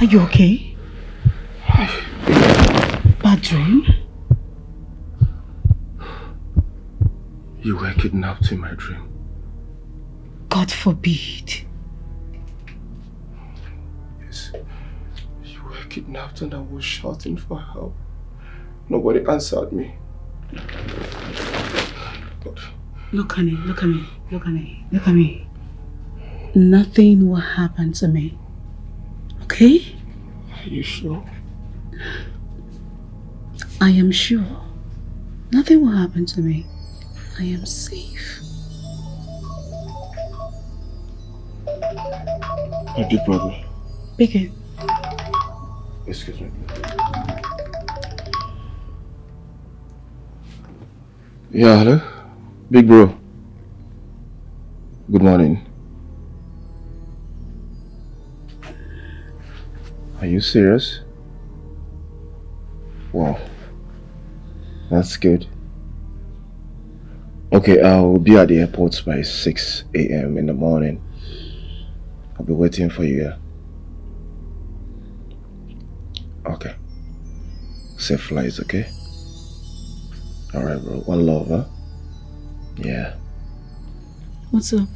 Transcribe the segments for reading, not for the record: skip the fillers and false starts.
Are you okay? Bad dream? You were kidnapped in my dream. God forbid. Yes. You were kidnapped and I was shouting for help. Nobody answered me. God. Look at me, look at me, look at me, look at me. Nothing will happen to me. Okay? Are you sure? I am sure. Nothing will happen to me. I am safe. My big brother. Begin. Excuse me. Yeah, hello? Big bro. Good morning. Are you serious? Wow. That's good. Okay, I'll be at the airport by 6 a.m. in the morning. I'll be waiting for you, yeah? Okay. Safe flights, okay? Alright, bro. One love, huh? Yeah. What's up?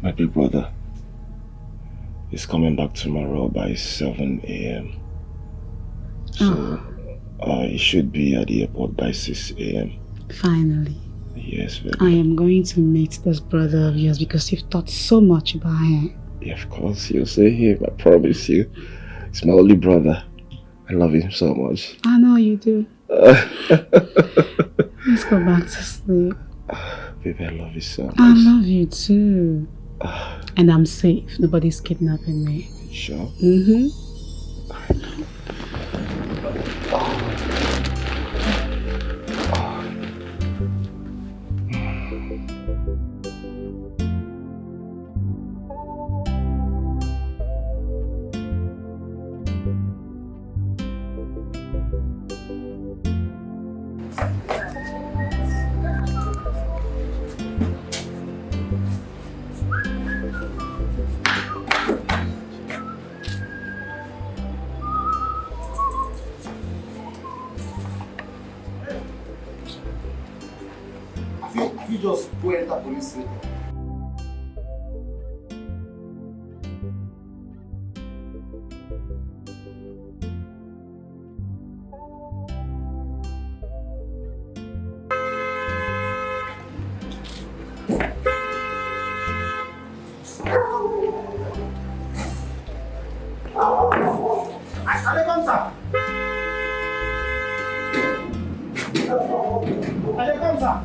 My big brother is coming back tomorrow by 7 a.m. So, he should be at the airport by 6 a.m. Finally. Yes, baby. I am going to meet this brother of yours because you've thought so much about him. Yeah, of course. You'll say him. I promise you. He's my only brother. I love him so much. I know you do. Let's go back to sleep. Baby, I love you so much. I love you too. And I'm safe. Nobody's kidnapping me. Sure? Mm-hmm. You just go enter police station. Allez comme ça. Allez comme ça.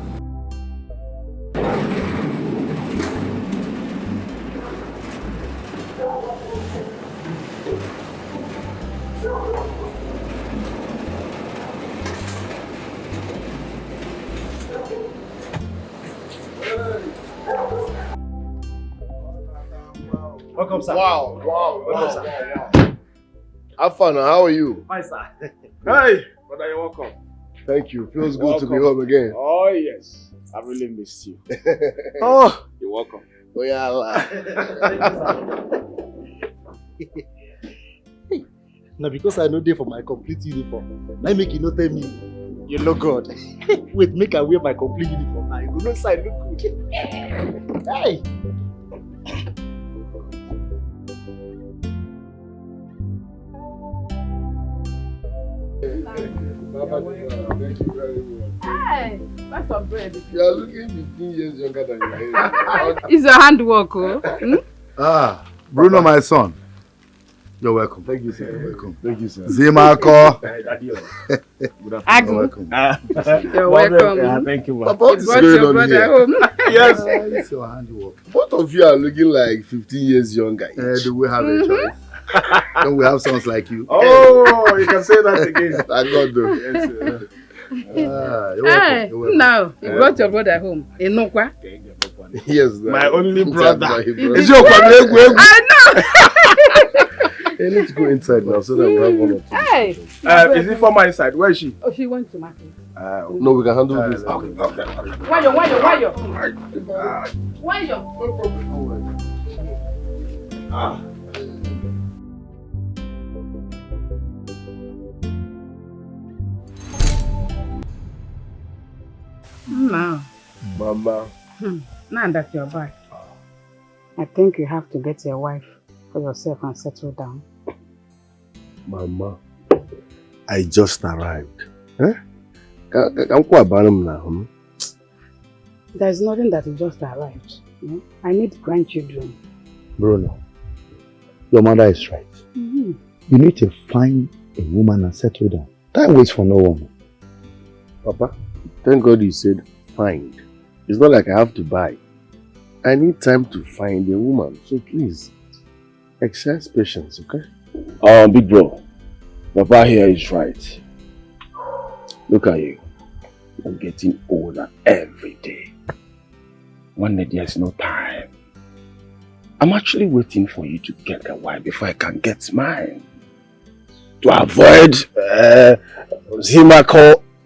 Welcome, sir. Wow. Welcome, sir. Have fun. How are you? Hi, sir. Hey, brother, you're welcome. Thank you. Feels good to be home again. Oh, yes. I really missed you. Oh, you're welcome. Oh, yeah. Now, because I know they for my complete uniform, I make you not tell me you look good. Wait, make I wear my complete uniform. I go no side look good. Hey. Thank you very much. Hi, what's up, bread? You are looking 15 years younger than you are. It's your handwork, oh. Ah, Bruno, my son. You're welcome. Thank you, sir. You're welcome. Thank you, sir. Zimma, You're welcome. Yeah, thank you, man. What is Brought going your on brother here? home. Yes. It's your handiwork. Both of you are looking like 15 years younger. Do we have a choice? Don't we have sons like you? Oh, you can say that again. I got them. Yes, You're welcome. Hey, You're welcome. now, you brought your brother home. Inokwa. Yes, my only brother. Is your family? I know. Hey, let's go inside now so that we have one or two. Hey. Is it for my side? Where is she? Oh, she went to market. No, we can handle this. Okay. Why yo? No problem. Now. Mama. Now that you're back, I think you have to get your wife for yourself and settle down. Mama, I just arrived. I'm quite bottom now. There's nothing that you just arrived. You know? I need grandchildren. Bruno, your mother is right. You need to find a woman and settle down. Time waits for no one. Papa, thank God you said find. It's not like I have to buy. I need time to find a woman. So please, exercise patience, okay? Big bro, Papa here is right. Look at you. You're getting older every day. One day there's no time. I'm actually waiting for you to get a wife before I can get mine. To avoid Zimma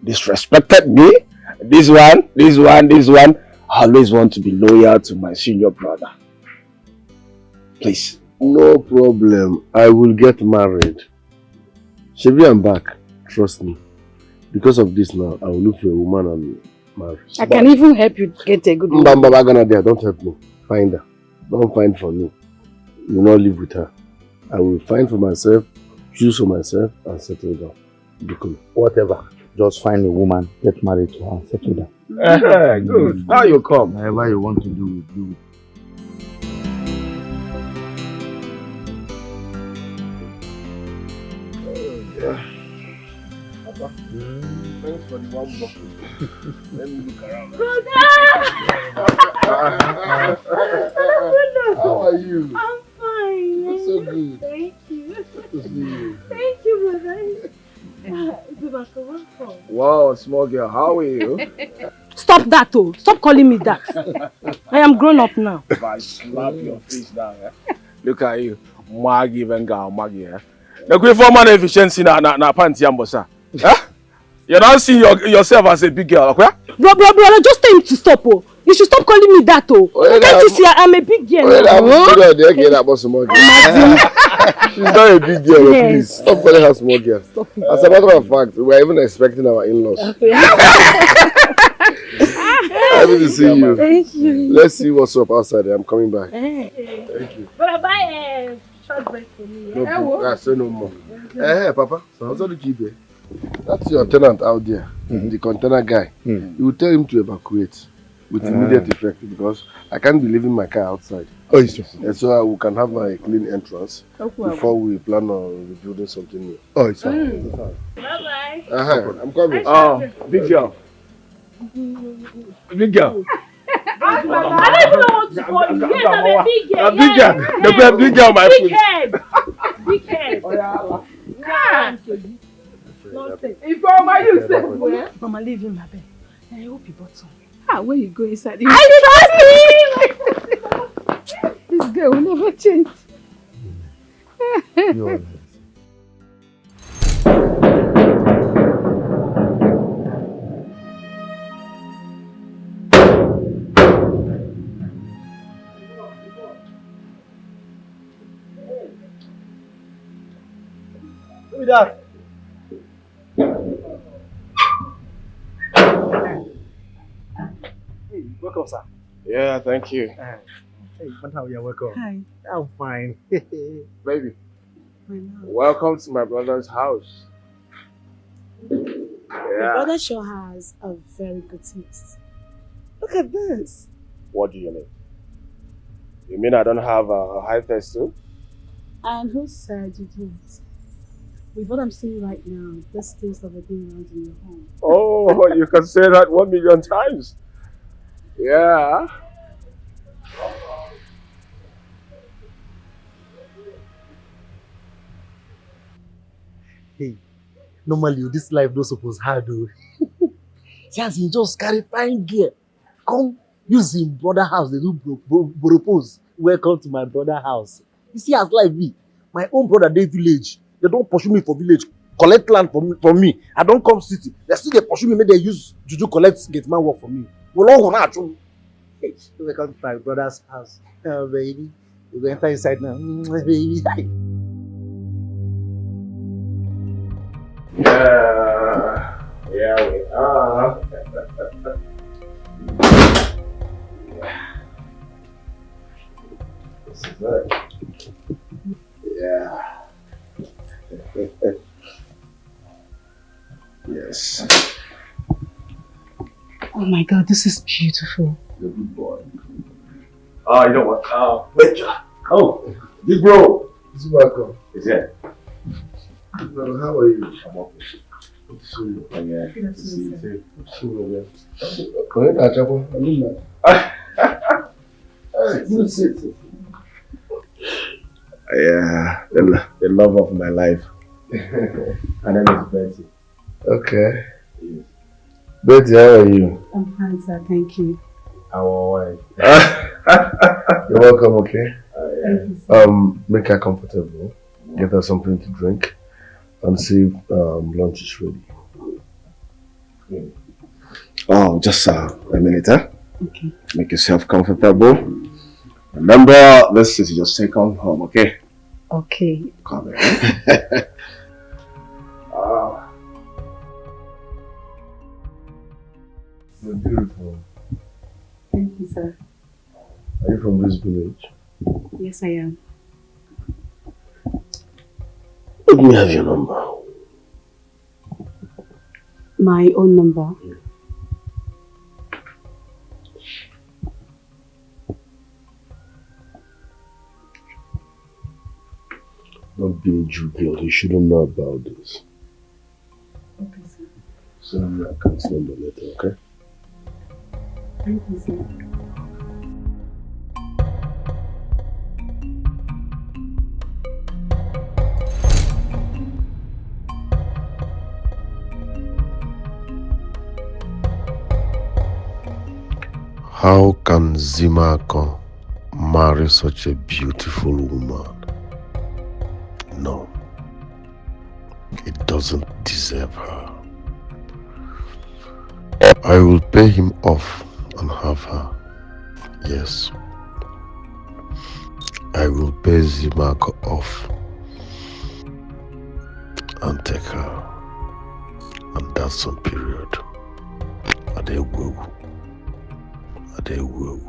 disrespected me. This one. I always want to be loyal to my senior brother. Please. No problem. I will get married. Shebi, I'm back. Trust me. Because of this now, I will look for a woman and marry. I can even help you get a good woman. Don't help me. Find her. Don't find for me. You will not live with her. I will find for myself, choose for myself, and settle down. Because Whatever. Just find a woman, get married to her, and settle down. Good. Now you come. Whatever you want to do, do it. thanks for the one bottle. Let me look around. How are you? I'm fine. You're so good. Thank you. Good to see you. Thank you, brother. Wow, small girl, how are you? Stop that, oh. Stop calling me that. I am grown up now. If I slap your face down, look at you. Maggie Venga, Maggie. The great for man efficiency na panty ambosa. You don't see yourself as a big girl, okay? Bro, just tell him to stop, oh. You should stop calling me that, oh. Can't you see I'm a big girl now? She's not a big girl, Yes. please. Stop calling her small girl. As a matter of fact, we are even expecting our in-laws. Happy to see you. Thank you. Let's see what's up outside. I'm coming back. Thank you. But buy a short break for me. No problem. Say no more. Hey, Papa. How's all the key there? That's your tenant out there, the container guy. You will tell him to evacuate with immediate effect because I can't be leaving my car outside. Oh, it's just. And so we can have a clean entrance before we plan on building something new. Oh, it's fine. Bye-bye. I'm coming. Big girl. Big girl. I don't even know what to call you. Yes, I'm a big girl. Big girl. Big girl, my Big foot. head. Big head. Nonsense. If you say where? Mama, leave him, my bed. I hope you bought some. Where you go inside? I did not leave. This girl will never change. You're nice. Who is that? Hey, welcome, sir. Yeah, thank you. Hey, madam, you're welcome. Hi. I'm fine. Baby, My love. welcome to my brother's house. My Yeah. brother sure has a very good taste. Look at this. What do you mean? You mean I don't have a high taste too? And who said you don't? With what I'm seeing right now, this taste of a thing around in your home. Oh, you can say that 1,000,000 times. Yeah. Hey, normally this life don't suppose hard though. Since he just carry fine gear, come use him brother house. They do propose. Welcome to my brother house. You see as life be. My own brother dey village. They don't pursue me for village. Collect land from me. I don't come city. They still they pursue me. Make they use juju collect gate man work for me. Hey, welcome to my brother's house, baby. You go enter inside now. Baby. Yeah, we are. This is it. Yeah. Yes. Oh my God, this is beautiful. You're a good boy. Oh, you know what? Wait. Oh, big bro. This is welcome. Is it? Well, how are you? I'm okay. Good to see you. Oh, yeah. Good to see you, too. Good to see you again. Go ahead, Achabo. I'm in there. Hey, good to see you. Yeah, the love of my life. Her name is Betty. Okay. Yes. Betty, how are you? I'm fine, sir. Thank you. Our wife. You're welcome, okay? Thank you, sir. Make her comfortable. Get her something to drink. And see if lunch is ready. Oh, just a minute, huh? Okay. Make yourself comfortable. Remember, this is your second home, okay? Okay. Come here. You're beautiful. Thank you, sir. Are you from this village? Yes, I am. Let me have your number. My own number. Don't be a Jew girl. You shouldn't know about this. Okay, sir. Send me your account number later, okay? Thank you, sir. How can Zimma marry such a beautiful woman? No. He doesn't deserve her. I will pay him off and have her. Yes. I will pay Zimma off and take her. And that's some period. And they will. And they will.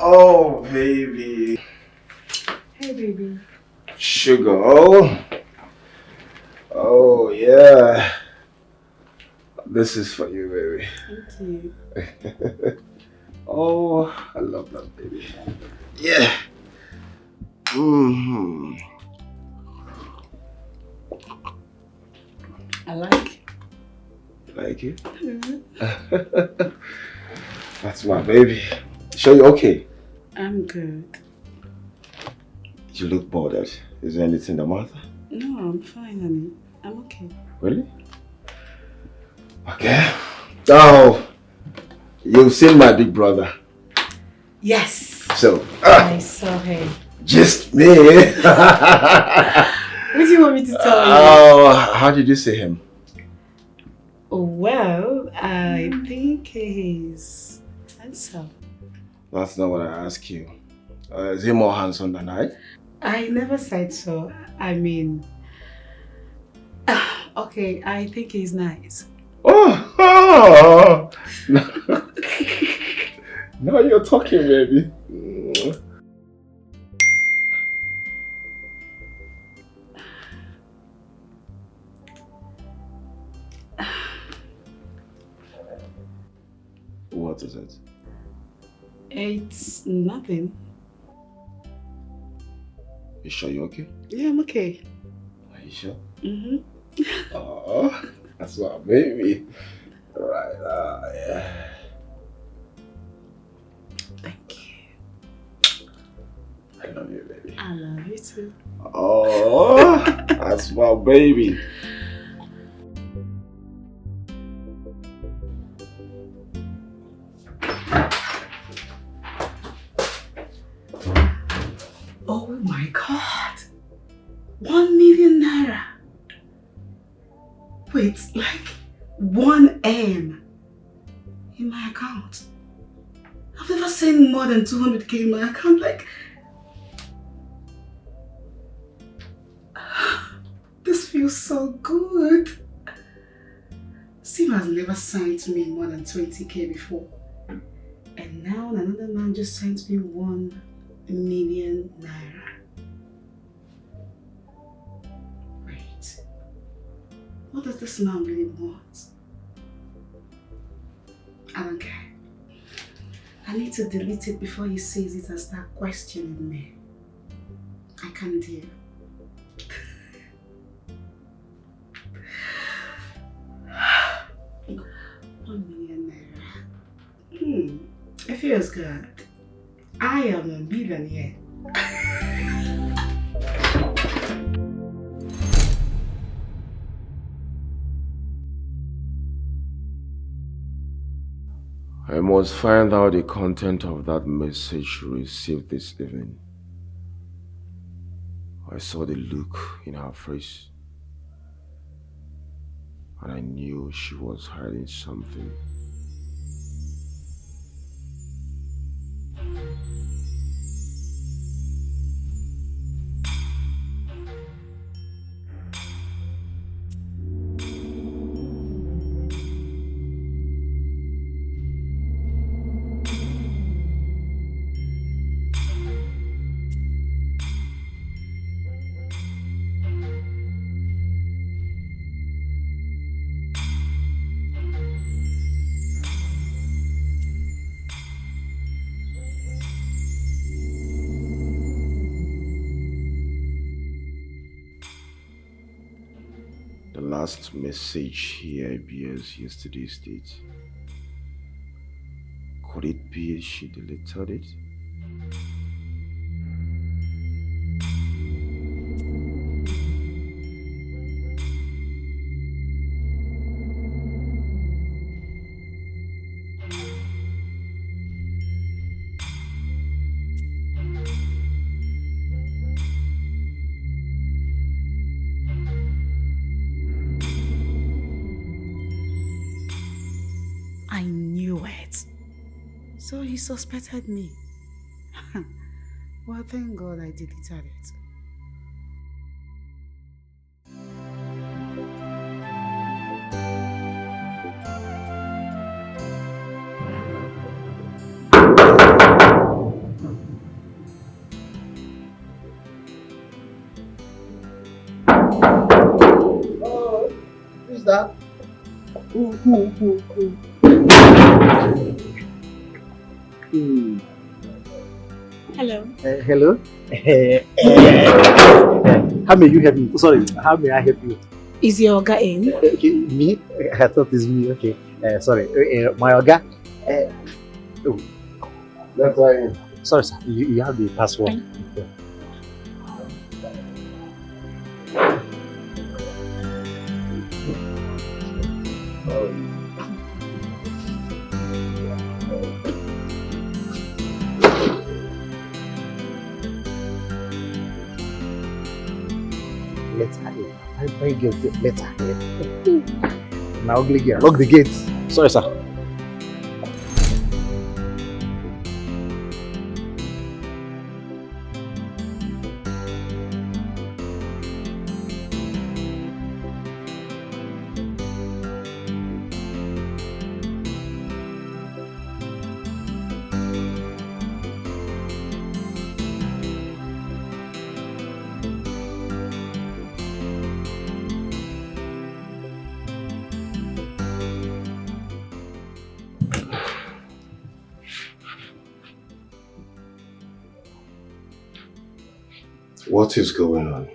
Oh, baby. Hey, baby. Sugar. Oh, yeah. This is for you, baby. Thank you. Oh, I love that, baby. Yeah. Mm-hmm. I like. Like it? Mm-hmm. That's my baby. Sure you okay? I'm good. You look bothered. Is there anything the matter? No, I'm fine, honey. I'm okay. Really? Okay. Oh, you've seen my big brother. Yes. So, I saw him. just me. What do you want me to tell you? Oh, how did you see him? Well, I think he's handsome. That's not what I asked you. Is he more handsome than I? I never said so. I mean, okay, I think he's nice. Oh! Now you're talking, baby. What is it? It's nothing. You sure you're okay? Yeah, I'm okay. Are you sure? Mm-hmm. Oh, that's my baby. Alright. Thank you. I love you, baby. I love you too. Oh, that's my baby. Oh my God. 1 million naira. Wait, like 1 M in my account. I've never seen more than 200k in my account. Like, this feels so good. Zimma has never sent me more than 20k before. And now another man just sent me 1 million naira. Wait, what does this man really want? I don't care. I need to delete it before he sees it and start questioning me. I can't deal. 1 million naira. It feels good. I am a millionaire. I must find out the content of that message you received this evening. I saw the look in her face, and I knew she was hiding something. The last message here bears yesterday's date. Could it be she deleted it? I knew it. So he suspected me. Well, thank God I deleted it. Who's that? Who? Hello. Hello? How may you help me? Sorry, how may I help you? Is your Oga in? Okay, me? I thought it's me. Okay. Sorry, my Oga. Oh, That's why. sorry, sir. You have the password. Very good. Letter. Now, ugly girl. Lock the gate. Sorry, sir. What is going on?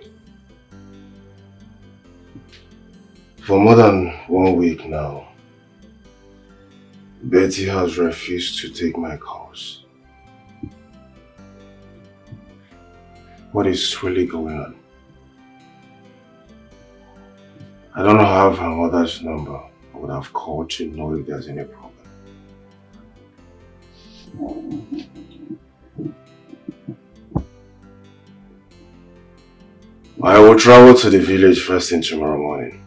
For more than 1 week now, Betty has refused to take my calls. What is really going on? I don't have her mother's number. I would have called to know if there's any problem. I will travel to the village first thing tomorrow morning.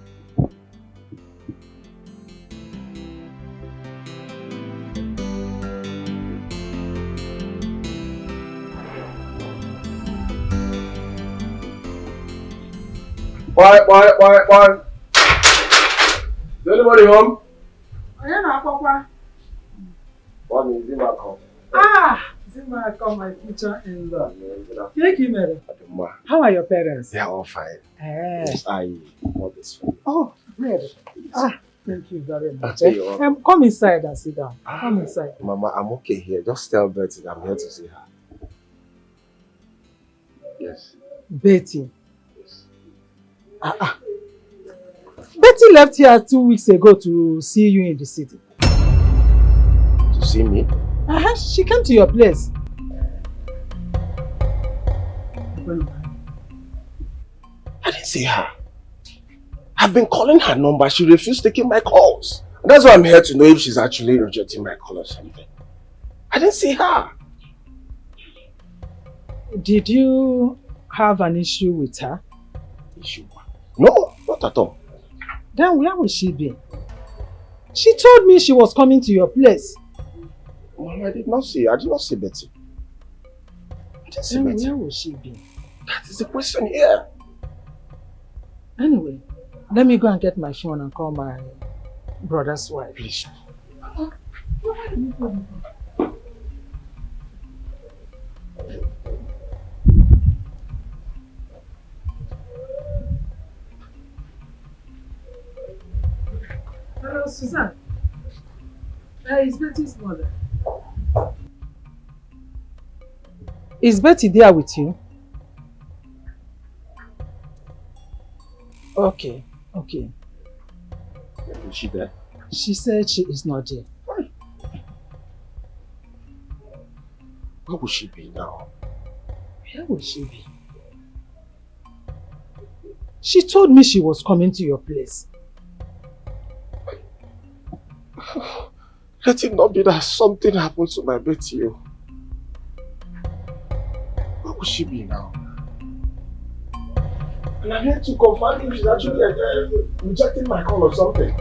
Why? Is anybody home? What is Zimma come? Zimma come, my future in-law. Thank you, Mary. How are your parents? They are all fine. Yes, I want this food. Oh, Mary. Thank you very much. Okay, come inside and sit down. Come inside. Mama, I'm okay here. Just tell Betty that I'm here to see her. Yes. Betty. Yes. Betty left here 2 weeks ago to see you in the city. To see me? She came to your place. I didn't see her. I've been calling her number. She refused taking my calls. And that's why I'm here to know if she's actually rejecting my call or something. I didn't see her. Did you have an issue with her? Issue? No, not at all. Then where would she be? She told me she was coming to your place. Mama, I did not see her. I did not see Betty. I didn't see Betty. Where would she be? That is the question here. Anyway, let me go and get my phone and call my brother's wife. Please. Hello, Susan. Is Betty's mother? Is Betty there with you? Okay. Is she there? She said she is not there. Where will she be now? Where will she be? She told me she was coming to your place. Let it not be that something happened to my Betty. Where will she be now? And I'm here to confirm if she's actually rejecting my call or something.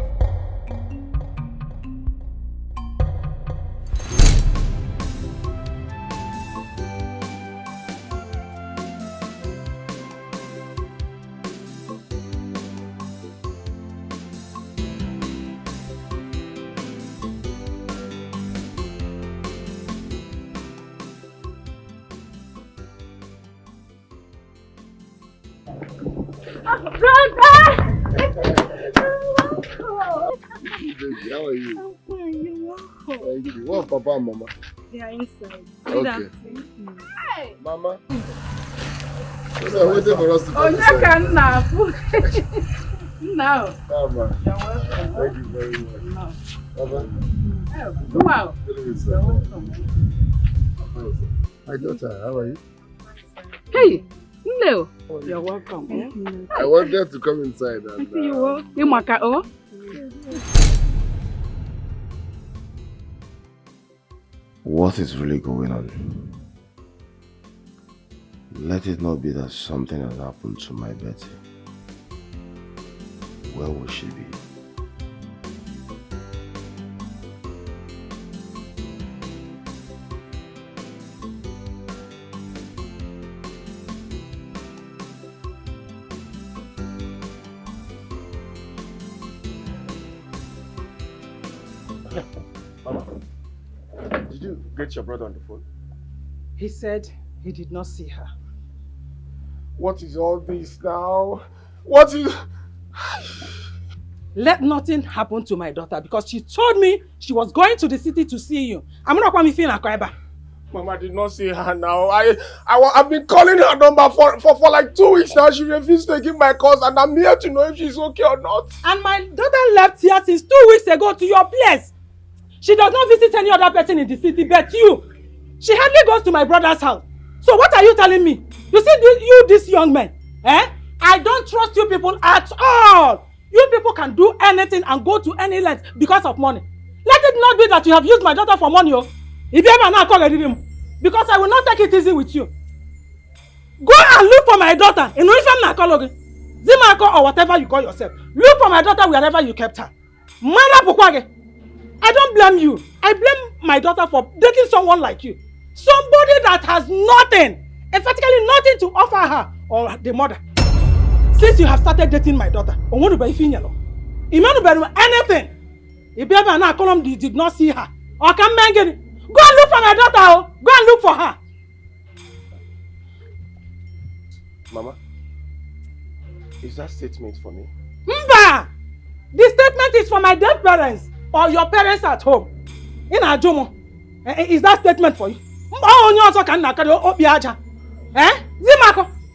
How are you? I'm fine, you're welcome. Thank you. What Papa and Mama? They are inside. Okay. Hey! Mama. They're waiting for us to come inside. Now. Mama. You're welcome. Thank you very much. No. Baba. Wow. You're welcome. My daughter, how are you? Hey! No. You're welcome. I wanted to come inside and... You will. You maka oh? What is really going on? Let it not be that something has happened to my Betty. Where will she be? Mama, did you get your brother on the phone? He said he did not see her. What is all this now? What is... Let nothing happen to my daughter because she told me she was going to the city to see you. I'm not going to feel like a Mama did not see her now. I've been calling her number for like 2 weeks now. She refused taking my calls and I'm here to know if she's okay or not. And my daughter left here since 2 weeks ago to your place. She does not visit any other person in the city but you. She hardly goes to my brother's house. So what are you telling me? You see this young man, eh? I don't trust you people at all. You people can do anything and go to any length because of money. Let it not be that you have used my daughter for money. If you ever not call him, because I will not take it easy with you. Go and look for my daughter in Zimma or whatever you call yourself. Look for my daughter wherever you kept her. I don't blame you. I blame my daughter for dating someone like you. Somebody that has nothing, emphatically nothing to offer her or the mother. Since you have started dating my daughter, anything. If you ever not column did not see her, or come back again, go and look for my daughter. Go and look for her. Mama, is that statement for me? Mba! The statement is for my dead parents or your parents at home. In Ajomo. Is that statement for you? Zimako,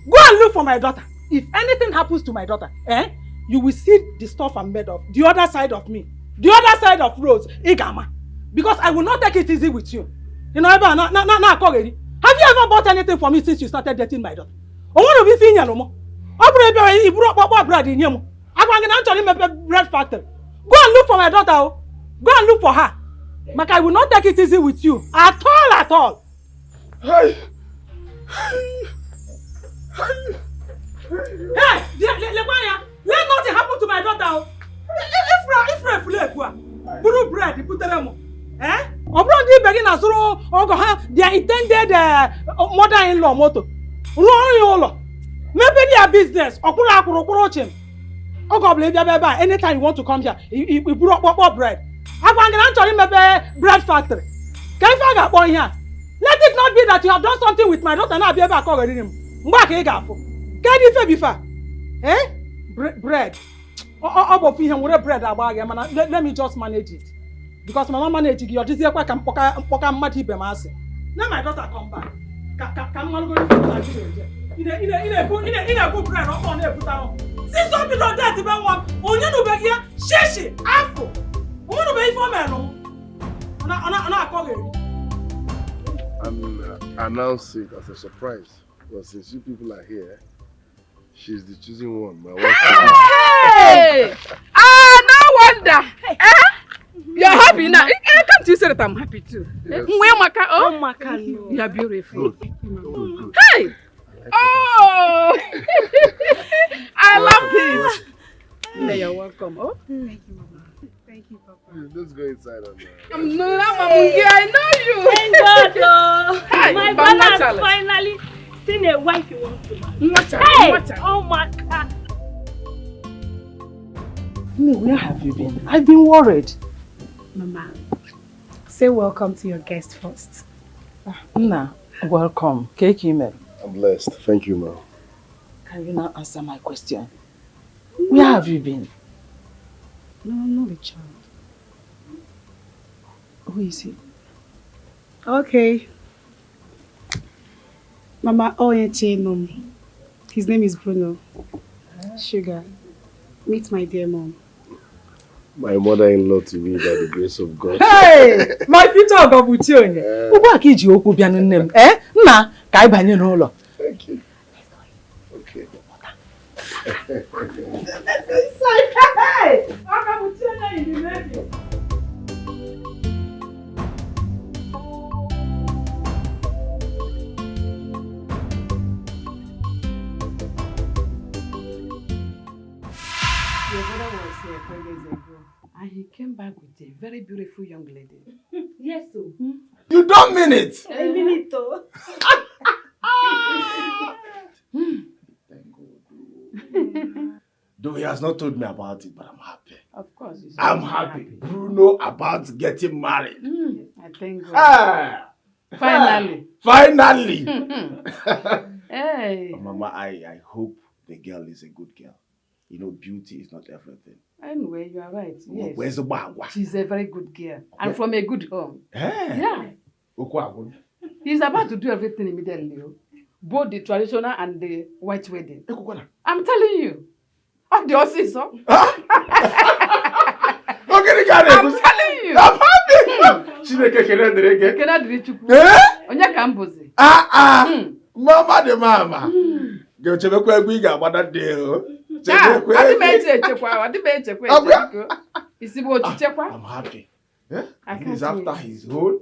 go and look for my daughter. If anything happens to my daughter, you will see the stuff I'm made of. The other side of me. The other side of Rose, Igama. Because I will not take it easy with you. You know, have you ever bought anything for me since you started dating my daughter? I want to be seeing you. I brought bread in you. I'm going to bread factory. Go and look for my daughter. Go and look for her. But I will not take it easy with you. At all. Hey, let nothing happen to my daughter. If Bruno bread, put them. Their intended mother-in-law moto. Maybe their business. Anytime you want to come here, we brought bread. I'm going to bread factory. Can you find out here? Let it not be that you have done something with my daughter and I'll be able to call him. Bread. Let me just manage it. Because my mama manage it. You're just here. Now my daughter come back. See something on that even one. Only no be here. Sheshi afro. Only be for me no. Ona call it. And announce it as a surprise. But since you people are here, she's the chosen one. Hey! No wonder. You're happy now. Can't you say that I'm happy too? Yes. You are beautiful. Good. Hey! Oh! I love this. You're welcome. Oh? Thank you, Mama. Thank you, Papa. Let's go inside and I know you. Thank God, oh. Hey, my brother has finally seen a wife he wants to marry. Hey! Oh my God. Where have you been? I've been worried. Mama, say welcome to your guest first. Nah, welcome. Cake email. I'm blessed. Thank you, Ma. Can you now answer my question? Where have you been? No, I'm not a child. Who is he? Okay. Mama, his name is Bruno. Sugar. Meet my dear mom. My mother-in-law to me by the grace of God. Hey! My future Ogabuchionye. Ubaki ji okwu bia nne m. Nna, ka I banye n'ụlọ. Thank you. Okay. Hey! Ogabuchionye in the making. Your brother was here 3 days ago. And he came back with a very beautiful young lady. Yes, sir. You don't mean it! I mean it, though. Though he has not told me about it, but I'm happy. Of course. I'm happy. Bruno about getting married. I thank God. Finally. Hey. Mama, I hope the girl is a good girl. You know, beauty is not everything. Anyway, you are right. Yes. Where's the bagua? She's a very good girl. And from a good home. Hey. Yeah. He's about to do everything immediately. Both the traditional and the white wedding. I'm telling you. Of the horses, huh? I'm telling you. I'm happy. Chineke kere ndrege. Kena diri chukwu. Onye ka mbozi. Mama de mama. Go chebekwa egwu ị ga-agbada de o. Chebekwa. Adi me echekwa. Isibo ochichekwa. I'm happy. He's after his own.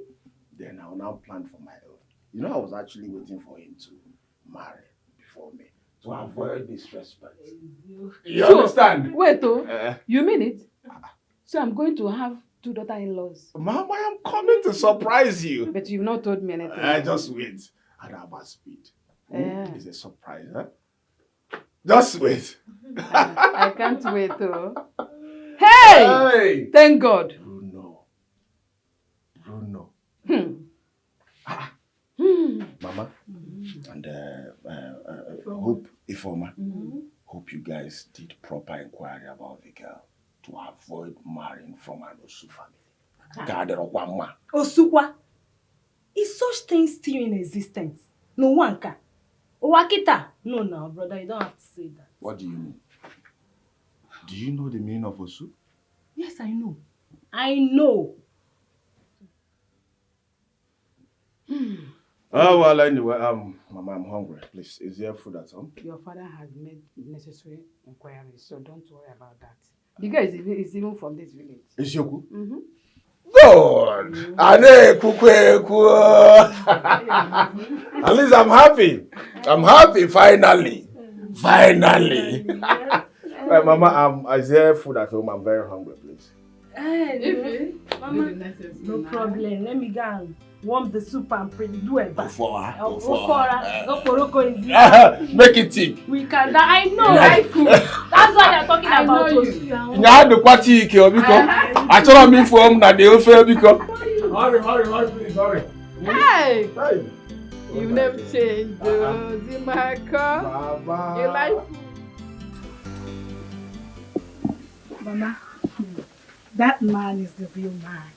Then I'll now plan for my own. You know, I was actually waiting for him to marry before me to avoid disrespect. You understand? Wait, you mean it? So I'm going to have 2 daughter-in-laws. Mama, I'm coming to surprise you. But you've not told me anything. Just wait. At our speed. It's a surprise, huh? Just wait. I can't wait, Hey! Thank God. Bruno. Mama, and hope Ifoma, hope you guys did proper inquiry about the girl to avoid marrying from an Osu family. Osukwa? Is such things still in existence? No one can. Owakita? No, brother, you don't have to say that. What do you mean? Do you know the meaning of Osu? Yes, I know. I know. Oh, well, anyway, Mama, I'm hungry. Please, is there food at home? Your father has made necessary inquiries, so don't worry about that. The guy is even from this village. Is Yoku? Good! At least I'm happy. I'm happy, finally. Finally. Mama, is there food at home? I'm very hungry, please. Mama, no problem. Let me go and warm the soup and do it back. Make it thick. We can. I know, right? That's what they're talking about. You had the party, because I told me from that they offer because. Hurry, please, hurry. Hey! You never changed, Zimma. You like food? Mama, that man is the real man.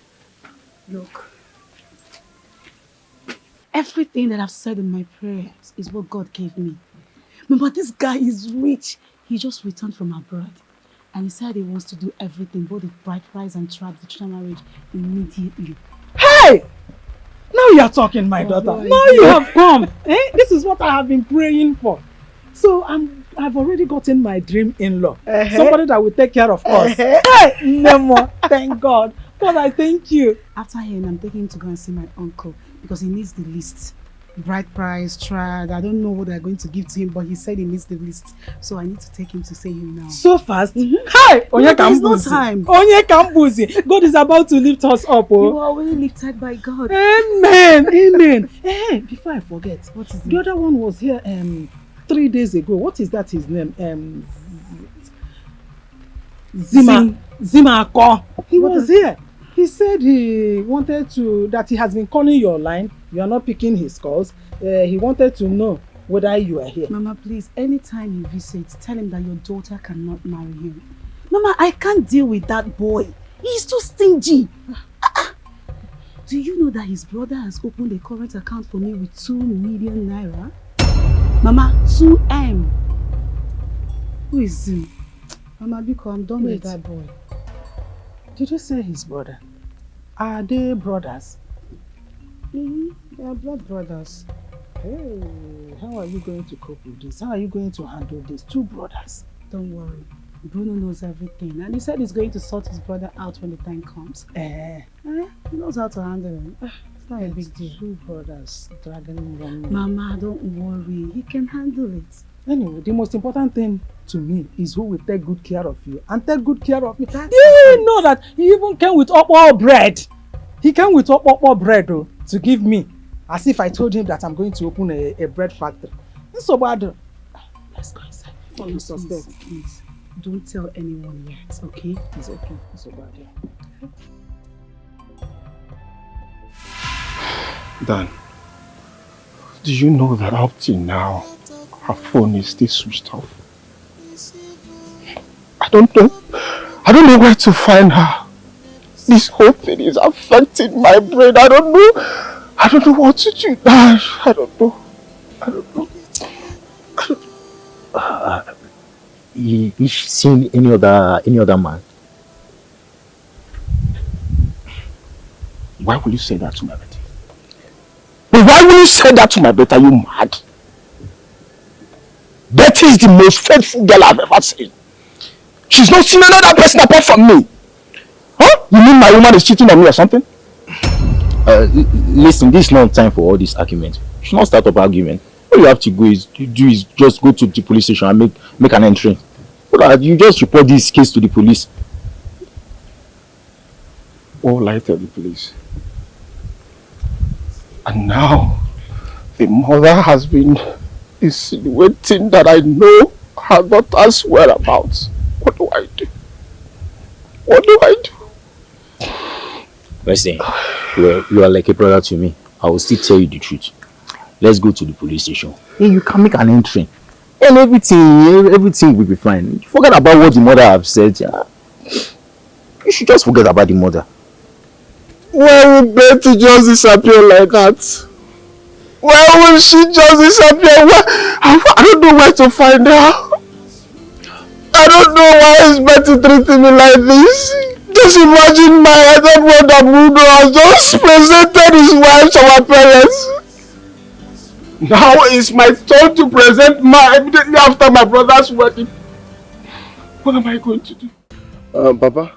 Look, everything that I've said in my prayers is what God gave me. Mama, this guy is rich. He just returned from abroad. And he said he wants to do everything, both the bride price and traditional marriage, immediately. Hey! Now you are talking, my daughter. Now you have come. This is what I have been praying for. So I've already gotten my dream in-law. Somebody that will take care of us. Hey, Nemo, thank God. God, I thank you. After him, I'm taking him to go and see my uncle because he needs the list. Bride price, trad. I don't know what they're going to give to him, but he said he needs the list. So I need to take him to see him now. So fast? Hi! No, there's no time. God is about to lift us up. You are already lifted by God. Amen. Before I forget, what is the other one was here 3 days ago. What is that his name? Zimma. He was here. He said he wanted that he has been calling your line. You are not picking his calls. He wanted to know whether you are here. Mama, please, anytime he visits, tell him that your daughter cannot marry him. Mama, I can't deal with that boy. He's too stingy. Do you know that his brother has opened a current account for me with 2 million naira? Mama, 2M. Who is him? Mama, because I'm done with that boy. Did you say his brother? Are they brothers? They are blood brothers. Hey, how are you going to cope with this? How are you going to handle this? 2 brothers. Don't worry. Bruno knows everything. And he said he's going to sort his brother out when the time comes. He knows how to handle him. It's not a big deal. 2 brothers dragging one. Mama, don't worry. He can handle it. Anyway, the most important thing to me is who will take good care of you and take good care of me. Do you know that he even came with all bread? He came with all bread to give me, as if I told him that I'm going to open a bread factory. It's so bad. Let's go inside. Please, don't tell anyone yet, okay? It's okay. It's so bad. Dan, do you know that up till now, her phone is still switched off? I don't know where to find her. This whole thing is affecting my brain. I don't know what to do. I don't know. Is she seeing any other man? Why will you say that to my Betty? But why will you say that to my Betty? Are you mad? Betty is the most faithful girl I've ever seen. She's not seen another person apart from me. Huh? You mean my woman is cheating on me or something? Listen, this is not time for all this argument. You should not start up argument. All you have to do is just go to the police station and make an entry. You just report this case to the police. All I tell the police. And now, the mother has been insinuating that I know her daughter's whereabouts. What do I do? What do I do? Listen, you are like a brother to me. I will still tell you the truth. Let's go to the police station. Hey, you can make an entry. And everything will be fine. Forget about what the mother have said. Yeah. You should just forget about the mother. Why will Betty just disappear like that? Why will she just disappear? I don't know where to find her. I don't know why is Betty treating me like this. Just imagine my other brother Bruno has just presented his wife to our parents. Now it's my turn to present immediately after my brother's wedding. What am I going to do? Papa,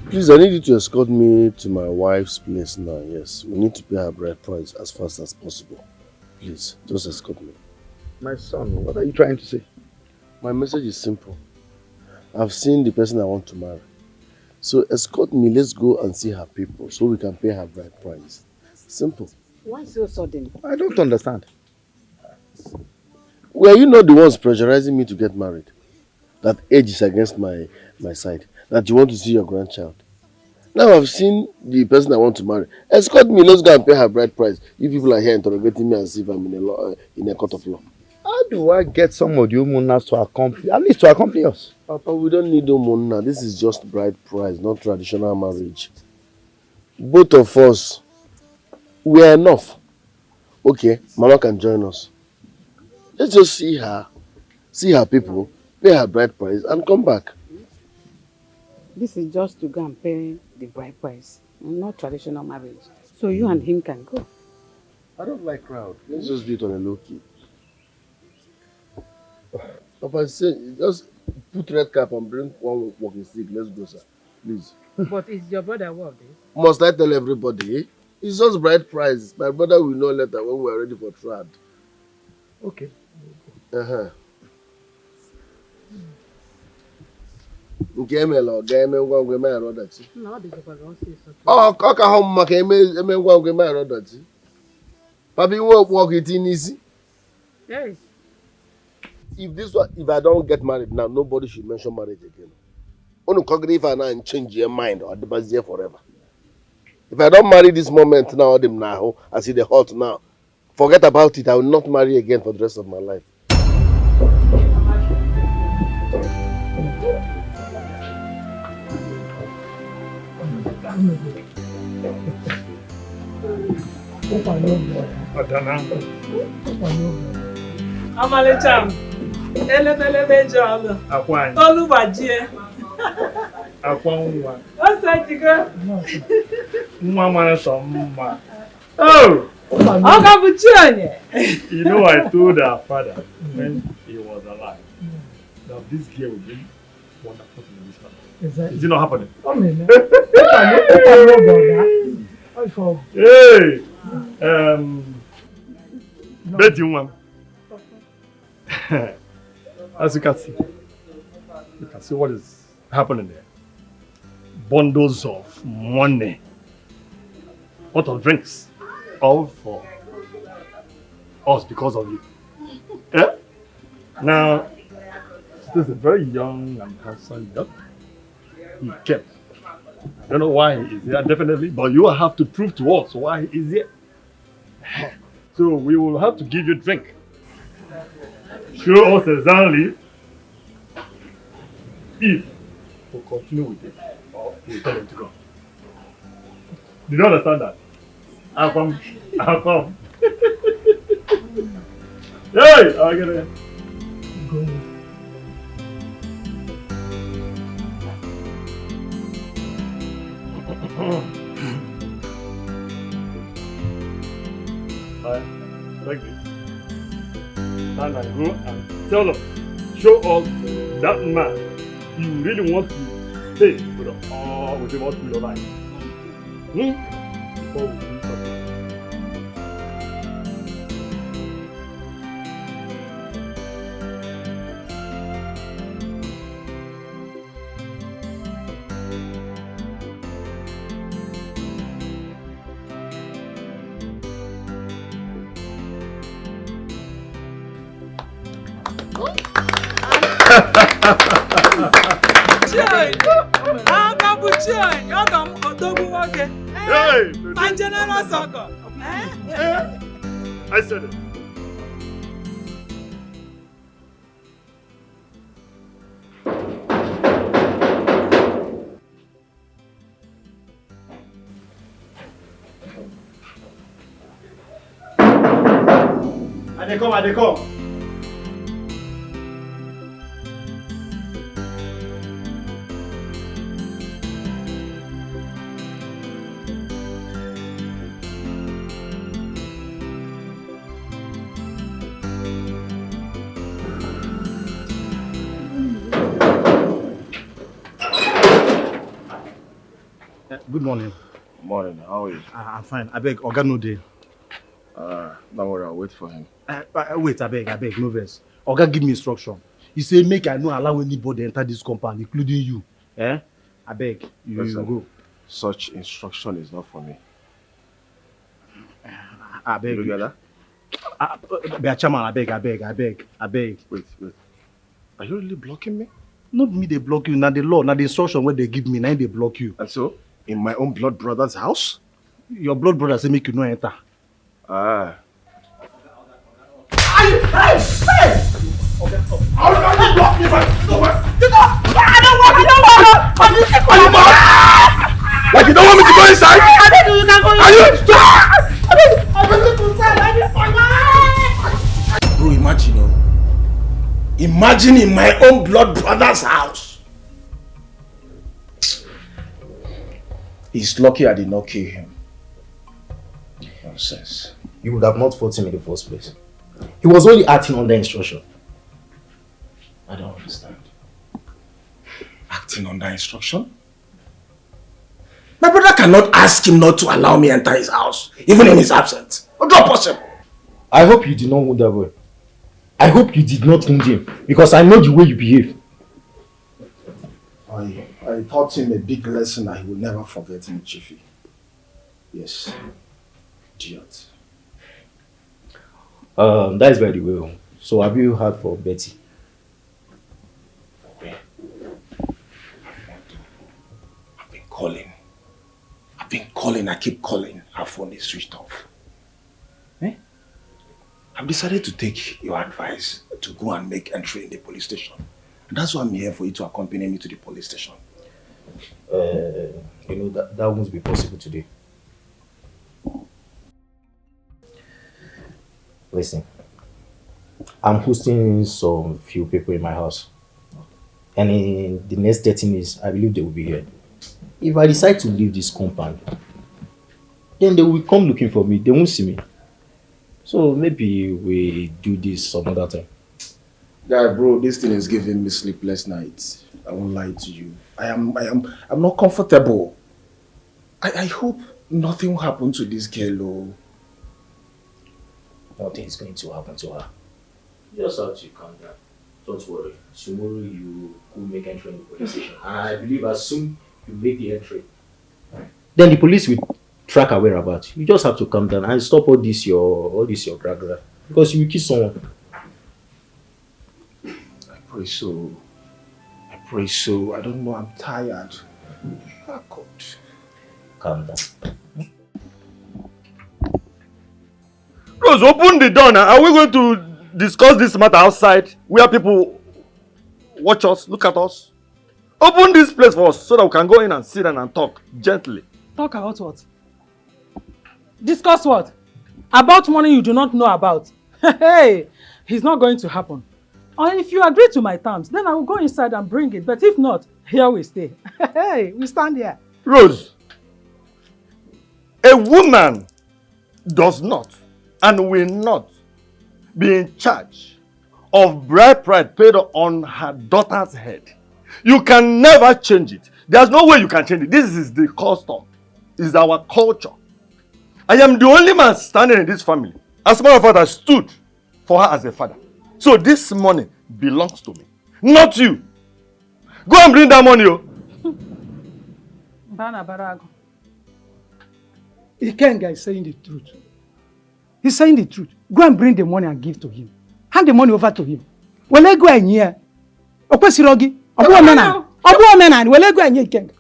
please, I need you to escort me to my wife's place now. Yes, we need to pay her bride price as fast as possible. Please, just escort me. My son, what are you trying to say? My message is simple. I've seen the person I want to marry. So escort me, let's go and see her people so we can pay her bride price. Simple. Why so sudden? I don't understand. Were you not the ones pressurizing me to get married? That age is against my side. That you want to see your grandchild. Now I've seen the person I want to marry. Escort me, let's go and pay her bride price. You people are here interrogating me as if I'm in a court of law. How do I get some of the Umunas to accompany, at least to accompany us? Papa, we don't need Umuna. This is just bride price, not traditional marriage. Both of us, we are enough. Okay, Mama can join us. Let's just see her people, pay her bride price and come back. This is just to go and pay the bride price, not traditional marriage. So you and him can go. I don't like crowd. Let's just do it on a low key. Papa said, just put red cap and bring one walking stick. Let's go, sir. Please. But is your brother what? Must I tell everybody? It's just bride price. My brother will know later when we are ready for trad. Okay. Nke emela ọ ga-eme ngwa ngwa eme ọdachi. No, ọ dịkwa ka ọ sị so. Ọ ka hụ maka eme ngwa ngwa eme ọdachi. Papa, you won't walk it in easy. Yes. If I don't get married now, nobody should mention marriage again. Only if I now change your mind or the here forever. If I don't marry this moment now, them now, I see the hot now. Forget about it. I will not marry again for the rest of my life. Amalecham, elebelebe jọlọ. Akwan. Tolubajie. Akwan nwa. Osetigo. Nwa mara sọ mma. Oh! Oga Buchionye. You know, I told her father when he was alive that this girl will be wonderful in this family. Is it not happening? Oh, man. Hey! Betty one. As you can see what is happening there. Bundles of money. What of drinks? All for us because of you. Yeah? Now, this is a very young and handsome girl. He kept. I don't know why he is here, definitely, but you will have to prove to us why he is here. So we will have to give you a drink. Show us exactly if we'll continue with it or we'll tell him to go. Do you understand that? I'll come. Hey! I'll get it. Go. like this. Stand and go and tell us, show us that man you really want to stay with us or with him all through your life. Before we do something. I said it. I dey come. Good morning. Morning, how are you? I'm fine. I beg, Oga no dey. Don't worry, I'll wait for him. Wait, I beg, no vex. Oga give me instruction. He say make I no allow anybody enter this compound, including you. I beg, you go. Such instruction is not for me. I beg. You get that? Be chairman, I beg. Wait. Are you really blocking me? Not me, they block you. Now the law, now the instruction where they give me, now they block you. And so, in my own blood brother's house? Your blood brother say make you no enter. Ah. Hey! How can you block me if I don't want? I don't want. Like you don't want me to go inside? You can go inside. Bro, imagine in my own blood brother's house. He's lucky I did not kill him. Nonsense. You would have not fought him in the first place. He was only acting under instruction. I don't understand. Acting under instruction? My brother cannot ask him not to allow me enter his house, even in his absence. What's not possible? I hope you did not wound that boy. I hope you did not wound him, because I know the way you behave. I taught him a big lesson that he will never forget in Chiefy. Yes. Idiot. That is very well. So have you heard for Betty? Okay. I've been calling. I keep calling. Her phone is switched off. I've decided to take your advice to go and make entry in the police station. And that's why I'm here, for you to accompany me to the police station. That won't be possible today. Listen, I'm hosting some few people in my house. And in the next 30 minutes, I believe they will be here. If I decide to leave this compound, then they will come looking for me. They won't see me. So maybe we do this some other time. Yeah, bro, this thing is giving me sleepless nights. I won't lie to you. I'm not comfortable. I hope nothing will happen to this girl. Nothing is going to happen to her. You just have to calm down. Don't worry. Tomorrow you will make entry in the police station. And I believe as soon you make the entry, then the police will track our whereabouts. You just have to calm down and stop all this your gra-gra. Because you will kill someone. I pray so. I don't know, I'm tired. Oh, God. Calm down. Rose, open the door now. Are we going to discuss this matter outside where people watch us, look at us? Open this place for us so that we can go in and sit down and talk gently. Talk about what? Discuss what? About money you do not know about. Hey, it's not going to happen. Or if you agree to my terms, then I will go inside and bring it. But if not, here we stay. Hey, we stand here. Rose, a woman does not and will not be in charge of bride price paid on her daughter's head. You can never change it. There's no way you can change it. This is the custom. It's our culture. I am the only man standing in this family. As a matter of fact, I stood for her as a father. So this money belongs to me, not you. Go and bring that money. Bana Barago. Ikenga is saying the truth. He's saying the truth. Go and bring the money and give to him. Hand the money over to him. Will I go in here? Okwesirogi. Obu omena. Will I go in here, Ikenga?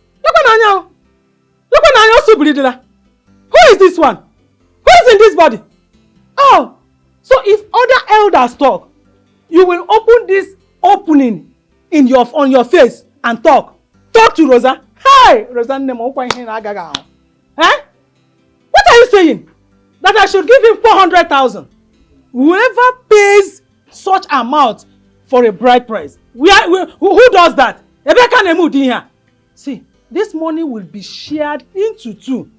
Look at who is this one? Who is in this body? Oh, so if other elders talk, you will open this opening in on your face and talk. Talk to Rosa. Hey, Rosa, eh? What are you saying? That I should give him 400,000? Whoever pays such amount for a bride price, who does that? See, this money will be shared into 2.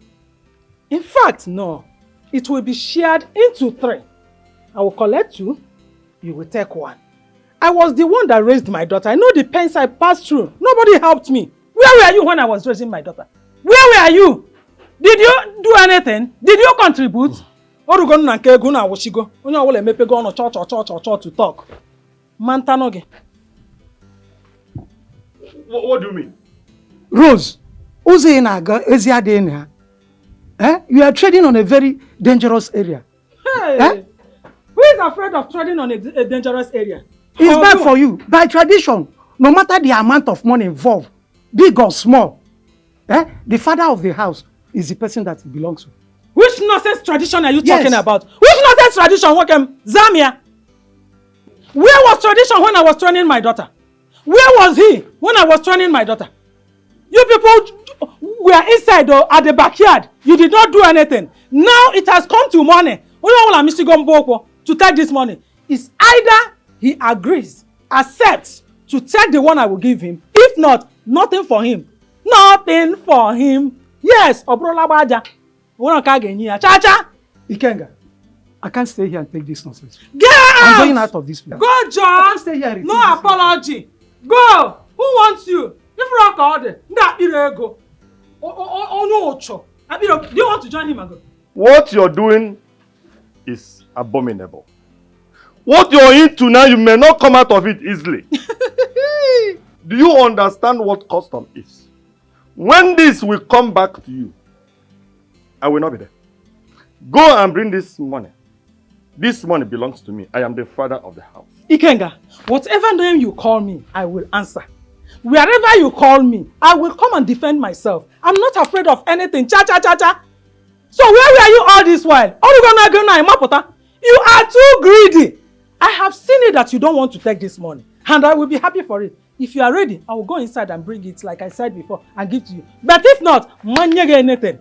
In fact, no. It will be shared into 3. I will collect 2. You will take 1. I was the one that raised my daughter. I know the pains I passed through. Nobody helped me. Where were you when I was raising my daughter? Where were you? Did you do anything? Did you contribute? Or you going to go na washigo? Onye awole mepe go on church to talk. Mantanoge. What do you mean? Rose, you are treading on a very dangerous area. Hey, who is afraid of treading on a dangerous area? It's bad for you. By tradition, no matter the amount of money involved, big or small, the father of the house is the person that it belongs to. Which nonsense tradition are you talking about? Which nonsense tradition? Zamia. Where was tradition when I was training my daughter? Where was he when I was training my daughter? You people were inside at the backyard. You did not do anything. Now it has come to money. To take this money. It's either he agrees, accepts to take the one I will give him. If not, nothing for him. Nothing for him. Yes, Obrola Baja. Cha-cha! Ikenga, I can't stay here and take this nonsense. Get out! I'm going out of this place. Go, John! I can't stay here. No apology. Go! Who wants you? If rock order, that go. Oh no, do you want to join him and go? What you're doing is abominable. What you're into now, you may not come out of it easily. Do you understand what custom is? When this will come back to you, I will not be there. Go and bring this money. This money belongs to me. I am the father of the house. Ikenga, whatever name you call me, I will answer. Wherever you call me, I will come and defend myself. I'm not afraid of anything. Cha-cha-cha-cha. So where were you all this while? You are too greedy. I have seen it that you don't want to take this money. And I will be happy for it. If you are ready, I will go inside and bring it like I said before and give to you. But if not, anything.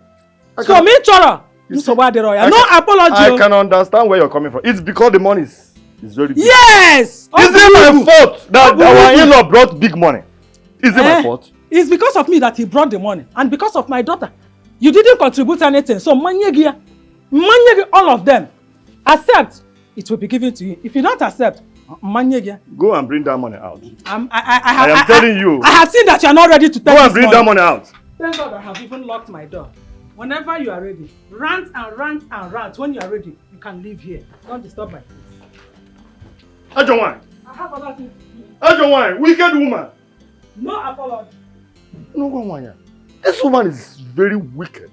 So me chora. No apology. I can understand where you're coming from. It's because the money is very big. Yes! Is it my fault that our in-law brought big money? Is it my fault? It's because of me that he brought the money. And because of my daughter. You didn't contribute anything. So all of them. Accept. It will be given to you. If you don't accept, go and bring that money out. I am telling you. I have seen that you are not ready to take this money. Go and bring that money out. Thank God I have even locked my door. Whenever you are ready, rant and rant and rant. When you are ready, you can leave here. Don't disturb my peace. Ajawine. I have other things. Ajawine, wicked woman. No apology. No, Wanya. This woman is very wicked.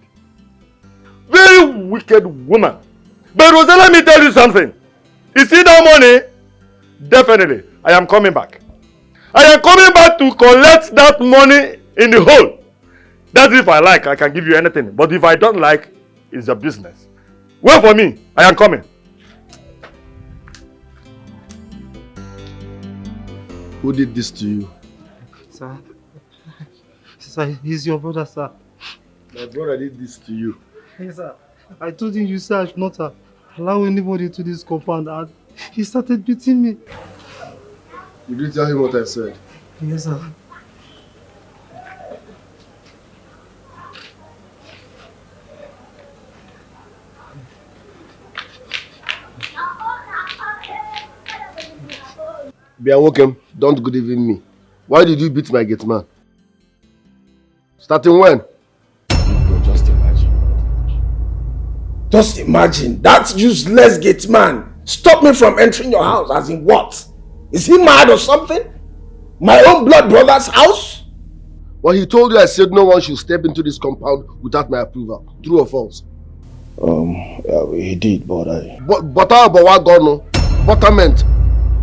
Very wicked woman. But Rosa, let me tell you something. You see that money? Definitely, I am coming back. I am coming back to collect that money in the hole. That's if I like, I can give you anything. But if I don't like, it's your business. Wait for me. I am coming. Who did this to you? Sir, he's your brother, sir. My brother did this to you. Yes, sir. I told him you said I should not allow anybody to this compound and he started beating me. You didn't tell him what I said? Yes, sir. Bianwokem, don't good even me. Why did you beat my gate man? Starting when? Bro, just imagine. Just imagine. That useless gate man stopped me from entering your house. As in what? Is he mad or something? My own blood brother's house? Well, he told you I said no one should step into this compound without my approval. True or false? Yeah, he did, but I... But how about what God no? Butterment.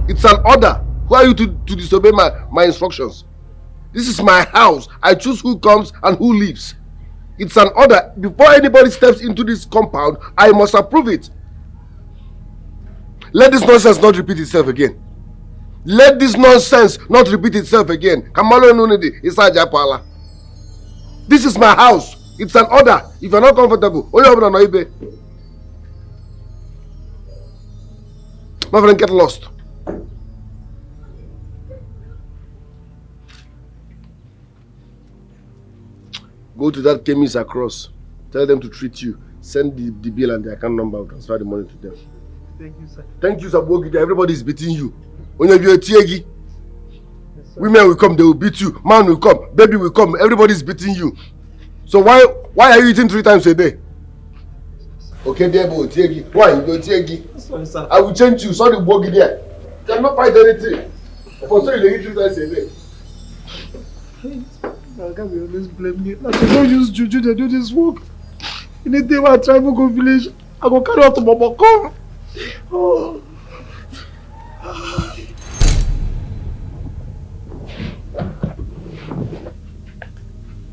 It's an order. Who are you to disobey my instructions? This is my house. I choose who comes and who leaves. It's an order. Before anybody steps into this compound, I must approve it. Let this nonsense not repeat itself again. Let this nonsense not repeat itself again. Kamalo Nunidi, Isaja Pala. This is my house. It's an order. If you're not comfortable, my friend, get lost. Go to that chemist across. Tell them to treat you. Send the bill and the account number. I'll transfer the money to them. Thank you, sir. Thank you, sir. Everybody is beating you. When you're a tiegi, women will come, they will beat you. Man will come, baby will come. Everybody is beating you. So why are you eating 3 times a day? Okay, Debo, tiegi. Why you go tiegi? Sorry, sir. I will change you. Sorry, bogi there. You cannot fight anything. For so you eat 3 times a day. I can't be always blame me. Like, they don't use juju, they do this work. In a day where I travel go village, I go carry out to Baba come. Oh.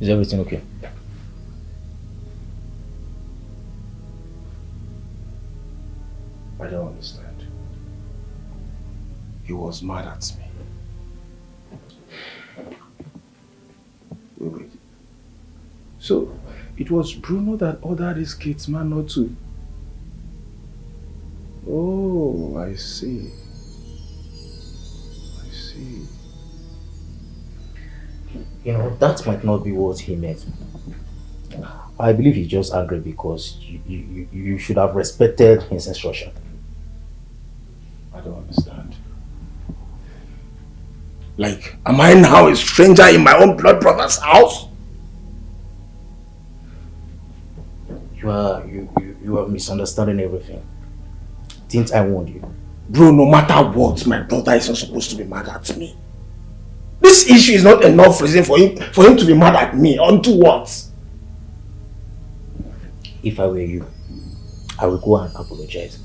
Is everything okay? I don't understand. He was mad at me. Wait. So, it was Bruno that ordered his kids man not to. Oh, I see. I see. You know, that might not be what he meant. I believe he's just angry because you should have respected his instruction. I don't understand. Like, am I now a stranger in my own blood brother's house? You are misunderstanding everything. Didn't I warn you? Bro, no matter what, my brother isn't supposed to be mad at me. This issue is not enough reason for him to be mad at me. Onto what? If I were you, I would go and apologize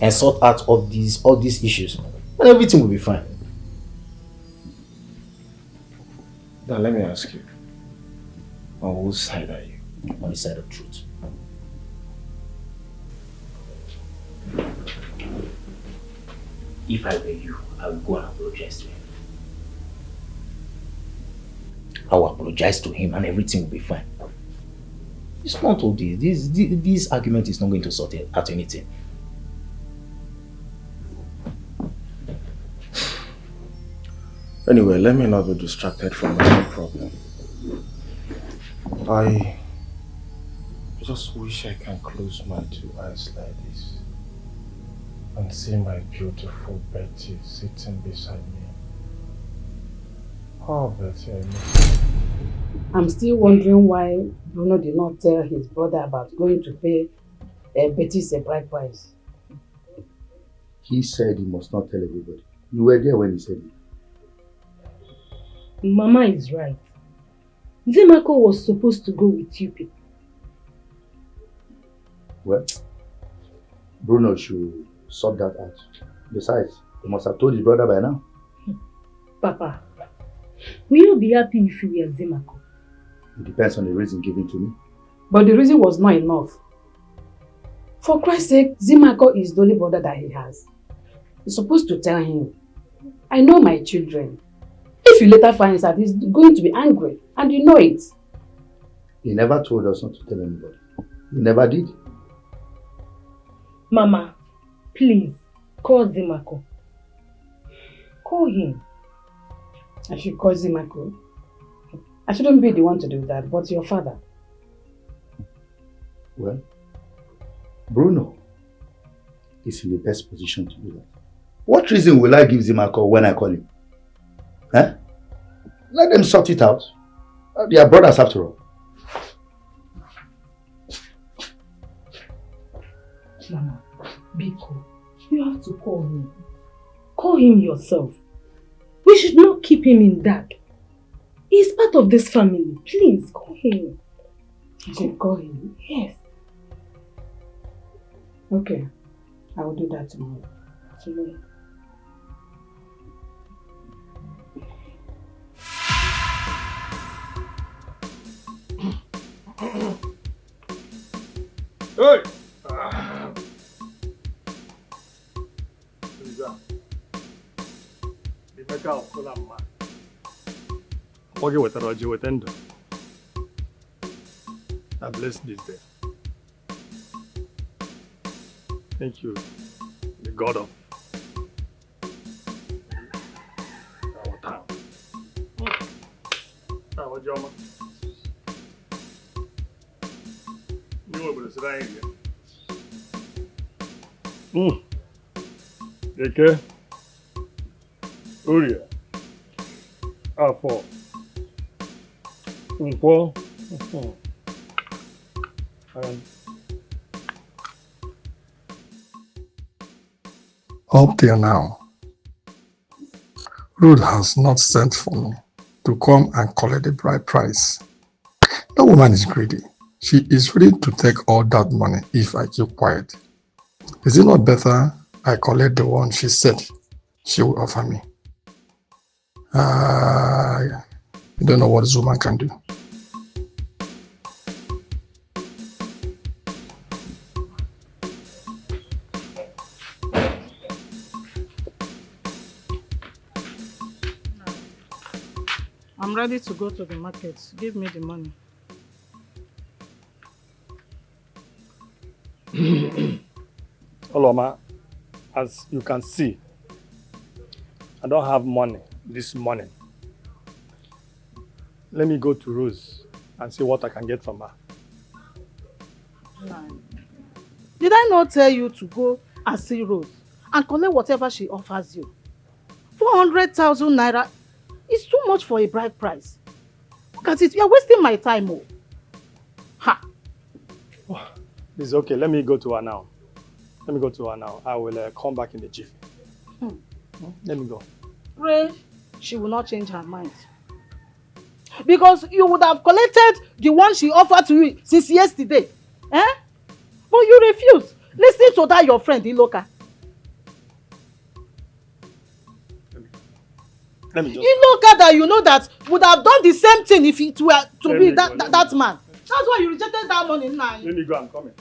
and sort out all these issues, and everything will be fine. Now let me ask you, on whose side are you? On the side of truth. If I were you, I would go and apologize to him. I will apologize to him and everything will be fine. It's not all this. This argument is not going to sort out anything. Anyway, let me not be distracted from my own problem. I just wish I can close my 2 eyes like this and see my beautiful Betty sitting beside me. Oh, Betty, I miss you. I'm still wondering why Bruno did not tell his brother about going to pay Betty's a bride price. He said he must not tell everybody. You were there when he said it. Mama is right. Zimako was supposed to go with you people. Well, Bruno should sort that out. Besides, he must have told his brother by now. Papa, will you be happy if you were Zimako? It depends on the reason given to me. But the reason was not enough. For Christ's sake, Zimako is the only brother that he has. You're supposed to tell him, I know my children. If he later finds out, he's going to be angry. And you know it. He never told us not to tell anybody. He never did. Mama, please, call Zimako. Call him. I should call Zimako. I shouldn't be the one to do that, but your father. Well, Bruno is in the best position to do that. What reason will I give Zimma a call when I call him? Eh? Let them sort it out. They are brothers after all. Mama, Biko, you have to call him. Call him yourself. We should not keep him in dark. He's part of this family. Please, call him. You should call him. Yes. Okay. I will do that tomorrow. Tomorrow. Hey! I bless this day. Thank you, the God of our town. Our Joma. You will sit down here. Eke, Uria, Afo, Umpo, and up till now, Ruth has not sent for me to come and collect the bride price. That woman is greedy. She is ready to take all that money if I keep quiet. Is it not better I collect the one she said she will offer me? You don't know what this woman can do. I'm ready to go to the market. Give me the money. Oloma, as you can see, I don't have money this morning. Let me go to Rose and see what I can get from her. Did I not tell you to go and see Rose and collect whatever she offers you? 400,000 naira is too much for a bride price. Look at it, you are wasting my time. Oh. Ha! Oh, it's okay, let me go to her now. Let me go to her now. I will come back in the jiffy. Let me go. Pray she will not change her mind. Because you would have collected the one she offered to you since yesterday. Eh? But you refuse. Listen to that your friend, Iloka. Let me just... Iloka that you know that would have done the same thing if it were to be that man. That's why you rejected that money now. Let me go, I'm coming.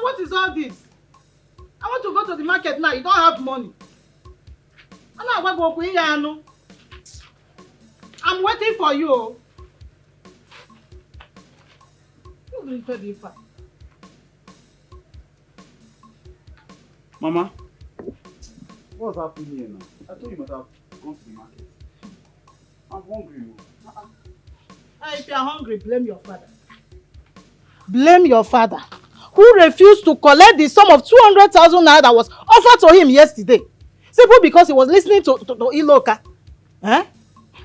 What is all this? I want to go to the market now. You don't have money. I'm waiting for you. Mama, what's happening here now? I thought you must have gone to the market. I'm hungry. If you are hungry, blame your father. Blame your father, who refused to collect the sum of 200,000 naira that was offered to him yesterday. Simply because he was listening to Iloka. Eh?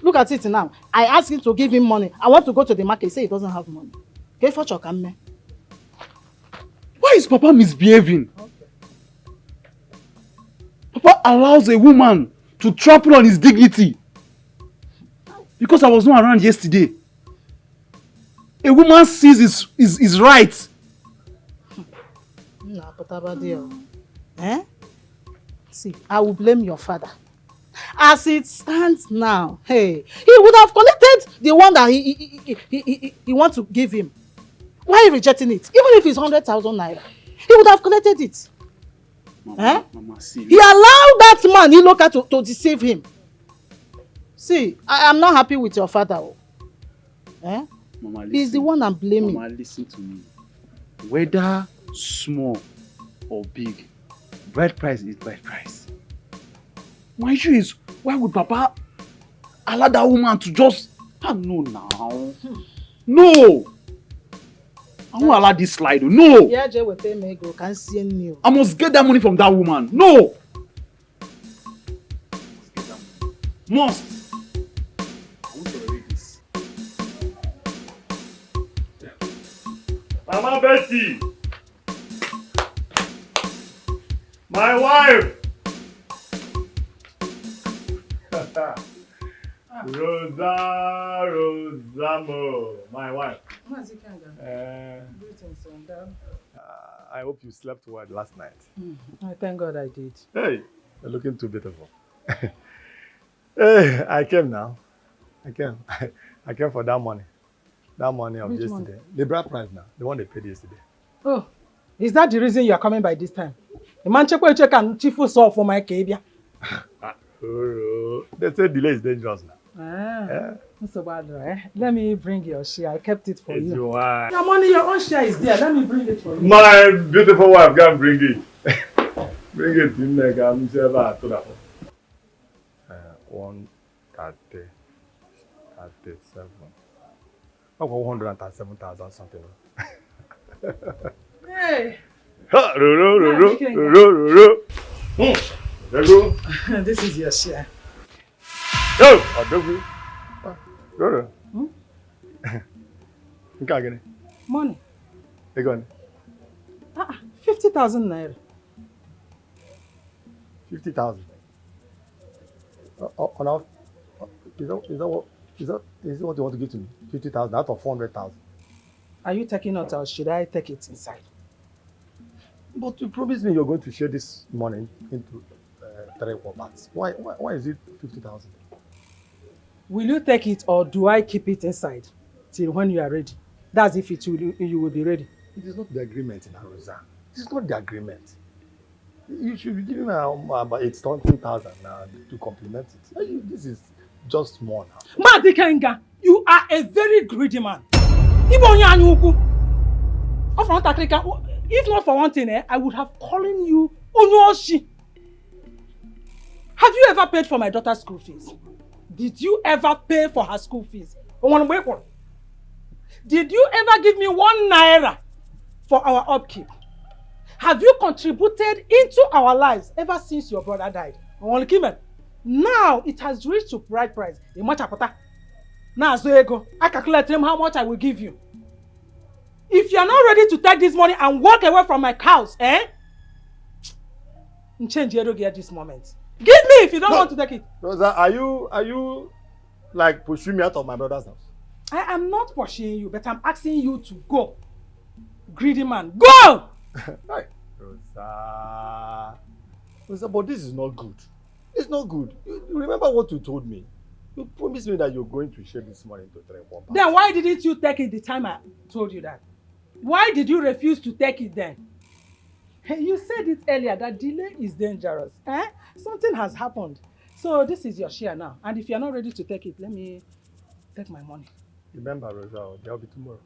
Look at it now. I asked him to give him money. I want to go to the market. He said he doesn't have money. Why is Papa misbehaving? Okay. Papa allows a woman to trample on his dignity. Because I was not around yesterday. A woman sees his rights. Eh? See, I will blame your father. As it stands now, hey, he would have collected the one that he wants to give him. Why are you rejecting it? Even if it's 100,000 naira, he would have collected it. Mama, Mama, see. He allowed that man, Iloka, to deceive him. See, I am not happy with your father. Eh? Mama, listen. He's the one I'm blaming. Mama, listen to me. Whether small or big, bride price is bride price. My issue is, why would Papa allow that woman to just... No, now. No! I won't allow this slide. No! I must get that money from that woman. No! Must. I want to read this. Mama Betty. My wife. Rosamo, my wife. I hope you slept well last night. I thank God I did. Hey, you're looking too beautiful. Hey, I came now. I came for that money. That money of Which yesterday. money? The bride price now. The one they paid yesterday. Oh, is that the reason you are coming by this time? The man check and chief saw for my cabia. They say delay is dangerous now. So bad, right? Let me bring your share. I kept it for you. Your wife. Your money, your own share is there. Let me bring it for you. My beautiful wife can bring it. Bring it in there. I'm sure that. 137. About 137,000 something. Hey. This is your share. Yo, Money. 50,000 naira. 50,000. Is that what you want to give to me? 50,000 out of 400,000. Are you taking it or should I take it inside? But you promised me you're going to share this money into 3 parts. Why is it 50,000? Will you take it or do I keep it inside till when you are ready? That's if you will be ready. It is not the agreement in Arosa. It is not the agreement. You should be giving me about 80,000 to complement it. This is just more now. Mazikenga, you are a very greedy man. If not for one thing, I would have called you Onyoshi. Have you ever paid for my daughter's school fees? Did you ever pay for her school fees? Did you ever give me 1 naira for our upkeep? Have you contributed into our lives ever since your brother died? Now it has reached to bride price. Now I calculate how much I will give you. If you are not ready to take this money and walk away from my house, change your at this moment. Give me if you don't want to take it. Rosa, are you like pushing me out of my brother's house? I am not pushing you, but I'm asking you to go. Greedy man, go! Right. Rosa, but this is not good. It's not good. You remember what you told me? You promised me that you're going to share this money into 3 parts. Then why didn't you take it the time I told you that? Why did you refuse to take it then? You said it earlier that delay is dangerous. Something has happened. So this is your share now. And if you're not ready to take it, let me take my money. Remember, Rosa, there will be tomorrow.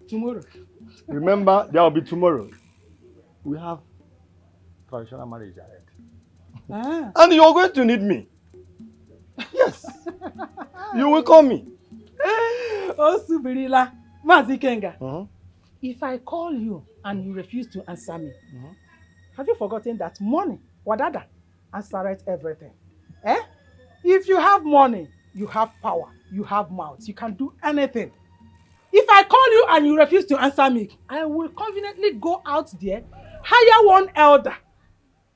Tomorrow? Remember, there will be tomorrow. We have traditional marriage ahead. And you're going to need me. Yes. You will call me. Oh, Subirila. Mazikenga. If I call you and you refuse to answer me, have you forgotten that money, wadada, answers everything? If you have money, you have power, you have mouth, you can do anything. If I call you and you refuse to answer me, I will conveniently go out there, hire one elder,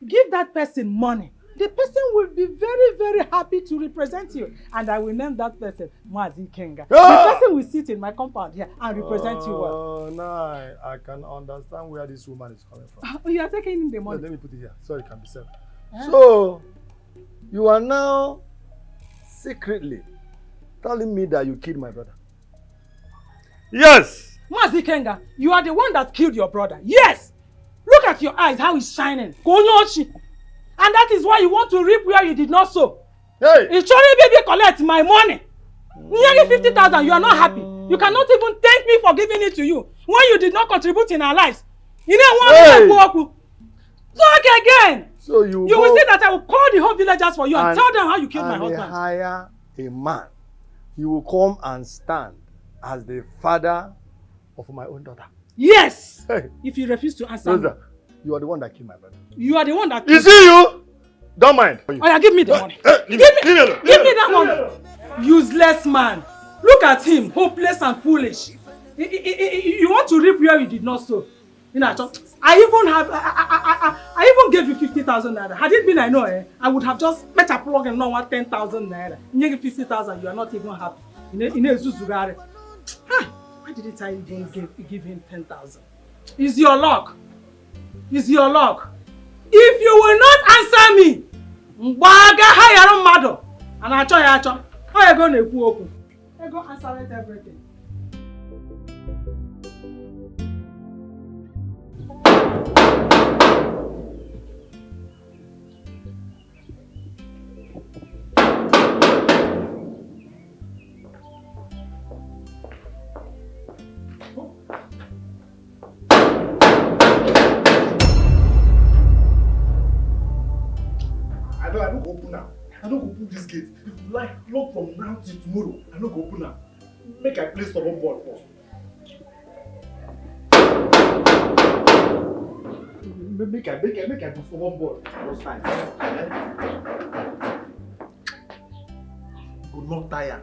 give that person money. The person will be very, very happy to represent you. And I will name that person Mazikenga. The person will sit in my compound here and represent you well. Oh, no, I can understand where this woman is coming from. You are taking the money. Let me put it here so it can be said. So, you are now secretly telling me that you killed my brother. Yes! Mazikenga, you are the one that killed your brother. Yes! Look at your eyes, how it's shining. Konyoshi. And that is why you want to reap where you did not sow. Hey! It's surely baby collect my money. Nearly 50,000, you are not happy. You cannot even thank me for giving it to you when you did not contribute in our lives. You know what? Talk again. So you will see that I will call the whole villagers for you and tell them how you killed my husband. And hire a man. He will come and stand as the father of my own daughter. Yes! Hey. If you refuse to answer me. You are the one that killed my brother. You are the one that killed me. You! Don't mind. Oh yeah, give me the money. Give me that Useless man. Look at him, hopeless and foolish. You want to reap where you did not sow. I even gave you 50,000 naira. Had it been I know, I would have just met a plug and not want 10,000 naira. You give 50,000, you are not even happy. Why didn't I even give him 10,000? It's your luck. It's your luck. If you will not answer me, and I how you going to go answer everything. I don't go open now. I don't go open this gate. If you like, lock from now till tomorrow. I don't go open now. Make I place stubborn board first. Make I do stubborn board first time. Go not tire.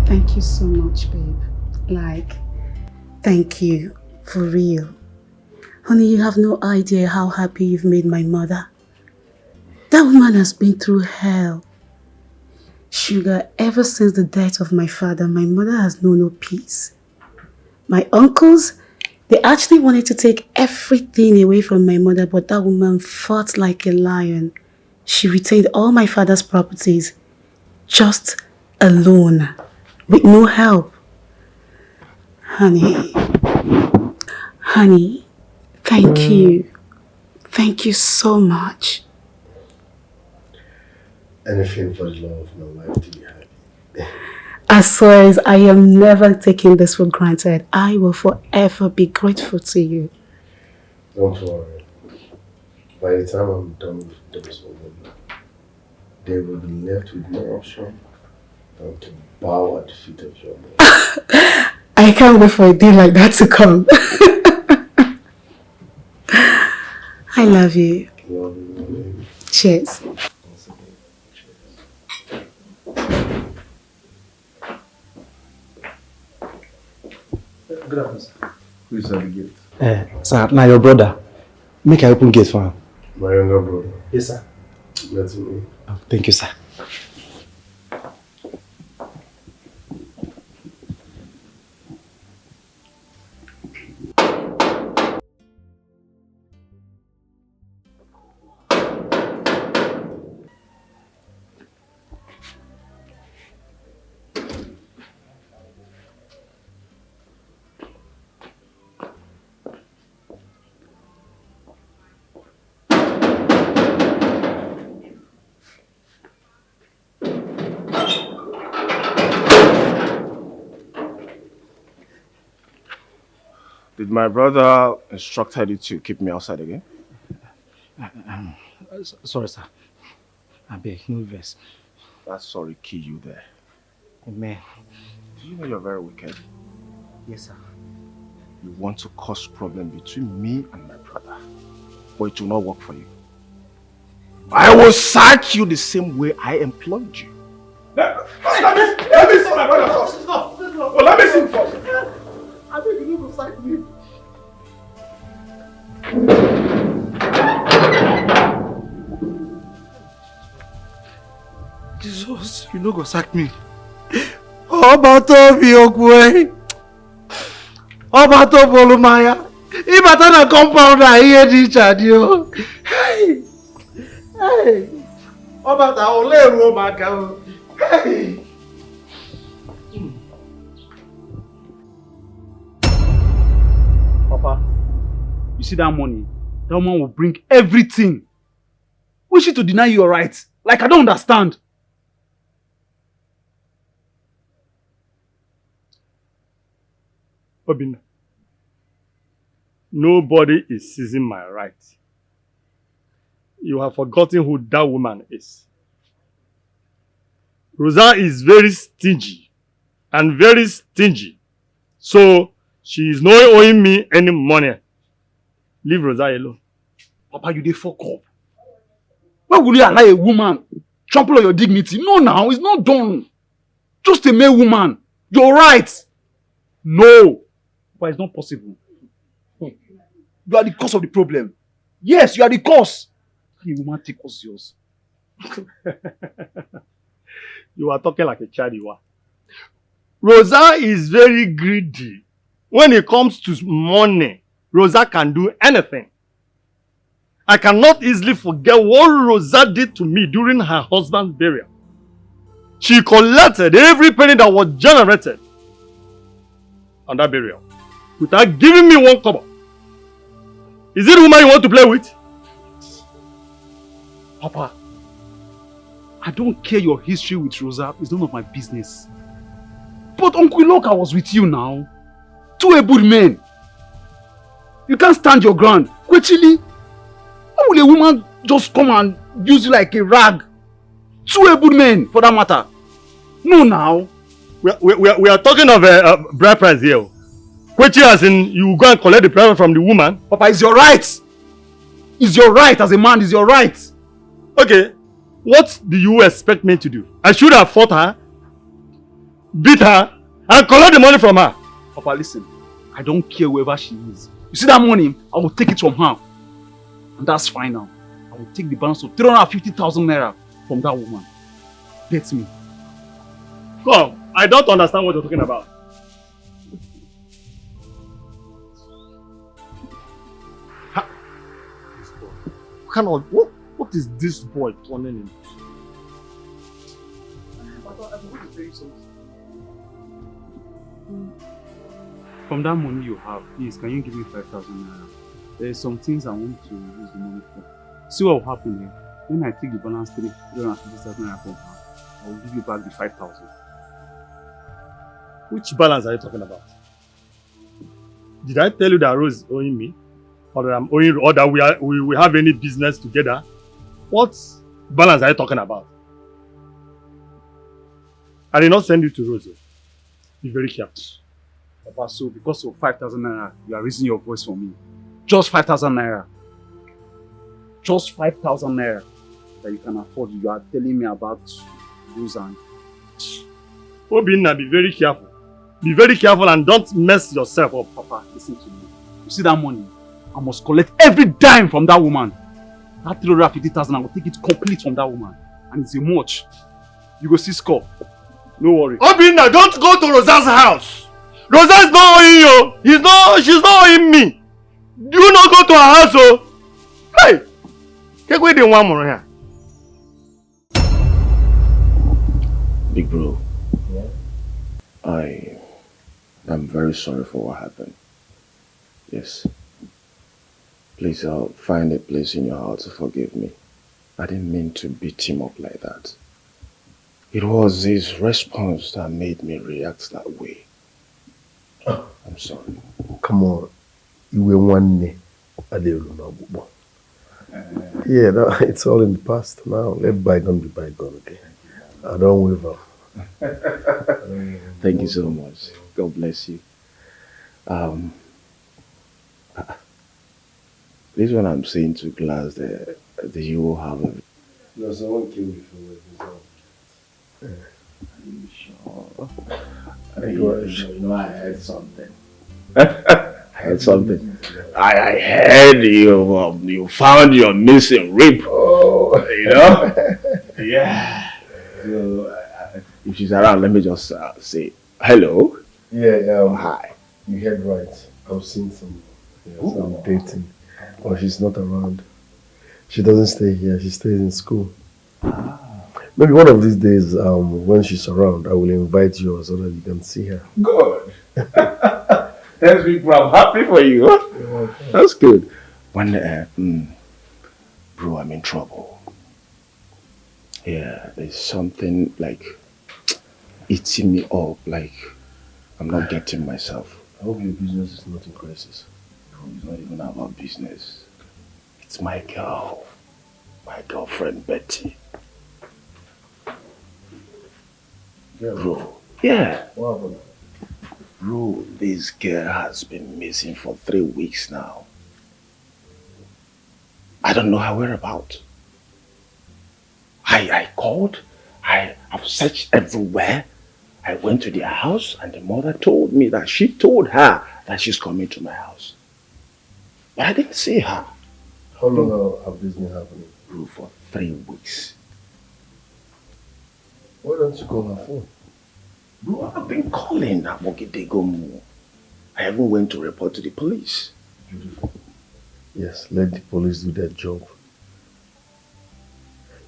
Thank you so much, babe. Thank you. For real. Honey, you have no idea how happy you've made my mother. That woman has been through hell. Sugar, ever since the death of my father, my mother has known no peace. My uncles, they actually wanted to take everything away from my mother, but that woman fought like a lion. She retained all my father's properties, just alone, with no help. Honey, thank you. Thank you so much. Anything for the love of my life to be happy. As far as I am never taking this for granted, I will forever be grateful to you. Don't worry. By the time I'm done with those women, they will be left with no option than to bow at the feet of your Lord. I can't wait for a day like that to come. I love you. Love you. Cheers. Good afternoon, sir. Who is at the gate? Sir, now your brother. Make I open gate for him. My younger brother. Yes, sir. Let him in. Oh, thank you, sir. Did my brother instructed you to keep me outside again? Sorry, sir. I beg, no verse. That sorry kill you there. Amen. Do you know you're very wicked? Yes, sir. You want to cause problem between me and my brother, but it will not work for you. I will sack you the same way I employed you. Let me see my brother first. No. Well, let me see him first. I think you will sack me. Jesus, you no go sack me. Ọba tó bí okùn ọba tó bolumaya ibata na compound ihe dị iche adị o. Ọba ta ole ruo maka o. You see that money? That woman will bring everything. Wish you to deny your rights. Like I don't understand. Obinna, nobody is seizing my right. You have forgotten who that woman is. Rosa is very stingy and very stingy. So she is not owing me any money. Leave Rosa alone. Papa, you dey fuck up. Why would you allow a woman trample on your dignity? No, now, it's not done. Just a male woman. You're right. No. But it's not possible. You are the cause of the problem. Yes, you are the cause. You woman take what's yours. You are talking like a child you are. Rosa is very greedy. When it comes to money, Rosa can do anything. I cannot easily forget what Rosa did to me during her husband's burial. She collected every penny that was generated on that burial without giving me one kobo. Is it the woman you want to play with? Papa, I don't care your history with Rosa. It's none of my business. But Uncle Loka was with you now. Two able men. You can't stand your ground. Kwechili, how will a woman just come and use you like a rag? Two able men, for that matter. No, now. We are talking of bride price here. Kwechi as in you go and collect the price from the woman. Papa, it's your right. It's your right as a man. It's your right. Okay. What do you expect me to do? I should have fought her, beat her, and collect the money from her. Papa, listen. I don't care whoever she is. You see that money? I will take it from her. And that's fine now. I will take the balance of 350,000 naira from that woman. Bet me. Come, I don't understand what you're talking about. What is this boy turning into? From that money you have, please, can you give me 5,000 naira? There are some things I want to use the money for. See what will happen here. When I take the balance 350,000 naira from her, I will give you back the 5,000. Which balance are you talking about? Did I tell you that Rose is owing me? Or that I'm owing, or that we have any business together? What balance are you talking about? I did not send you to Rose. Be very careful. Papa, so because of 5,000 naira, you are raising your voice for me. Just 5,000 naira. Just 5,000 naira that you can afford. You are telling me about Rose and... Obinna, be very careful. Be very careful and don't mess yourself up. Papa, listen to me. You see that money? I must collect every dime from that woman. That 350,000, I will take it complete from that woman. And it's a much. You go see score. No worry. Obinna, don't go to Rosa's house. Rosa is not owing you. She's not owing me. Do you not go to her house? Oh? Hey! Take away the one more here. Big bro. Yeah? I'm very sorry for what happened. Yes. Please find a place in your heart to forgive me. I didn't mean to beat him up like that. It was his response that made me react that way. I'm sorry. Come on. You were one day. Yeah, it's all in the past now. Let bygone be bygone, okay? I don't waver. Thank you so much. God bless you. This one I'm saying to glass there, do you have a... No, someone came before me. Are you sure? You know, I heard something. I heard something. I heard you found your missing rib. Oh. You know? Yeah. So, if she's around, let me just say hello. Yeah, hi. You heard right. I've seen some dating. But she's not around. She doesn't stay here. She stays in school. Maybe one of these days, when she's around, I will invite you so that you can see her. Good. That's people. I'm happy for you. That's good. When, bro, I'm in trouble. Yeah, there's something like eating me up. Like I'm not getting myself. I hope your business is not in crisis. Bro, it's not even about business. It's my girl. My girlfriend, Betty. Yeah, bro. Yeah. What happened? Bro, this girl has been missing for 3 weeks now. I don't know her whereabouts. I called. I have searched everywhere. I went to their house and the mother told me that she told her that she's coming to my house. But I didn't see her. How long have this been happening? Bro, for 3 weeks. Why don't you call her phone? Bro, I've been calling Abogidegomu. I even went to report to the police. Beautiful. Yes, let the police do their job.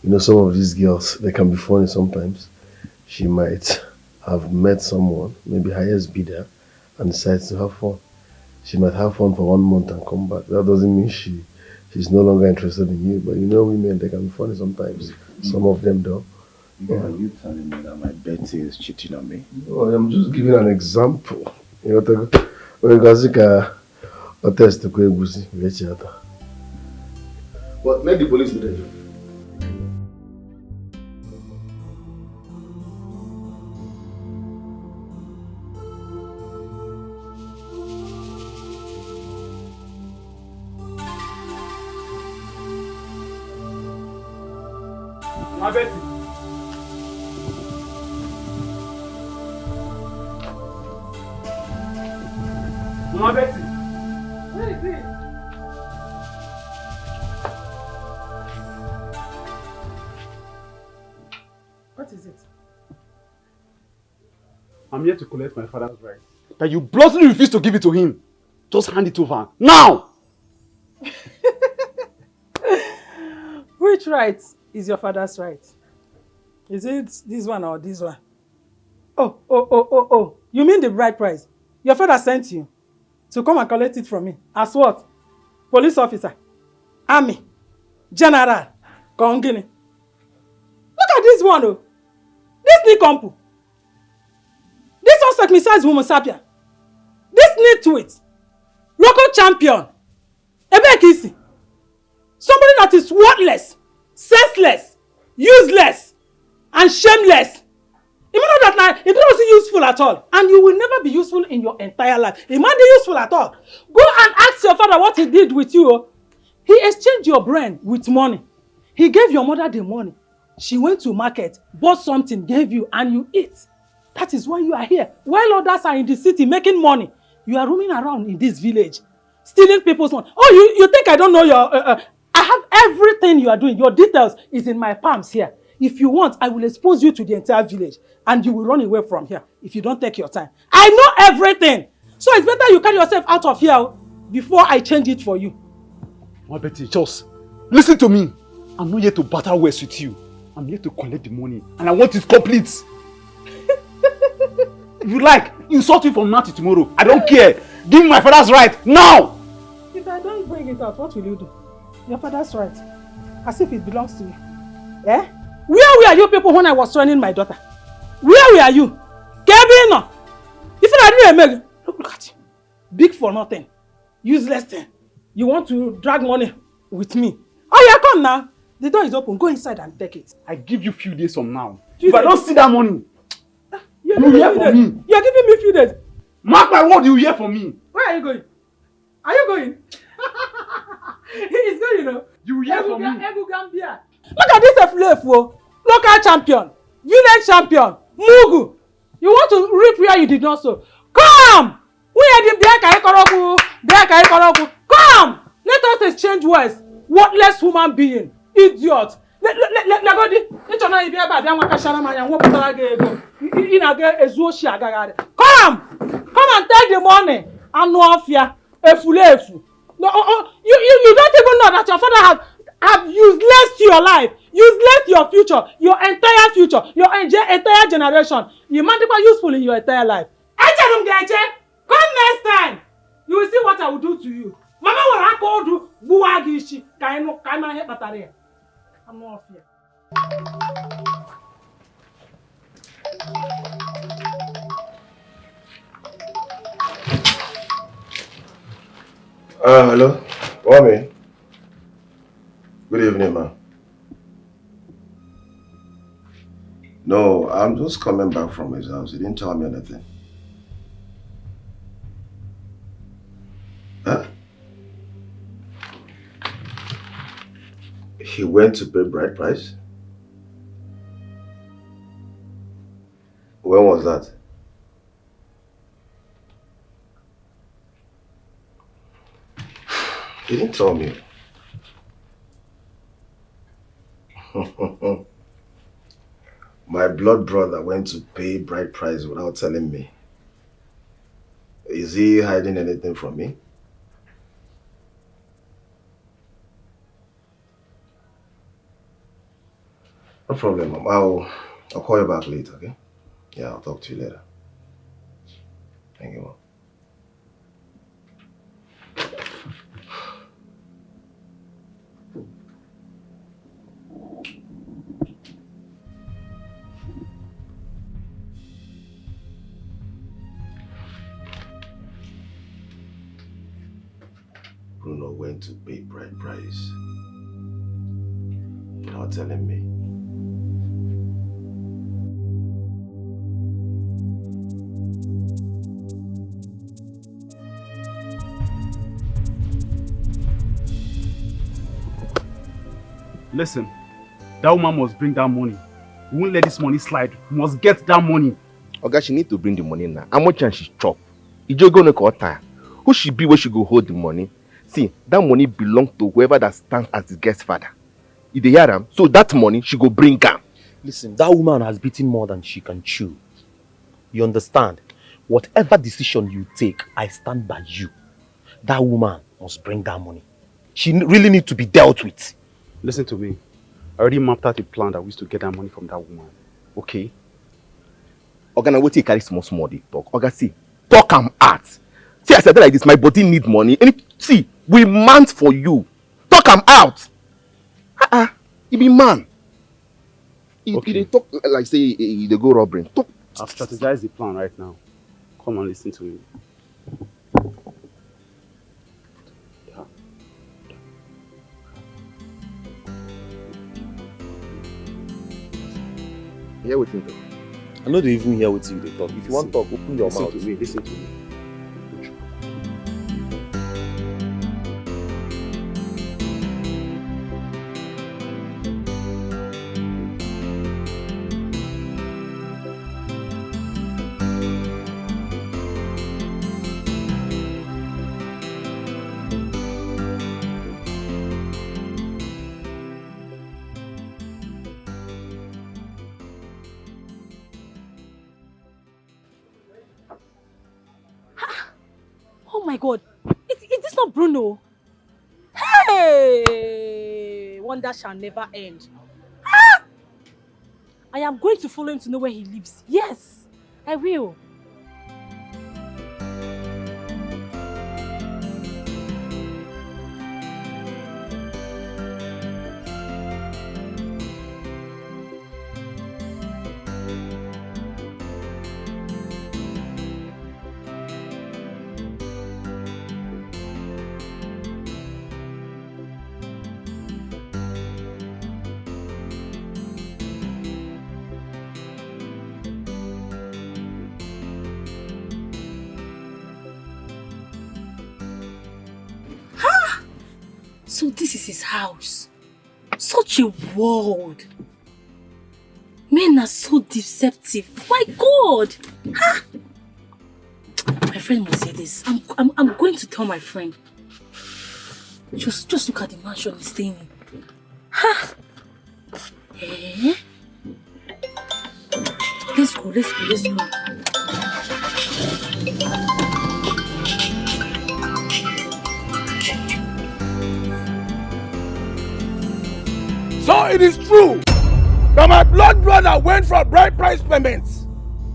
You know, some of these girls, they can be funny sometimes. She might have met someone, maybe highest bidder, and decides to have fun. She might have fun for 1 month and come back. That doesn't mean she's no longer interested in you. But you know, women, they can be funny sometimes. Some of them don't. Are you telling me that my Betty is cheating on me? No, I'm just giving an example. You know, when you guys a test to go, but let the police do their job. My Betty. Mama Betty. Where is it? What is it? I'm here to collect my father's right. That you bluntly refuse to give it to him. Just hand it over. Now! Which right is your father's right? Is it this one or this one? Oh. You mean the bride price? Your father sent you to come and collect it from me. As what? Police officer? Army? General? Kongini? Look at this one, oh. This Nikompu. This uncircumcised Homo sapien. This nitwit. Local champion. Ebekisi. Somebody that is worthless, senseless, useless, and shameless. You know that now, it wasn't useful at all. And you will never be useful in your entire life. It might be useful at all. Go and ask your father what he did with you. He exchanged your brain with money. He gave your mother the money. She went to market, bought something, gave you, and you eat. That is why you are here. While others are in the city making money, you are roaming around in this village, stealing people's money. Oh, you think I don't know your... I have everything you are doing. Your details is in my palms here. If you want, I will expose you to the entire village and you will run away from here if you don't take your time. I know everything. So it's better you carry yourself out of here before I change it for you. My Betty, just listen to me. I'm not here to battle words with you. I'm here to collect the money and I want it complete. If you like, insult me from now to tomorrow. I don't care. Give me my father's right now. If I don't bring it out, what will you do? Your father's right. As if it belongs to you. Eh? Where were you people when I was training my daughter? Where were you? Kevin! If I didn't make look at you. Big for nothing. Useless thing. You want to drag money with me. Oh yeah, come now. The door is open. Go inside and take it. I give you few days from now. If I don't see that money, you hear from me. You're giving me few days. Mark my word, you hear from me. Where are you going? Are you going? He is going, you know. You hear from me. Look at this Eflefo. Local champion. Village champion. Mugu. You want to reap where you did not sow. Come! Come! Let us exchange words. Worthless human being. Idiot. Come! Come and take the money. And no fear. Efulefu. No, you don't even know that your father have useless your life, useless your future, your entire future, your entire generation. You might be useful in your entire life. Come Come next time. You will see what I will do to you. Mama will have called you Buagishi. I'm not here. I'm not here. Hello? Mommy? Good evening, ma. No, I'm just coming back from his house. He didn't tell me anything. Huh? He went to pay bride price? When was that? He didn't tell me. My blood brother went to pay bride price without telling me. Is he hiding anything from me? No problem, Mom. I'll call you back later, okay? Yeah, I'll talk to you later. Thank you, Mom. Bruno went to pay bride price without telling me. Listen, that woman must bring that money. We won't let this money slide. We must get that money. Okay, she need to bring the money now. How much can she chop? If you go to her, who should be where she go hold the money? See, that money belongs to whoever that stands as the guest father. If they hear him, so that money she go bring him. Listen, that woman has beaten more than she can chew. You understand? Whatever decision you take, I stand by you. That woman must bring that money. She really needs to be dealt with. Listen to me. I already mapped out a plan that we used to get that money from that woman. Okay? Okay, now what you carry small they talk. Okay, see, talk am out. See, I said like this, my body need money. And see, we man for you. Talk am out. You be man. Okay. They talk like say they go robbing. Talk. I've strategized the plan right now. Come and listen to me. Hear what you talk. I know they even hear what you talk. If you want to talk, open your mouth. Listen to me. Oh my God, is this not Bruno? Hey, wonder shall never end. Ah! I am going to follow him to know where he lives. Yes, I will. So this is his house. Such a world. Men are so deceptive. My God! Huh? My friend must say this. I'm going to tell my friend. Just look at the mansion he's staying in. Huh? Eh? Let's go. So it is true that my blood brother went for bride price payments.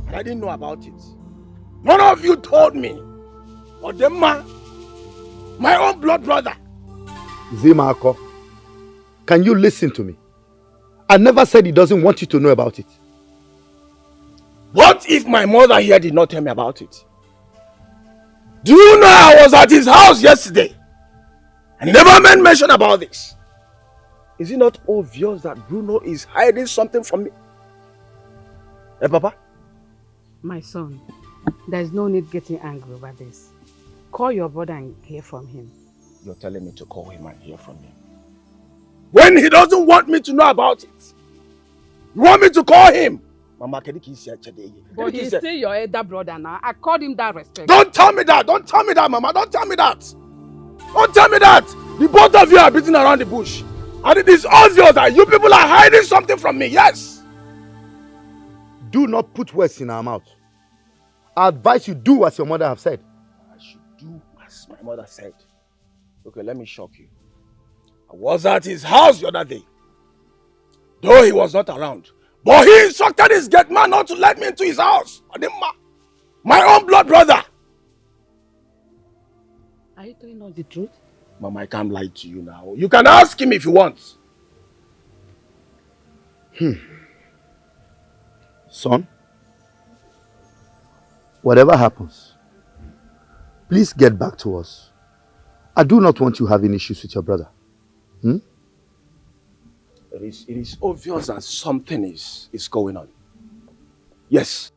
And I didn't know about it. None of you told me. Odemma, my own blood brother. Zimma, can you listen to me? I never said he doesn't want you to know about it. What if my mother here did not tell me about it? Do you know I was at his house yesterday and he never made mention about this? Is it not obvious that Bruno is hiding something from me? Eh, Papa? My son, there's no need getting angry over this. Call your brother and hear from him. You're telling me to call him and hear from him? When he doesn't want me to know about it, you want me to call him? Mama, But he's still your elder brother now. I called him that respect. Don't tell me that! Don't tell me that, Mama! Don't tell me that! Don't tell me that! The both of you are beating around the bush. And it is obvious that you people are hiding something from me, yes! Do not put words in our mouth. I advise you do as your mother have said. I should do as my mother said. Okay, let me shock you. I was at his house the other day. Though he was not around. But he instructed his gate man not to let me into his house. My own blood brother. Are you telling us the truth? Mama, I can't lie to you now. You can ask him if you want. Son, whatever happens, please get back to us. I do not want you having issues with your brother. It is obvious that something is going on. Yes.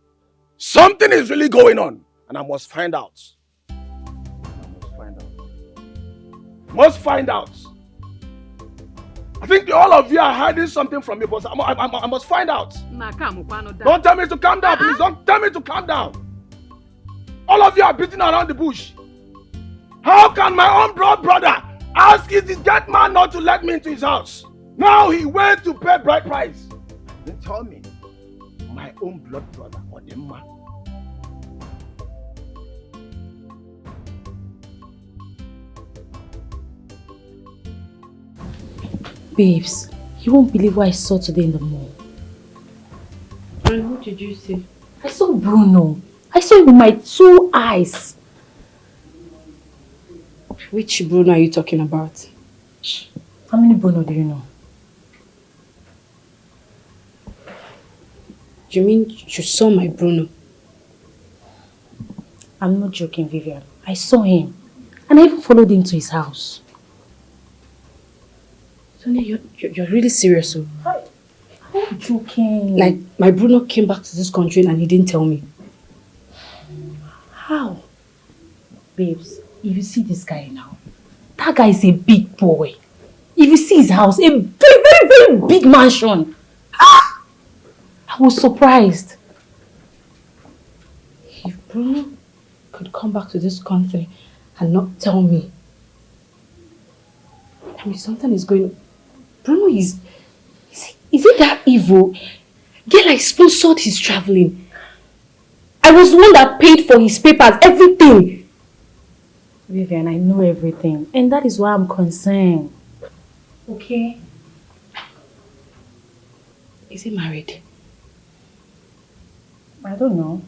Something is really going on. And I must find out. Must find out. I think all of you are hiding something from me, but I must find out. Don't tell me to calm down, please. Don't tell me to calm down. All of you are beating around the bush. How can my own blood brother ask his gate man not to let me into his house? Now he went to pay bride price. Then tell me, my own blood brother or the man. Babes, you won't believe what I saw today in the mall. And what did you see? I saw Bruno. I saw him with my 2 eyes. Which Bruno are you talking about? How many Bruno do you know? You mean you saw my Bruno? I'm not joking, Vivian. I saw him. And I even followed him to his house. Sonia, you're really serious, so? I'm not joking. Like, my Bruno came back to this country and he didn't tell me. How? Babes, if you see this guy now, that guy is a big boy. If you see his house, a very, very, very big mansion. Ah! I was surprised. If Bruno could come back to this country and not tell me, I mean, something is going on. Bruno is it that evil? Girl, I sponsored his traveling. I was the one that paid for his papers, everything. Vivian, I know everything. And that is why I'm concerned. Okay? Is he married? I don't know.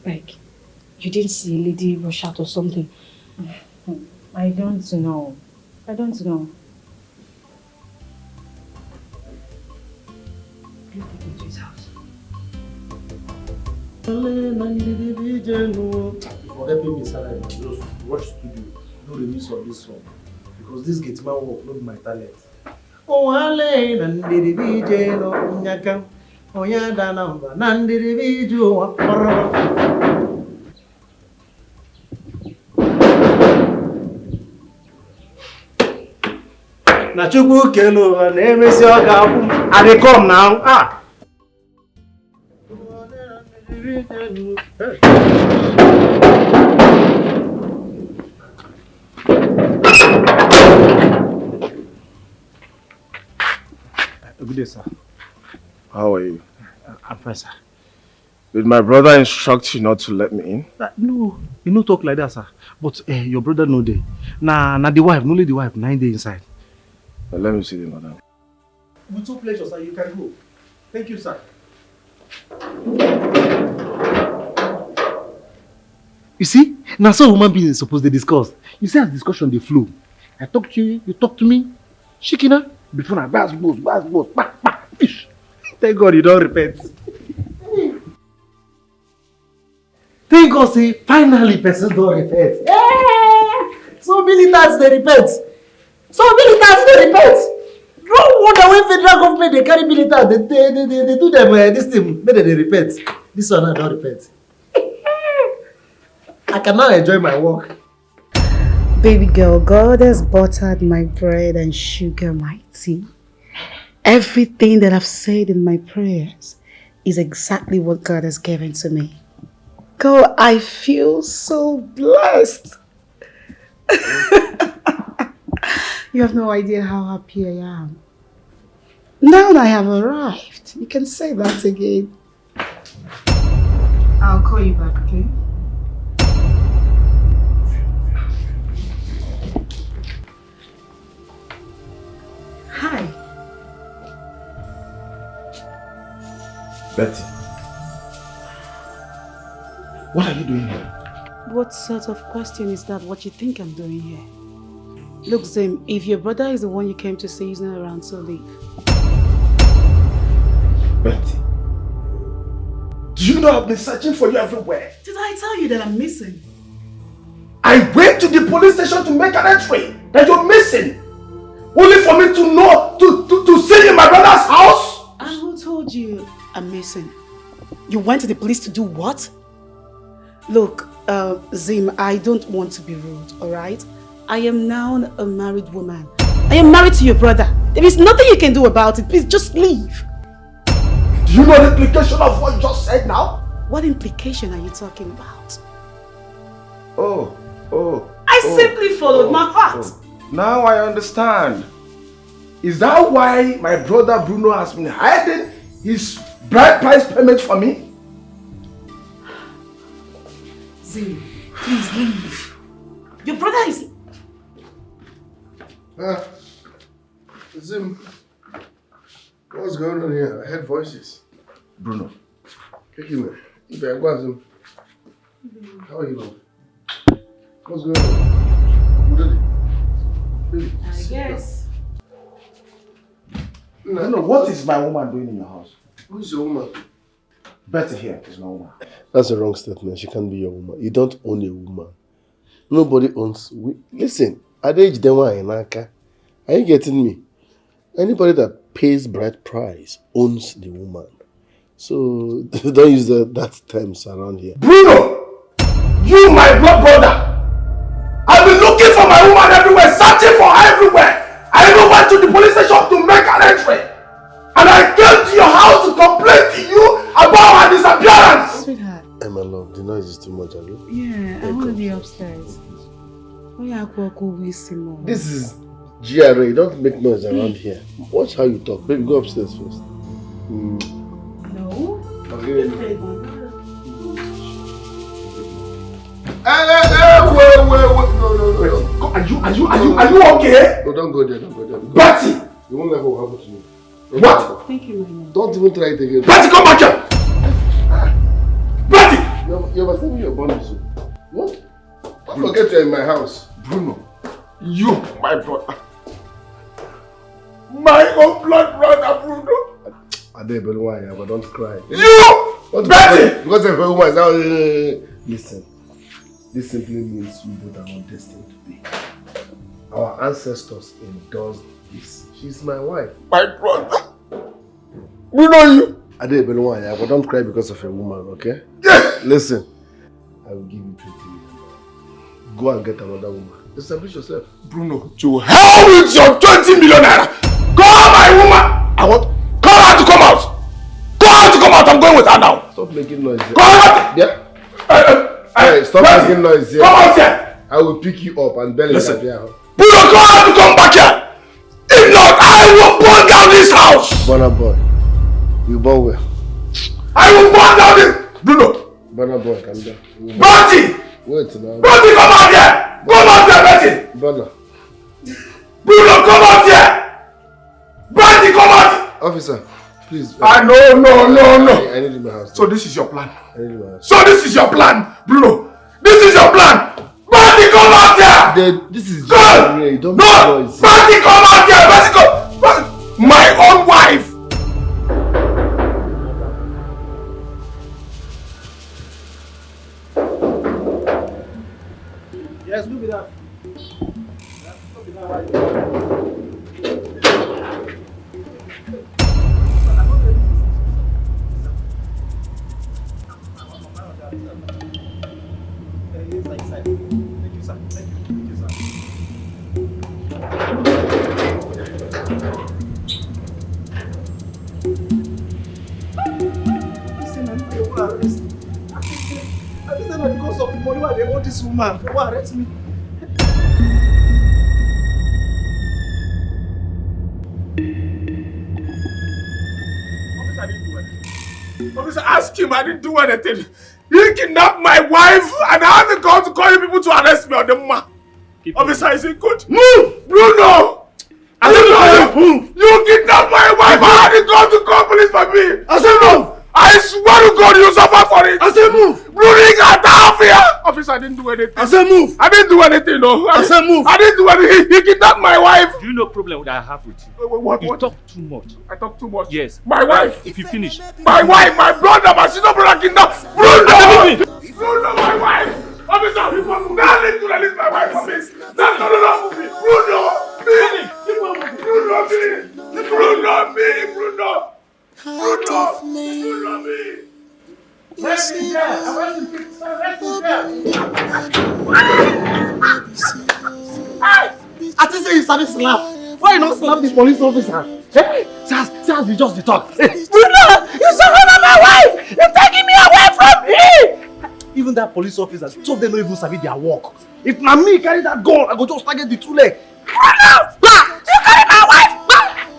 Like, you didn't see a lady rush out or something? I don't know. I don't know. You take me to his house. For helping me salary, just watch studio, do the use of this song. Because this gets my work, not my talent. Oh, Ale, Nandidi VJ, no, Nyaka, Oyada number, Nandidi video. Nachuku Kelo, and Emerse, I they come now. Ah. Good day, sir. How are you? I'm fine, sir. Did my brother instruct you not to let me in? No, you no talk like that, sir. But your brother no dey. Nah, the wife, only the wife, 9 days inside. Well, let me see the madam. With two pleasure, sir, you can go. Thank you, sir. You see? Now so human beings supposed to discuss. You see how discussion they flow. I talk to you, you talk to me. Shikina, before I bass, fish. Thank God you don't repent. Thank God say finally person don't repent. So militants they repent. They repent. No wonder when federal government they carry militants, they do them this thing, maybe they repent. This one I don't repent. I can now enjoy my work. Baby girl, God has buttered my bread and sugar my tea. Everything that I've said in my prayers is exactly what God has given to me. Girl, I feel so blessed. You have no idea how happy I am. Now that I have arrived, you can say that again. I'll call you back, okay? Hi. Betty. What are you doing here? What sort of question is that? What you think I'm doing here? Look, Zim, if your brother is the one you came to see, he's not around, so leave. Betty. Do you know I've been searching for you everywhere? Did I tell you that I'm missing? I went to the police station to make an entry that you're missing. Only for me to know, to see you in my brother's house? And who told you I'm missing? You went to the police to do what? Look, Zim, I don't want to be rude, alright? I am now a married woman. I am married to your brother. There is nothing you can do about it. Please, just leave. Do you know the implication of what you just said now? What implication are you talking about? I simply followed my heart. Now I understand. Is that why my brother Bruno has been hiding his bride price payment for me? Zim, please leave. Your brother is... Zim, what's going on here? I heard voices. Bruno. Zim. How are you doing? What's going on? I guess. Bruno, what is my woman doing in your house? Who's your woman? Betty here is my woman. That's a wrong statement. She can't be your woman. You don't own a woman. Nobody owns... Listen, at the age they were in Aka, are you getting me? Anybody that pays bride price owns the woman. So don't use that terms around here. Bruno! You, my blood brother! I've been looking for my woman everywhere, searching for her everywhere! I even went to the police station to make an entry! And I came to your house to complain to you about her disappearance! Sweetheart. My love, the noise is too much, are you? Yeah, I want to be upstairs. This is GRA. Don't make noise around here. Watch how you talk. Baby, go upstairs first. No. Okay. Wait. No. Are you okay? No, don't go there. Betty! You won't let what will happen to me. What? Thank you, my love. Don't even try it again. Betty, come back here! Betty! You must tell me your bond soon. What? Don't forget you're in my house. Bruno, you, my brother. My own blood brother, Bruno. I don't even why, but don't cry. You! Betty! Because if a woman is now... Listen. This simply means you both are not destined to be. Our ancestors endorsed this. She's my wife. My brother. Bruno, you. I don't even why, but don't cry because of a woman, okay? Yes! Listen. I will give you 20 million. Go and get another woman. Establish yourself. Bruno, to hell with your 20 million naira! Call my woman! Call her to come out! Call her to come out! I'm going with her now! Stop making noise here. Call her! Yeah? Hey, stop making noise here. Come out here! I will pick you up and belly Listen. here. Bruno, call her to come back here! If not, I will burn down this house! Burna boy. You born well. I will burn down this... Bruno! Burna boy, calm down. Betty! Wait now. Betty, come out here! Come out here, Betty! Burna. Bruno, come out here! Betty, come out! Officer, please. No. I need in my house. So this is your plan? I need in my house. So this is your plan, Bruno? This is your plan! Marty, come out here! This is God! Don't No! Marty, come out here! Marty, come! My own wife! Yes, look at that. Because of the money why they want this woman, they will arrest me. Officer, ask him, I didn't do anything. He kidnapped my wife and I haven't gone to call you people to arrest me on the man. Officer, is it good? Move! Bruno! Bruno! You kidnapped my wife! I hadn't gone to call police for me! I said move! I swear to God you suffer for it! I said move! Bruno, get out of here! Officer, I didn't do anything. I said move! I didn't do anything, no. I said move! I didn't do anything. He kidnapped my wife! Do you know problem that I have with you? What? You talk too much. I talk too much? Yes. My wife! If you finish. My wife, my brother, my sister brother kidnapped Bruno! Bruno, my wife! Officer, now let me release my wife from me! No, move me! Bruno! Me! Bruno, me! Bruno, me! Bruno! Bruno, me! Arrest him there! Arrest him there! I think say you started slap. Why you not slap this police officer? Hey, Sars, you just the talk. Hey, Bruno, you surrounded my wife. You're taking me away from here. Even that police officer, some of them don't even sabi their work. If na me carry that gun, I go just target the two leg. Bruno, you carry my wife.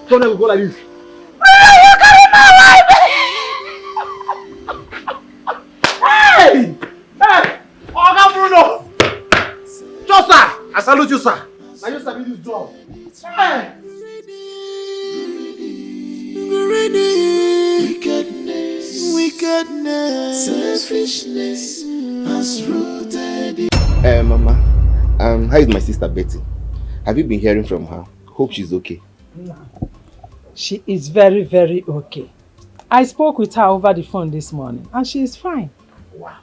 Don't ever go like this. Bruno, you carry my wife. Hey, Oga Bruno. Just sir, I salute you, sir. Now you sabi this job. Hey. Wickedness, selfishness has rooted. Mama, how is my sister Betty? Have you been hearing from her? Hope she's okay. No. She is very, very okay. I spoke with her over the phone this morning and she is fine. Wow.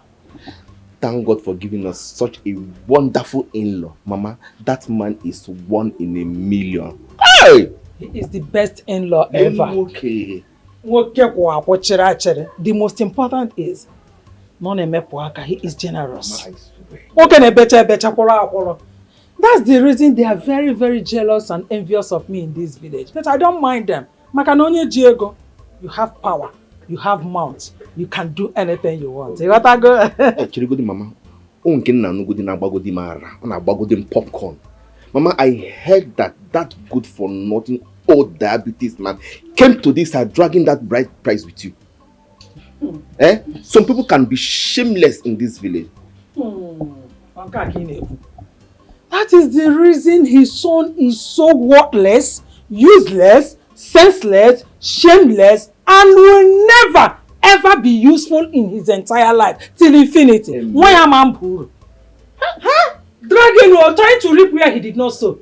Thank God for giving us such a wonderful in-law. Mama, that man is 1 in a million. Hey! He is the best in-law ever. Okay. The most important is, he is generous. That's the reason they are very, very jealous and envious of me in this village. But I don't mind them. You have power, you have mouth, you can do anything you want. You gotta go. Actually, good mama. Popcorn. Mama, I heard that good for nothing old diabetes man came to this dragging that bride price with you. Some people can be shameless in this village. That is the reason his son is so worthless, useless, senseless, shameless, and will never ever be useful in his entire life till infinity. Why am I poor? Dragging or trying to reap where he did not sow.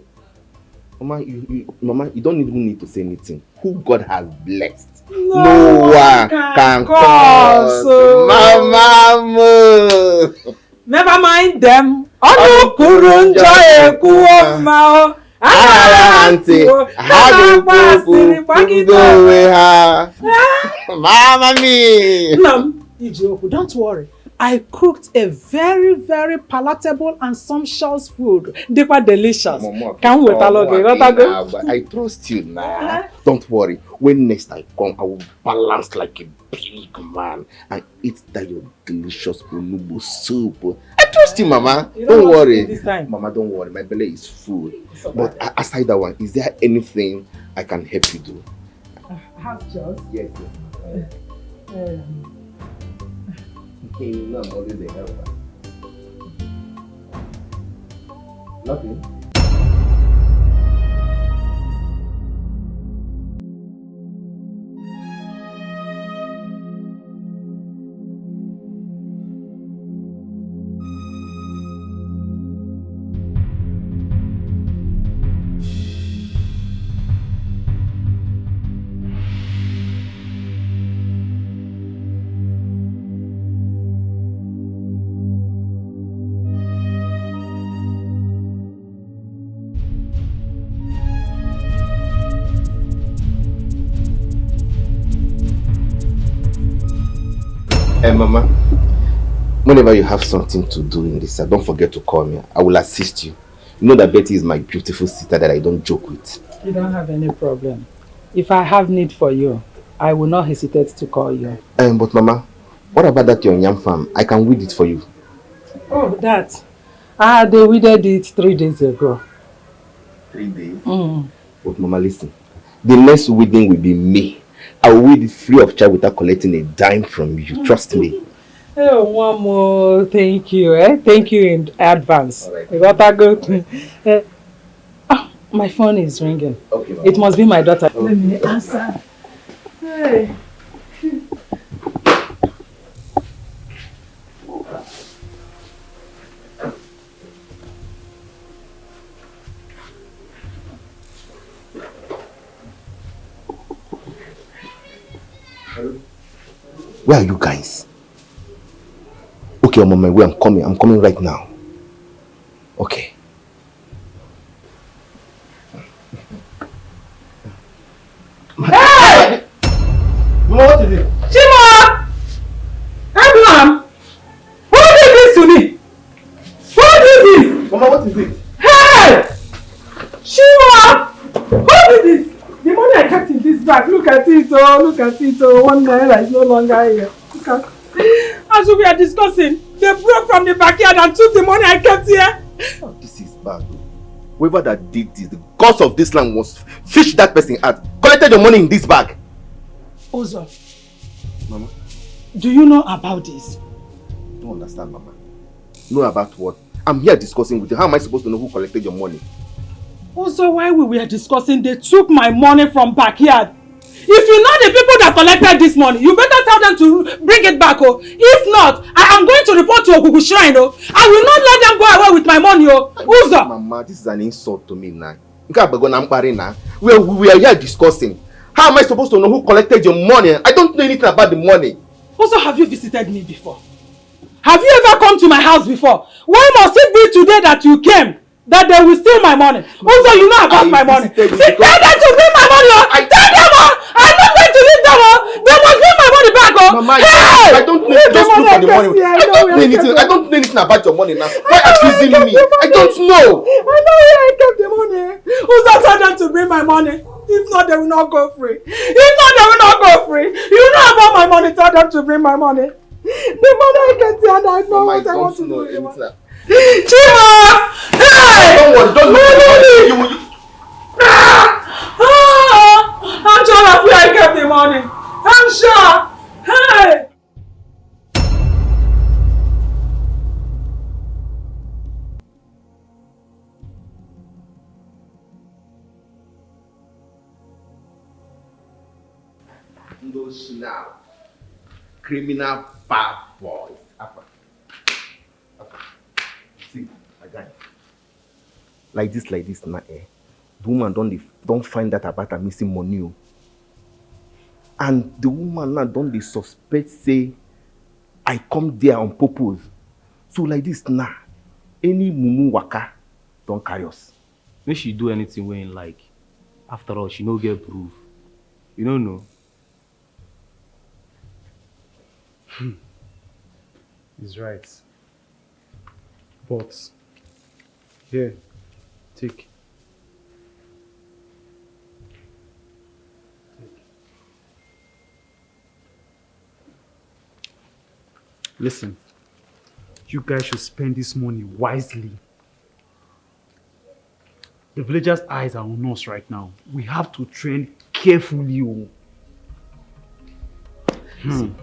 Mama, you don't even need to say anything. Who God has blessed, no one can cause. Mama, never mind them. Mama me. Don't worry. I cooked a very, very palatable and sumptuous food. They were delicious. Can't wait I trust you now. Don't worry. When next I come, I will balance like a big man and eat that your delicious onubu soup. I trust you, Mama. Don't worry. Mama, don't worry. My belly is full. But aside that one, is there anything I can help you do? Have just? Yes. You know I'm always a helper. Nothing. Hey, Mama, whenever you have something to do in this, don't forget to call me. I will assist you. You know that Betty is my beautiful sister that I don't joke with. You don't have any problem. If I have need for you, I will not hesitate to call you. But Mama, what about that your yam farm? I can weed it for you. Oh, that. They weeded it 3 days ago. 3 days? But Mama, listen. The next weeding will be me. I will weed it free of charge without collecting a dime from you. Trust me. Oh, one more. Thank you. Thank you in advance. All right. What a good. My phone is ringing. Okay, Mama. It must be my daughter. Okay. Let me answer. Hey. Where are you guys? Okay, I'm on my way. I'm coming. I'm coming right now. Okay. Hey! Mama, what is it? Zimma! Abraham! Who did this to me? Who did this? Mama, what is it? Hey! Zimma! Who did this? The money I kept in this bag, look at it, look at it, 1 naira is no longer here. Look at it. As we are discussing, they broke from the backyard and took the money I kept here. Oh, this is bad. Whoever that did this, the gods of this land was fish that person out, collected your money in this bag. Ozo, Mama, do you know about this? Don't understand, Mama. Know about what? I'm here discussing with you. How am I supposed to know who collected your money? Also, while we were discussing, they took my money from backyard. If you know the people that collected this money, you better tell them to bring it back. Oh. If not, I am going to report to Ogugu Shrine. Oh. I will not let them go away with my money. Oh. Uzo. Mama, this is an insult to me now. We are here discussing. How am I supposed to know who collected your money? I don't know anything about the money. Also, have you visited me before? Have you ever come to my house before? Why must it be today that you came? That they will steal my money. Also, you know about my money. See, tell them to bring my money. Tell them, I'm not going to leave them. They must bring my money back. Mama, hey! I don't know. Just look for the money. I don't know anything about your money now. Why accusing me? I don't know. I know where I kept the money. Also, tell them to bring my money. If not, they will not go free. If not, they will not go free. You know about my money. Tell them to bring my money. The money I get here, and I know what I want to do. Zimma! Hey! Don't worry, don't worry. I'm sure of where I kept the money. I'm sure. Hey! Those now criminal bad boys. See, my guy. Like this now, The woman don't find that about her missing money. And the woman now don't suspect say I come there on purpose. So like this now, any mumu waka don't carry us. When she do anything we ain't like, after all, she no get proof. You don't know. He's right. But here, take. Listen, you guys should spend this money wisely. The villagers' eyes are on us right now. We have to train carefully. See,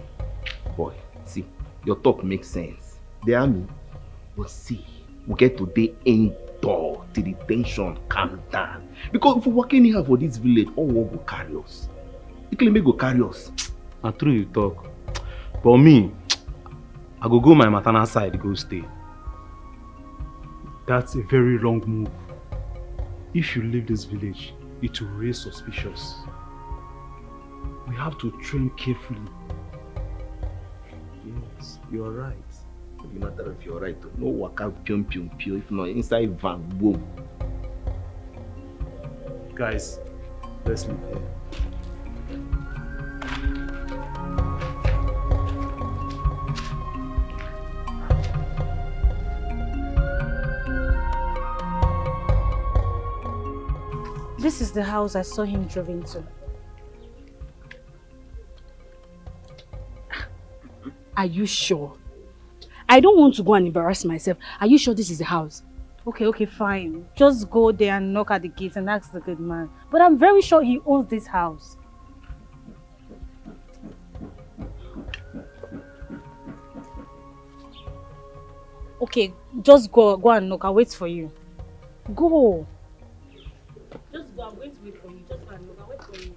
boy, see, your talk makes sense. The army will see. We get to the indoor till the tension calm down. Because if we work anyhow for this village, all war will carry us. The claim go carry us. And true you talk. But me, I go my maternal side, go stay. That's a very wrong move. If you leave this village, it will raise suspicious. We have to train carefully. Yes, you're right. No matter if you're right, no work out pium. If not inside van, boom. Guys, let's leave here. This is the house I saw him drive into. Are you sure? I don't want to go and embarrass myself. Are you sure this is the house? Okay, fine. Just go there and knock at the gate and ask the good man. But I'm very sure he owns this house. Okay, just go and knock. I'll wait for you. Go. Just go. I'm going to wait for you. Just go and knock. I'll wait for you.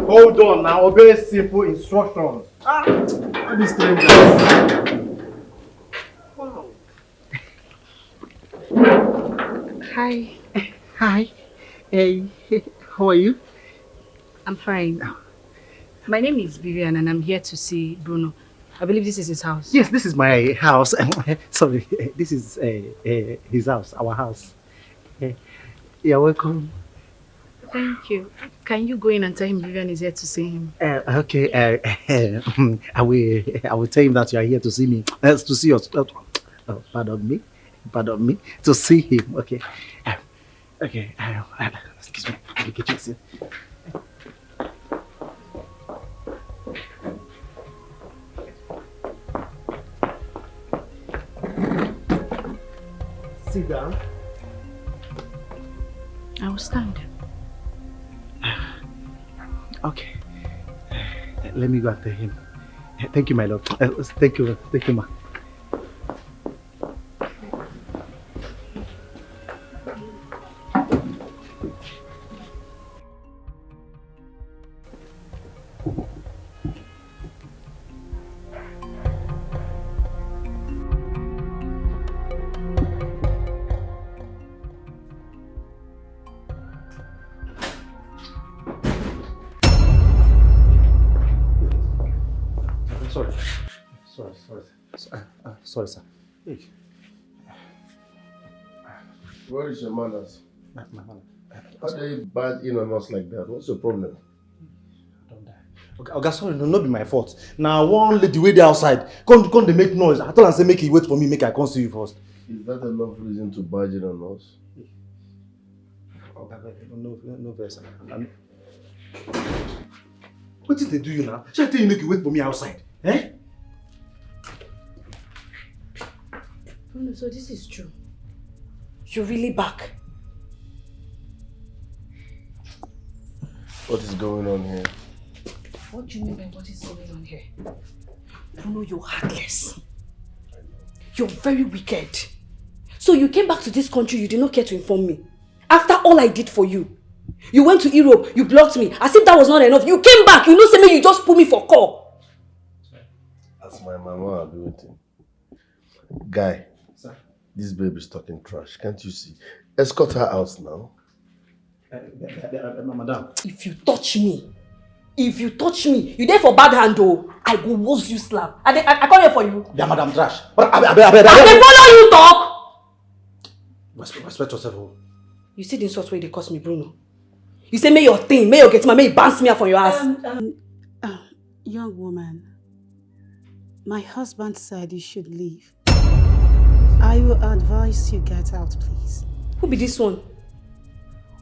Hold on now, obey simple instructions. All these strangers. Wow. Hi. Hi. Hey, how are you? I'm fine. My name is Vivian and I'm here to see Bruno. I believe this is his house. Yes, this is my house. Sorry, this is his house, our house. You're welcome. Thank you. Can you go in and tell him Vivian is here to see him? Okay. I will tell him that you are here to see me. To see us. Pardon me. To see him. Okay. Okay. Excuse me. Let me get you a seat. Sit down. I will stand. Okay. Let me go after him. Thank you, my lord. Thank you, ma. Sorry, sir. Hey. Where is your manners? My manners. How do you barge in on us like that? What's your problem? Don't die. Okay, sorry, no, not be my fault. Now, one lady wait there outside. Come, they make noise. I tell her, say, make you wait for me, make I come see you first. Is that enough reason to barge in on us? No verse. What did they do you now? Shall I tell you, make you wait for me outside? Eh? Bruno, so this is true. You're really back. What is going on here? What do you mean by what is going on here? Bruno, you're heartless. You're very wicked. So you came back to this country, you did not care to inform me. After all I did for you. You went to Europe, you blocked me. As if that was not enough. You came back, you know, say me, you just put me for call. As my mama will be waiting. Guy, sir? This baby is talking trash. Can't you see? Escort her out now. Madam. If you touch me, you there for bad hand though. I will woz you slap. I come here for you. Yeah, madam trash. But I follow you talk. Respect yourself. You see the insult way they cost me, Bruno. You say may your thing, may your get my, may you bounce me up for your ass. Young woman, my husband said you should leave. I will advise you get out, please. Who be this one?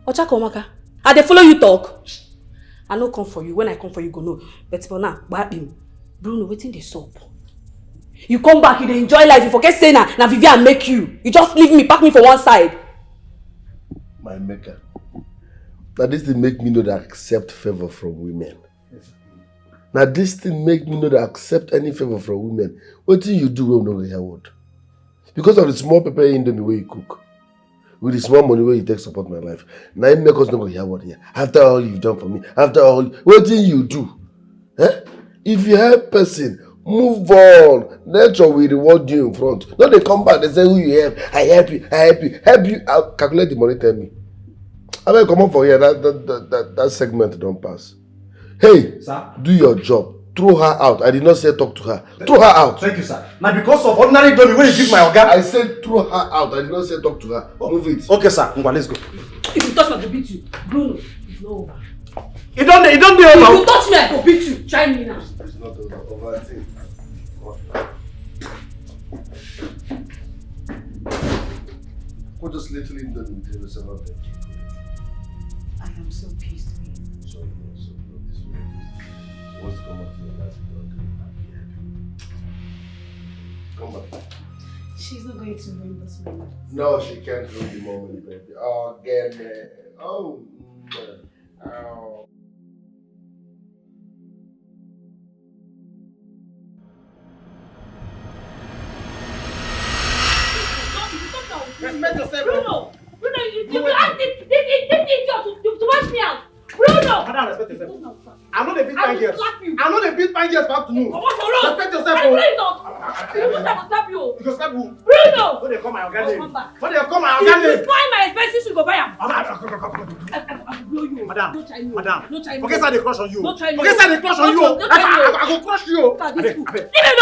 Ochaka Omaka. I dey follow you talk. I no come for you. When I come for you, go no. But for now, bad him. Bruno, waiting the soap. You come back, you dey enjoy life. You forget saying na Vivian make you. You just leave me, pack me for one side. My maker. Now this thing make me know that I accept favor from women. Yes. Now this thing make me know that I accept any favor from women. What do you do when we no hear word? Because of the small pepper in the way you cook. with the small money where you take support my life. Now it make us not go hear what here. After all you've done for me, after all, what thing you do? Eh? If you help person, move on. Nature will reward you in front. Now they come back, they say who you help. I help you, help you. I'll calculate the money, tell me. I mean, come on for here. That segment don't pass. Hey, sir? Do your job. Throw her out. I did not say talk to her. Throw her out. Thank you, sir. Now because of ordinary dummy, when you give my organ, I said throw her out. I did not say talk to her. Move it. Okay, sir. Let's go. If you touch me, I will beat you. Bruno, it's not over. It don't be over. If you touch me, I will beat you. Try me now. It's not over. I think. What just literally done with the several times? I am so pissed. So this way. She wants to come back to your life without doing happy. Come back. She's not going to ruin this moment. No, she can't ruin the moment, baby. Oh, get me. Oh. Oh. Respect yourself, Bruno! Bruno, you asked this idiot to wash me out! Bruno! Madam, respect yourself. I'm not a bit fine girl. Slap you! I'm not a bit fine girl for afternoon. Respect yourself, I will not! You will slap you! You can slap who? Bruno! When they come my organ Come back. When they come my organ If you find my expenses, you go buy them. I will blow you. Madam, No Chinese. madam. No Chinese. Forget how they crush on you. No Chinese. Forget how they crush on you. No Chinese. I go crush you. Leave me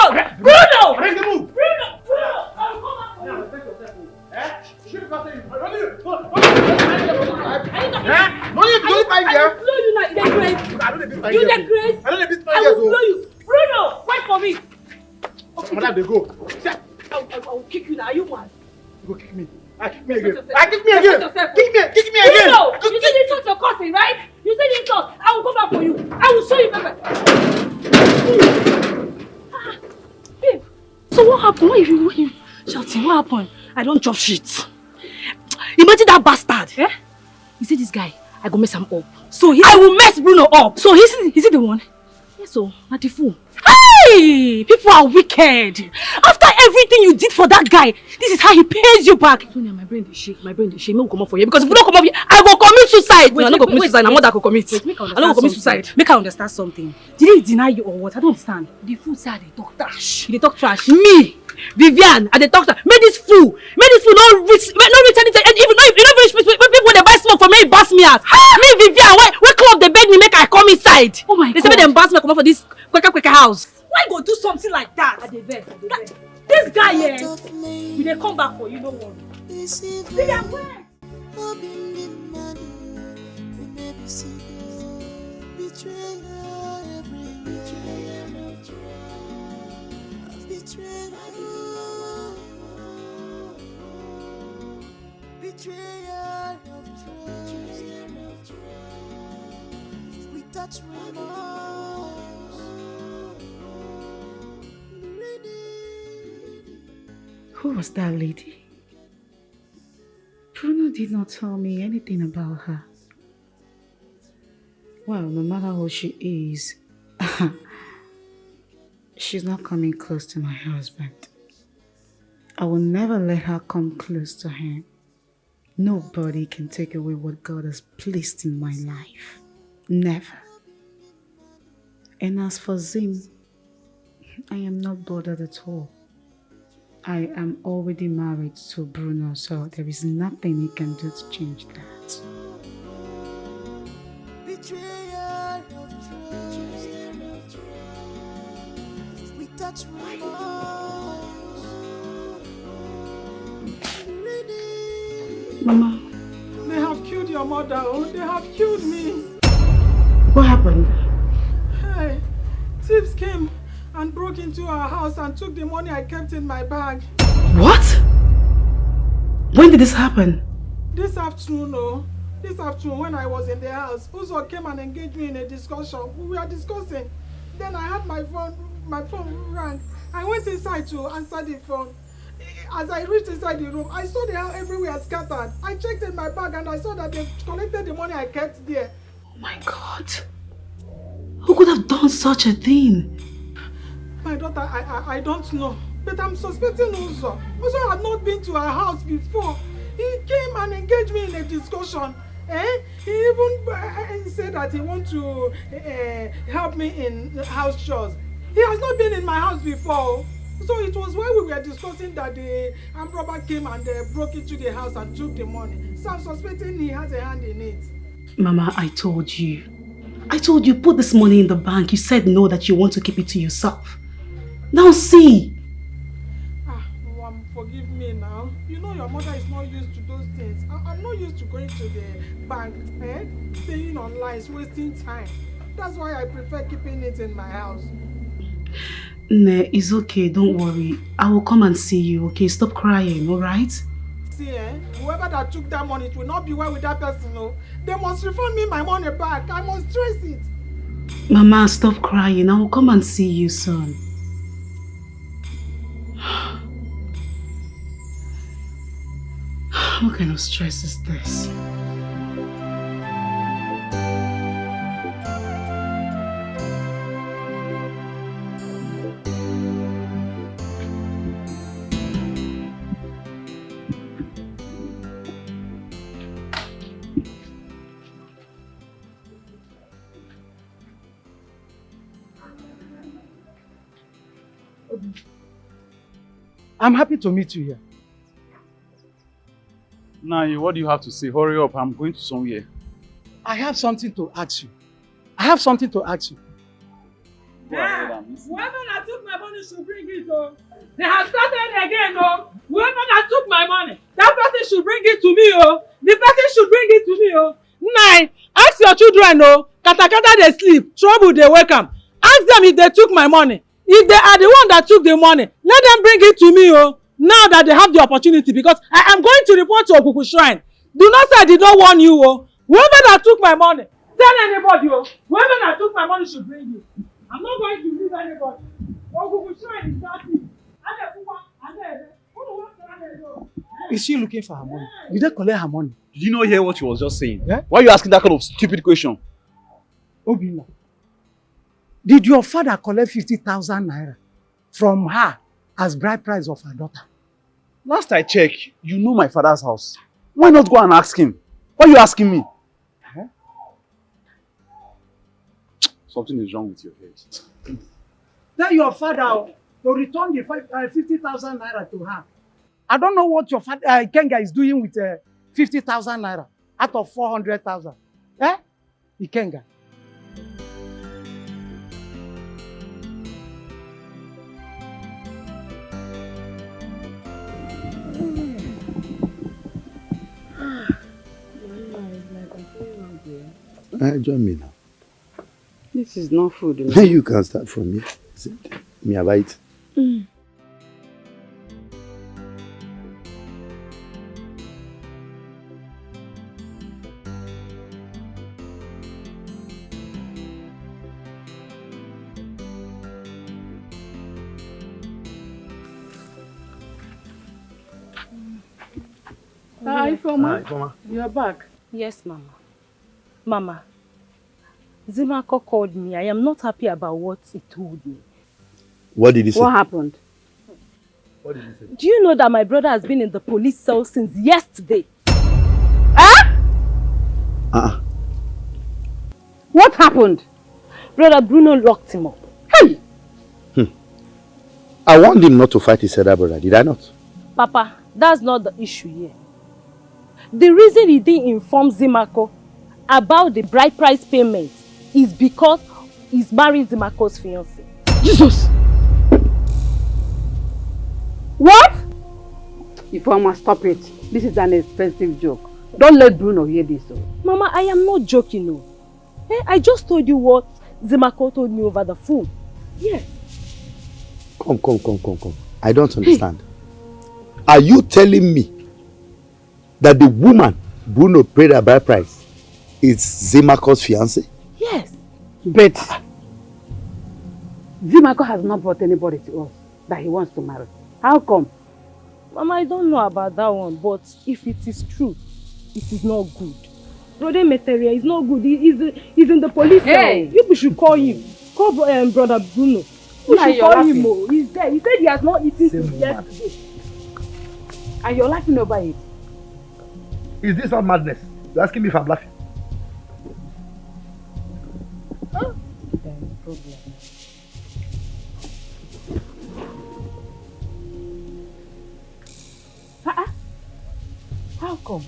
alone! Bruno! Bring the move. Bruno! I will come back. Now, respect yourself. Eh? Shoot faster. I will blow you now. You the You the grace. I will blow you. Bruno, wait for me. Okay. Madam, they go. I will kick you now. Are you mad? You go kick me. Kick me again. Kick me again. Kick me again. Bruno, you said insult your cousin, right? You said insult. I will come back for you. I will show you pepper. Babe, so what happened? Why you shouting? What happened? I don't drop shit. Imagine that bastard. Eh? You see this guy? I go mess him up. So I will mess Bruno up. So is he the one? Yes, so not the fool. Hey! People are wicked. After everything you did for that guy, this is how he pays you back. Sonia, my brain is shake. My brain is shake. I will come up for you because if you don't come up here, I will commit suicide. I'm not going to commit suicide. I'm not that could commit. I'm not going to commit suicide. Make her understand something. Did he deny you or what? I don't understand. The fool said they talk trash. They talk trash. Me, Vivian, and they talk trash. Make this fool not reach anything. And even if you don't reach people when they buy smoke for me, he bust me out. Me, Vivian, why club they beg me make I come inside? Oh my God. They say they bust me come up for this quicker house. Why go do something like that? I dey vex. This guy here, we dey come back for you, no worry. Vivian, where? Betrayal of trust. We touch remorse. Who was that lady? Bruno did not tell me anything about her. Well, no matter who she is, she's not coming close to my husband. I will never let her come close to him. Nobody can take away what God has placed in my life. Never. And as for Zim, I am not bothered at all. I am already married to Bruno, so there is nothing he can do to change that. Betrayal of trust. We touch remorse. Mama, they have killed your mother. Oh, they have killed me. What happened? Hey, thieves came and broke into our house and took the money I kept in my bag. What? When did this happen? This afternoon, oh. This afternoon when I was in the house, Uzo came and engaged me in a discussion. We were discussing. Then I had my phone rang. I went inside to answer the phone. As I reached inside the room, I saw the house everywhere scattered. I checked in my bag and I saw that they collected the money I kept there. Oh my God. Who could have done such a thing? My daughter, I don't know. But I'm suspecting Uzo. Uzo had not been to our house before. He came and engage me in a discussion. He even said that he wants to help me in house chores. He has not been in my house before. So it was when we were discussing that the armed robber came and broke into the house and took the money. So I'm suspecting he has a hand in it. Mama, I told you. Put this money in the bank. You said no, that you want to keep it to yourself. Now see. Mom, forgive me now. You know your mother is not used to those things. I'm not used to going to the bank, staying online, wasting time. That's why I prefer keeping it in my house. Ne, it's okay, don't worry. I will come and see you, okay? Stop crying, alright? See, whoever that took that money, it will not be well with that person, no? They must refund me my money back. I must trace it. Mama, stop crying. I will come and see you soon. What kind of stress is this? I'm happy to meet you here. Now, what do you have to say? Hurry up, I'm going to somewhere. I have something to ask you. Whoever that took my money should bring it, oh. They have started again, oh. Whoever that took my money, that person should bring it to me, oh. The person should bring it to me, oh. Nine, ask your children, oh. Kata they sleep, trouble they wake up. Ask them if they took my money. If they are the one that took the money, let them bring it to me, oh. Now that they have the opportunity, because I am going to report to Okuku Shrine. Do not say I did not warn you, oh. Whoever that took my money, tell anybody, oh. Whoever that took my money should bring it. I'm not going to leave anybody. Okuku Shrine is starting. Is she looking for her money? Did they collect her money? Did you not hear what she was just saying? Yeah? Why are you asking that kind of stupid question? Obina, did your father collect 50,000 naira from her as bride price of her daughter? Last I checked, you know my father's house. Why not go and ask him? Why are you asking me? Huh? Something is wrong with your head. Tell your father to return the 50,000 naira to her. I don't know what your father, Ikenga, is doing with 50,000 naira out of 400,000. Eh? Ikenga. Join me now. This is not food. You can start from me. Me a bite. Hi, Foma. Hi, Foma. You're back. Yes, Mama. Mama, Zimma called me. I am not happy about what he told me. What did he say? What happened? What did he say? Do you know that my brother has been in the police cell since yesterday? What happened? Brother Bruno locked him up. Hey! I warned him not to fight his elder brother, did I not? Papa, that's not the issue here. The reason he didn't inform Zimako about the bride price payment is because he's marrying Zimako's fiancé. Jesus! What? If I must stop it, this is an expensive joke. Don't let Bruno hear this. Mama, I am not joking, no. I just told you what Zimako told me over the phone. Yes. Come. I don't understand. Are you telling me that the woman Bruno paid her bride price is Zimako's fiancé? Yes. But Zimako has not brought anybody to us that he wants to marry. How come? Mama, I don't know about that one, but if it is true, it is not good. Brother Meteria is not good. He's in the police cell. You should call him. Call Brother Bruno. You should call him. He's there. He said he has not eaten since yesterday. And you're laughing over it. Is this not madness? You're asking me if I'm laughing? Huh? Problem. How come?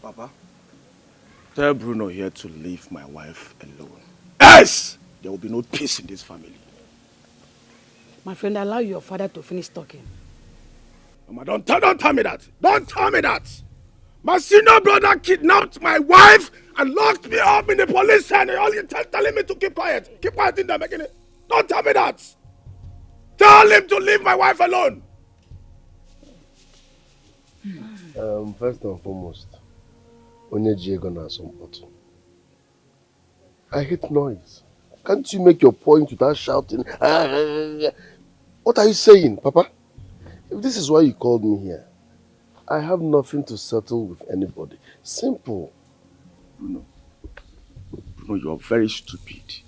Papa, tell Bruno here to leave my wife alone. Else, there will be no peace in this family. My friend, allow your father to finish talking. Mama, don't tell me that. Don't tell me that. My senior brother kidnapped my wife and locked me up in the police cell. All you telling me to keep quiet. Keep quiet in there, making it. Don't tell me that. Tell him to leave my wife alone. First and foremost, onye ji ego na asọmpi. I hate noise. Can't you make your point without shouting? What are you saying, Papa? If this is why you called me here, I have nothing to settle with anybody. Simple. Bruno, you're very stupid.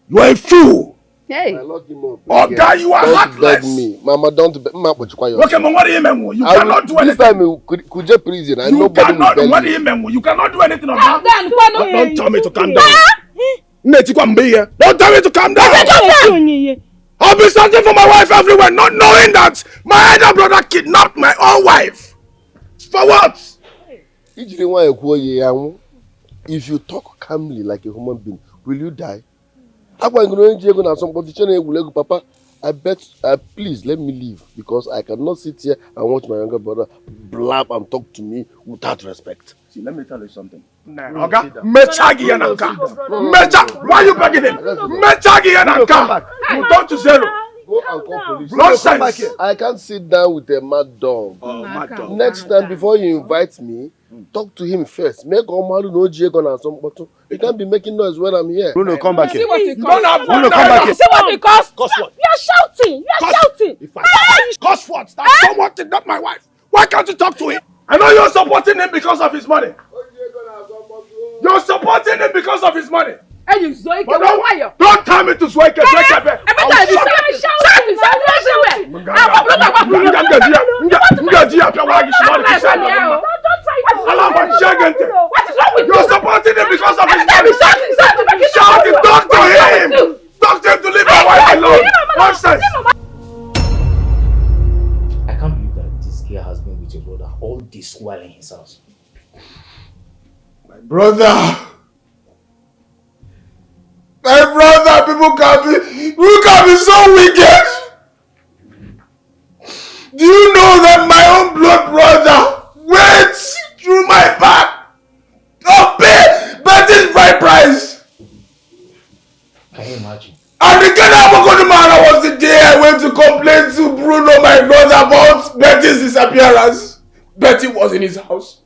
You are a fool. Hey. Oh, guy, you are heartless. Don't beg me. Mama, don't beg me. Okay, but what do you mean? You cannot do anything. This time, could you prison and nobody will beg what do you mean? You cannot do anything of that. Don't tell me to calm down. Don't tell me to calm down. I'll be searching for my wife everywhere, not knowing that my elder brother kidnapped my own wife. For what? If you talk calmly like a human being, will you die? Papa, please let me leave because I cannot sit here and watch my younger brother blab and talk to me without respect. See, let me tell you something. Okay? Mechagi Yananka. Why are you begging him? Mechagi Yananka. You talk to zero. Go and call police. Nonsense. I can't sit down with a mad dog. Mad dog. Next time, before you invite me, talk to him first. Make Omaru no Jiego and some bottle. You can't be making noise when I'm here. Bruno, come back here. See what it Bruno, costs. come back here. See what it costs. Cost what? You're shouting. You're shouting. Cost what? That's someone kidnapped my wife. Why can't you talk to him? I know you're supporting him because of his money. You're supporting him because of his money. And you Zoike, don't tell me to Zoike. What is wrong with while in his house. My brother! My brother, people can be so wicked! Do you know that my own blood brother went through my back to pay Betty's bride price? Can you imagine? And the kidnapping man was the day I went to complain to Bruno, my brother, about Betty's disappearance. Betty was in his house.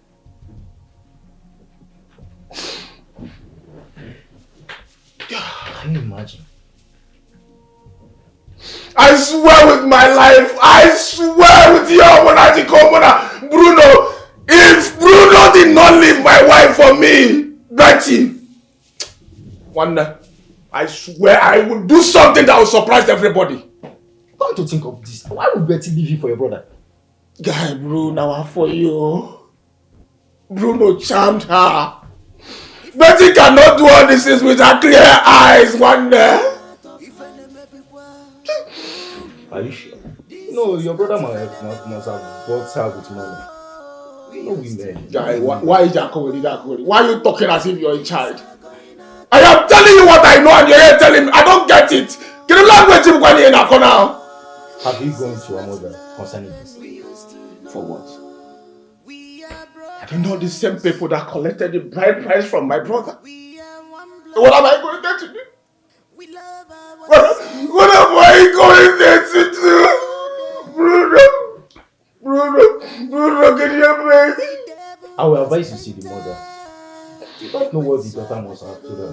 Can you imagine? I swear with my life, I swear with your monarchy commoner, Bruno, if Bruno did not leave my wife for me, Betty, wonder, I swear I will do something that will surprise everybody. Come to think of this, why would Betty leave you for your brother? Guy, Bruno, I'm for you. Bruno charmed her. Betty cannot do all this things with her clear eyes, wonder. Are you sure? No, your brother must have bought her with money. No women. Guy, why is that comedy? Why are you talking as if you're a child? I am telling you what I know and you're here telling me. I don't get it. Can you language him when you're in a corner? Have you gone to your mother concerning this? For what? I don't know the same people that collected the bride price from my brother. What am I going there to do? What am I going there to do? Bruno, can you help me? I will advise you to see the mother. You don't know what the daughter must have told her.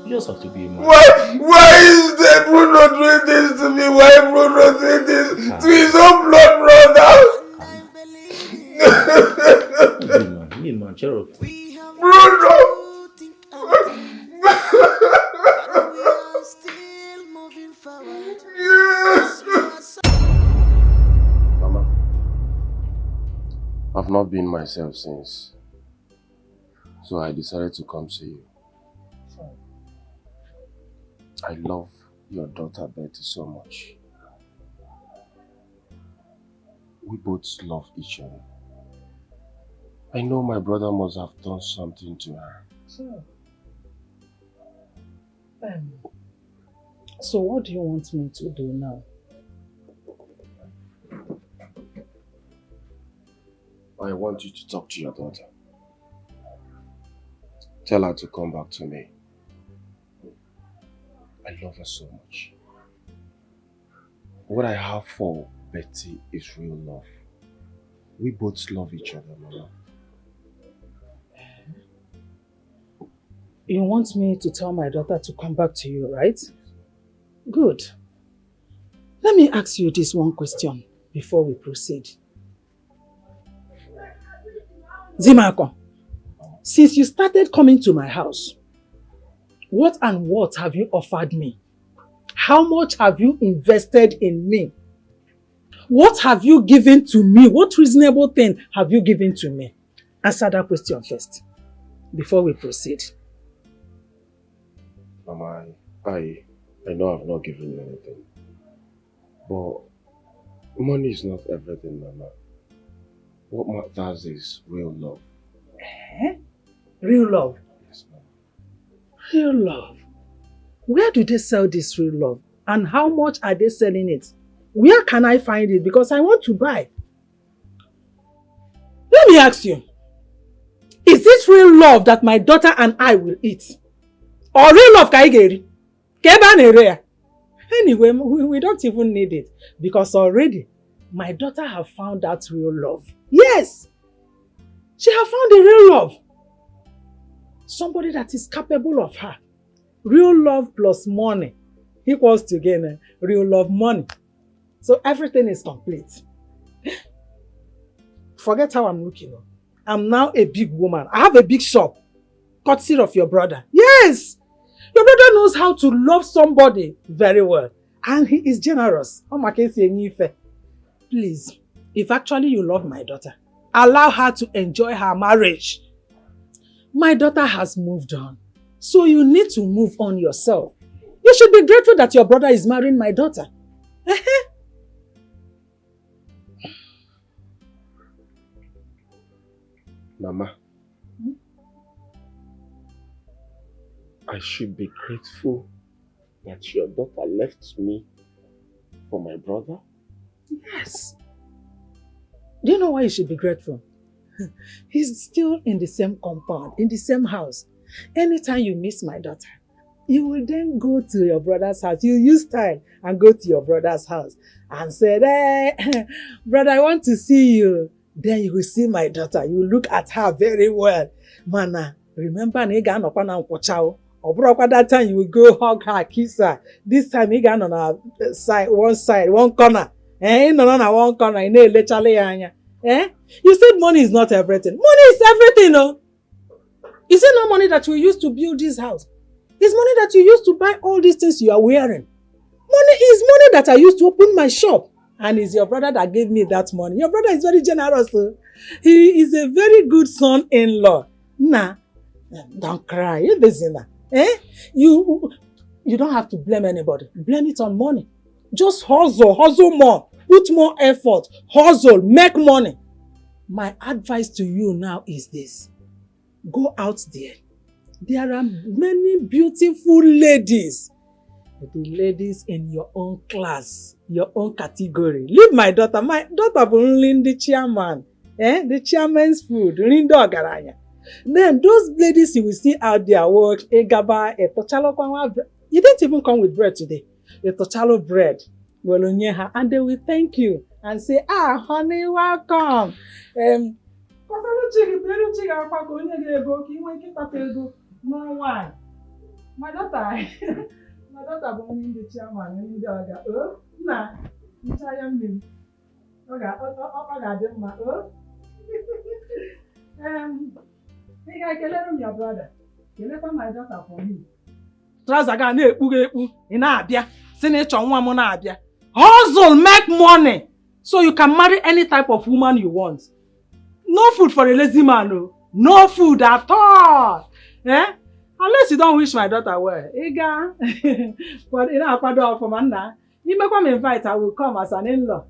You just have to be a man. Why is that Bruno doing this to me? Why Bruno doing this to his own blood brother? Be a man, cheer up. Bruno! Mama, I've not been myself since, so I decided to come see you. I love your daughter Betty so much. We both love each other. I know my brother must have done something to her. So what do you want me to do now? I want you to talk to your daughter. Tell her to come back to me. I love her so much. What I have for Betty is real love. We both love each other, Mama. You want me to tell my daughter to come back to you, right? Good. Let me ask you this one question before we proceed. Zimma, since you started coming to my house, what and what have you offered me? How much have you invested in me? What have you given to me? What reasonable thing have you given to me? Answer that question first, before we proceed. Mama, I know I've not given you anything. But money is not everything, Mama. What matters is real love. Real love? Yes, Mama. Real love? Where do they sell this real love? And how much are they selling it? Where can I find it? Because I want to buy. Let me ask you. Is it real love that my daughter and I will eat? Or real love kaigeri? Anyway, we don't even need it. Because already, my daughter have found that real love. Yes! She have found a real love. Somebody that is capable of her. Real love plus money equals to again real love money. So everything is complete. Forget how I'm looking. I'm now a big woman. I have a big shop. Courtesy of your brother. Yes! Your brother knows how to love somebody very well. And he is generous. Please, if actually you love my daughter, allow her to enjoy her marriage. My daughter has moved on. So you need to move on yourself. You should be grateful that your brother is marrying my daughter. Mama, I should be grateful that your daughter left me for my brother? Yes. Do you know why you should be grateful? He's still in the same compound, in the same house. Anytime you miss my daughter, you will then go to your brother's house. You use time and go to your brother's house and say, hey, brother, I want to see you. Then you will see my daughter. You look at her very well. Mana, remember, that time you will go hug her, kiss her. This time you got on her side, one corner. No, one corner. You said money is not everything. Money is everything, no? Is it not money that you used to build this house? It's money that you used to buy all these things you are wearing. Money is money that I used to open my shop. And it's your brother that gave me that money. Your brother is very generous. He is a very good son-in-law. Nah, don't cry. You listen. You don't have to blame anybody. Blame it on money. Just hustle more. Put more effort. Hustle, make money. My advice to you now is this. Go out there. There are many beautiful ladies. The ladies in your own class, your own category. Leave my daughter. My daughter will only the chairman. The chairman's food. Then those ladies you will see out there work. You didn't even come with bread today. A tochalo bread. And they will thank you and say, honey, welcome. No one. My daughter. My daughter born in the chairman in the other. Oh, nah. I am me. Okay, I can let him your brother. You let my daughter for me. Trazaga ne ekpu ina abia. Senator nwa mo na abia. Hustle, make money so you can marry any type of woman you want. No food for a lazy man, no. No food at all. Unless you don't wish my daughter well. Ega. But you know, I for Manda. You make me invite, I will come as an in-law.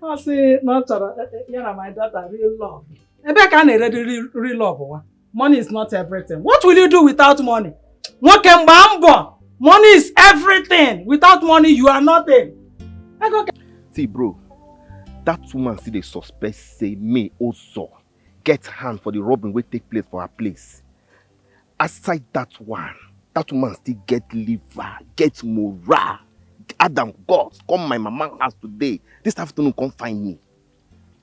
I say, not my daughter real love. Real love. Money is not everything. What will you do without money? Money is everything. Without money, you are nothing. See, bro, that woman see the suspect say me also get hand for the robbery wey take place for her place. Aside that woman still get liver, get morale. Adam, God, come my mama house today. This afternoon, come find me.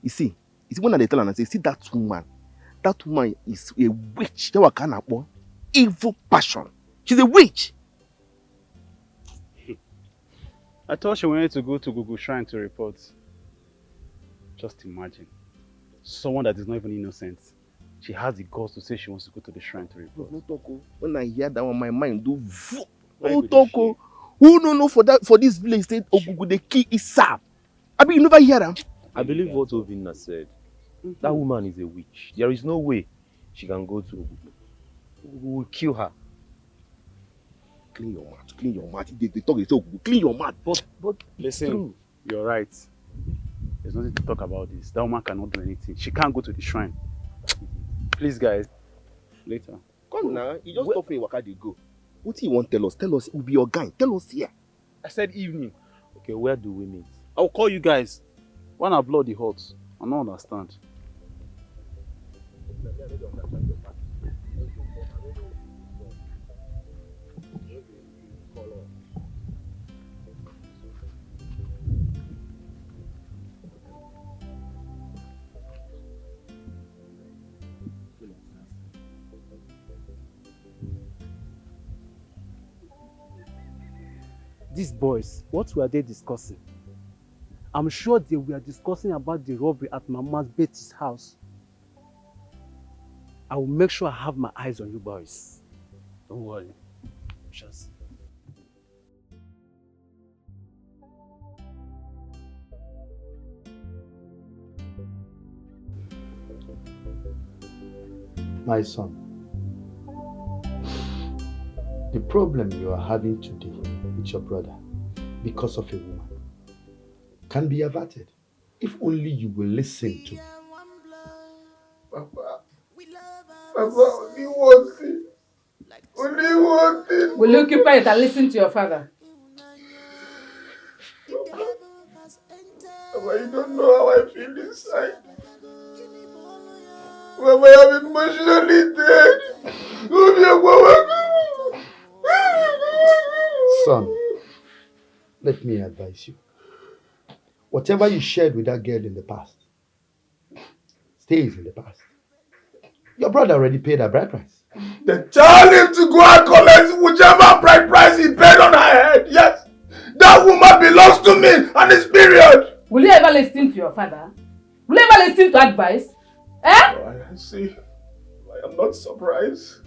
You see when they tell her and say, see that woman is a witch. That kind of evil passion. She's a witch. I thought she wanted to go to Google Shrine to report. Just imagine. Someone that is not even innocent. She has the guts to say she wants to go to the shrine to report. No talk. When I hear that one, my mind do voop. No talk. Who no know for this village state Ogugu the key is sap. I mean, you never hear them. I believe what Ovina said. That woman is a witch. There is no way she can go to Ogugu. We will kill her. Clean your mouth. Clean your mouth. They talk, they say Ogugu. Clean your mouth. But listen, you're right. There's nothing to talk about this. That woman cannot do anything. She can't go to the shrine. Please, guys. Later. Come now. You just stop me. Where they go? What do you want to tell us? Tell us. It will be your gang. Tell us here. I said evening. Okay, where do we meet? I'll call you guys. When I blow the hot, I don't understand. These boys, what were they discussing? I'm sure they were discussing about the robbery at Mama's Betty's house. I will make sure I have my eyes on you boys. Don't worry. We shall see. My son, the problem you are having today with your brother because of a woman can be averted if only you will listen to Papa, only one thing. Only one thing. Will you keep quiet and listen to your father? Papa, you don't know how I feel inside. Papa, I am emotionally dead. Son, let me advise you. Whatever you shared with that girl in the past stays in the past. Your brother already paid her bride price. Then tell him to go and collect whichever bride price he paid on her head. Yes, that woman belongs to me and it's period. Will you ever listen to your father? Will you ever listen to advice? Eh? Oh, I see. I am not surprised.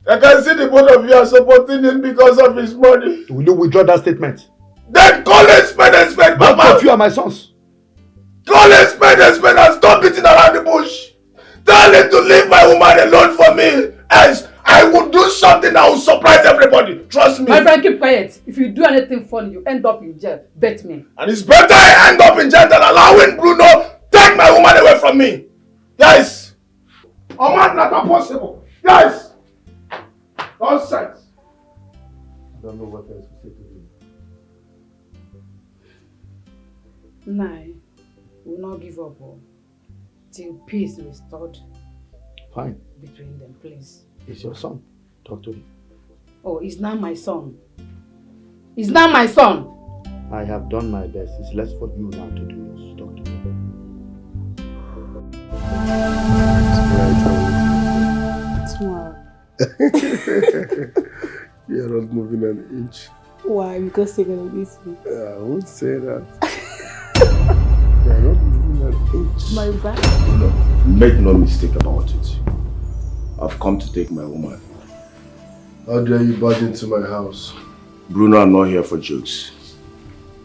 I can see the both of you are supporting him because of his money. Will you withdraw that statement? Then call a spade, Papa. Both of you are my sons. Call a spade and stop beating around the bush. Tell him to leave my woman alone for me. Else, I will do something that will surprise everybody. Trust me. My friend, keep quiet. If you do anything funny, you end up in jail. Bet me. And it's better I end up in jail than allowing Bruno take my woman away from me. Yes. Oh man, not possible. Yes. Nonsense. I don't know what else to say to you. Nah, we will not give up till peace is restored. Fine. Between them, please. It's your son. Talk to him. Oh, he's not my son. He's not my son. I have done my best. It's less for you now to do yours. Talk to him. Tomorrow. You're not moving an inch. Why? Because you're gonna miss me. I won't say that. You're not moving an inch. My back. Make no mistake about it. I've come to take my woman. How dare you barge into my house? Bruno, I'm not here for jokes.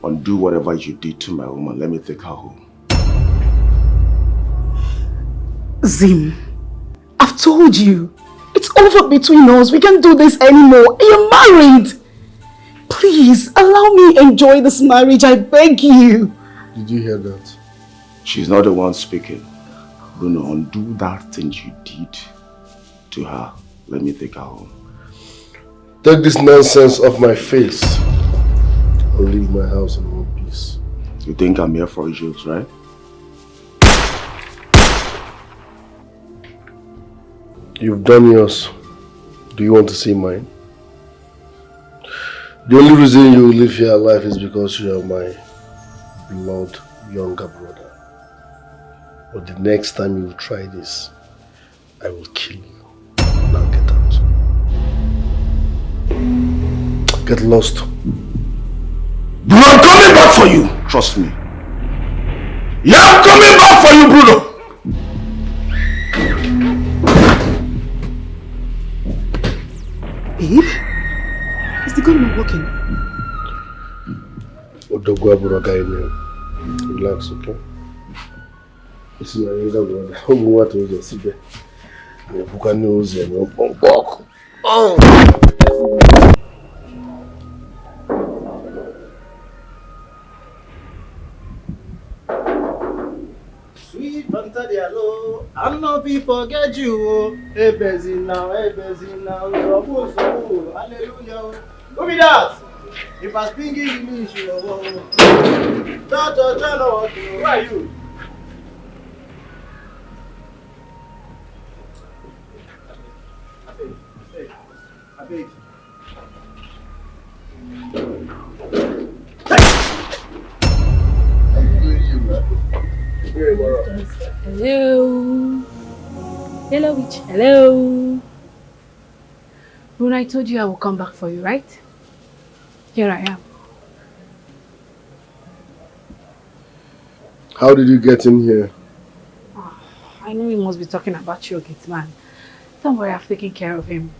Undo whatever you did to my woman. Let me take her home. Zim, I've told you. It's over between us. We can't do this anymore. You're married. Please, allow me enjoy this marriage. I beg you. Did you hear that? She's not the one speaking. Bruno, undo that thing you did to her. Let me take her home. Take this nonsense off my face. I'll leave my house in one piece. You think I'm here for jokes, right? You've done yours. Do you want to see mine? The only reason you live here alive is because you are my blood younger brother. But the next time you try this, I will kill you. Now get out. Get lost. Bruno, I'm coming back for you! Trust me. Yeah, I'm coming back for you, Bruno! Babe? Is the gun not working? Relax, okay? This is my younger brother. I don't know what to do. See there. I'm going to use your punk. Sweet Fanta Diallo, I know people forget you. Hey, busy now, so hallelujah. Who be that? If I speak English, you know. Who are you? I beg. Hello. Hello, witch. Hello. Bruno, I told you I will come back for you, right? Here I am. How did you get in here? Oh, I know you must be talking about your gate man. Don't worry, I've taken care of him.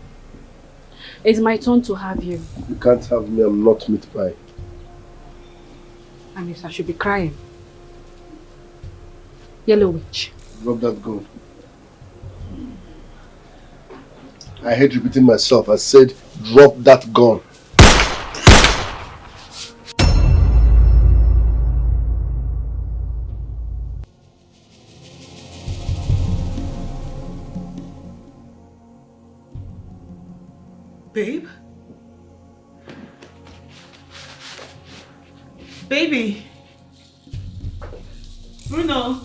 It's my turn to have you. You can't have me, I'm not meat pie. And if I should be crying. Yellow witch. Drop that gun. I hate repeating myself. I said, drop that gun. Babe? Baby? Bruno?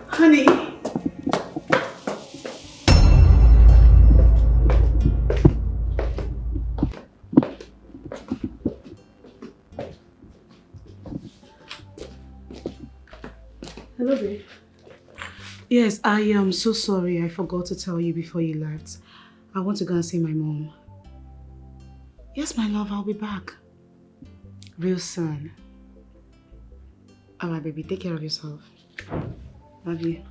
Honey? Hello, babe. Yes, I am so sorry. I forgot to tell you before you left. I want to go and see my mom. Yes, my love, I'll be back. Real soon. Alright, baby, take care of yourself. Love you.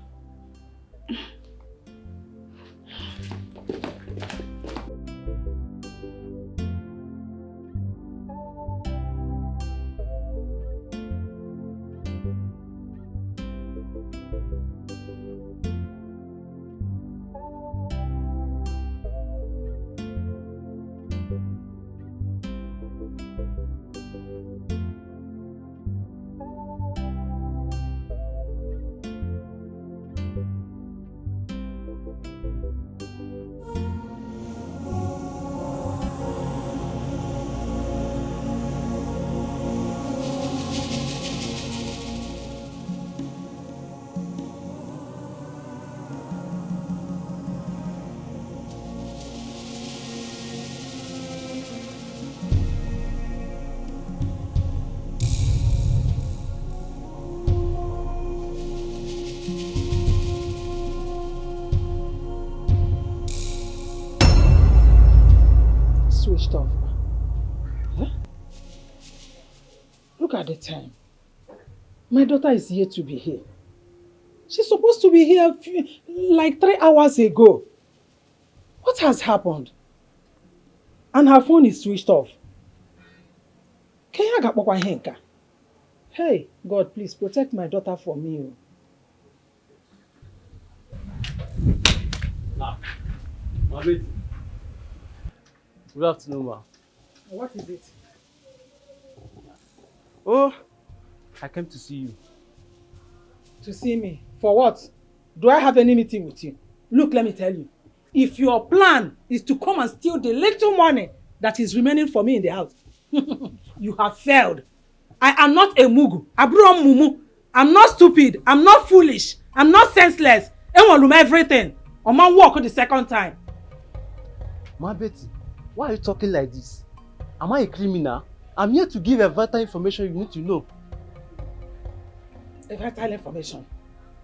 Switched off. Huh? Look at the time. My daughter is yet to be here. She's supposed to be here like 3 hours ago. What has happened? And her phone is switched off. Hey, God, please protect my daughter for me. Good afternoon, ma. What is it? Oh, I came to see you. To see me? For what? Do I have any meeting with you? Look, let me tell you. If your plan is to come and steal the little money that is remaining for me in the house, you have failed. I am not a mugu. Abro mumu. I'm not stupid. I'm not foolish. I'm not senseless. Everyone everything. A man walk the second time. Ma Betty, why are you talking like this? Am I a criminal? I'm here to give a vital information you need to know. A vital information?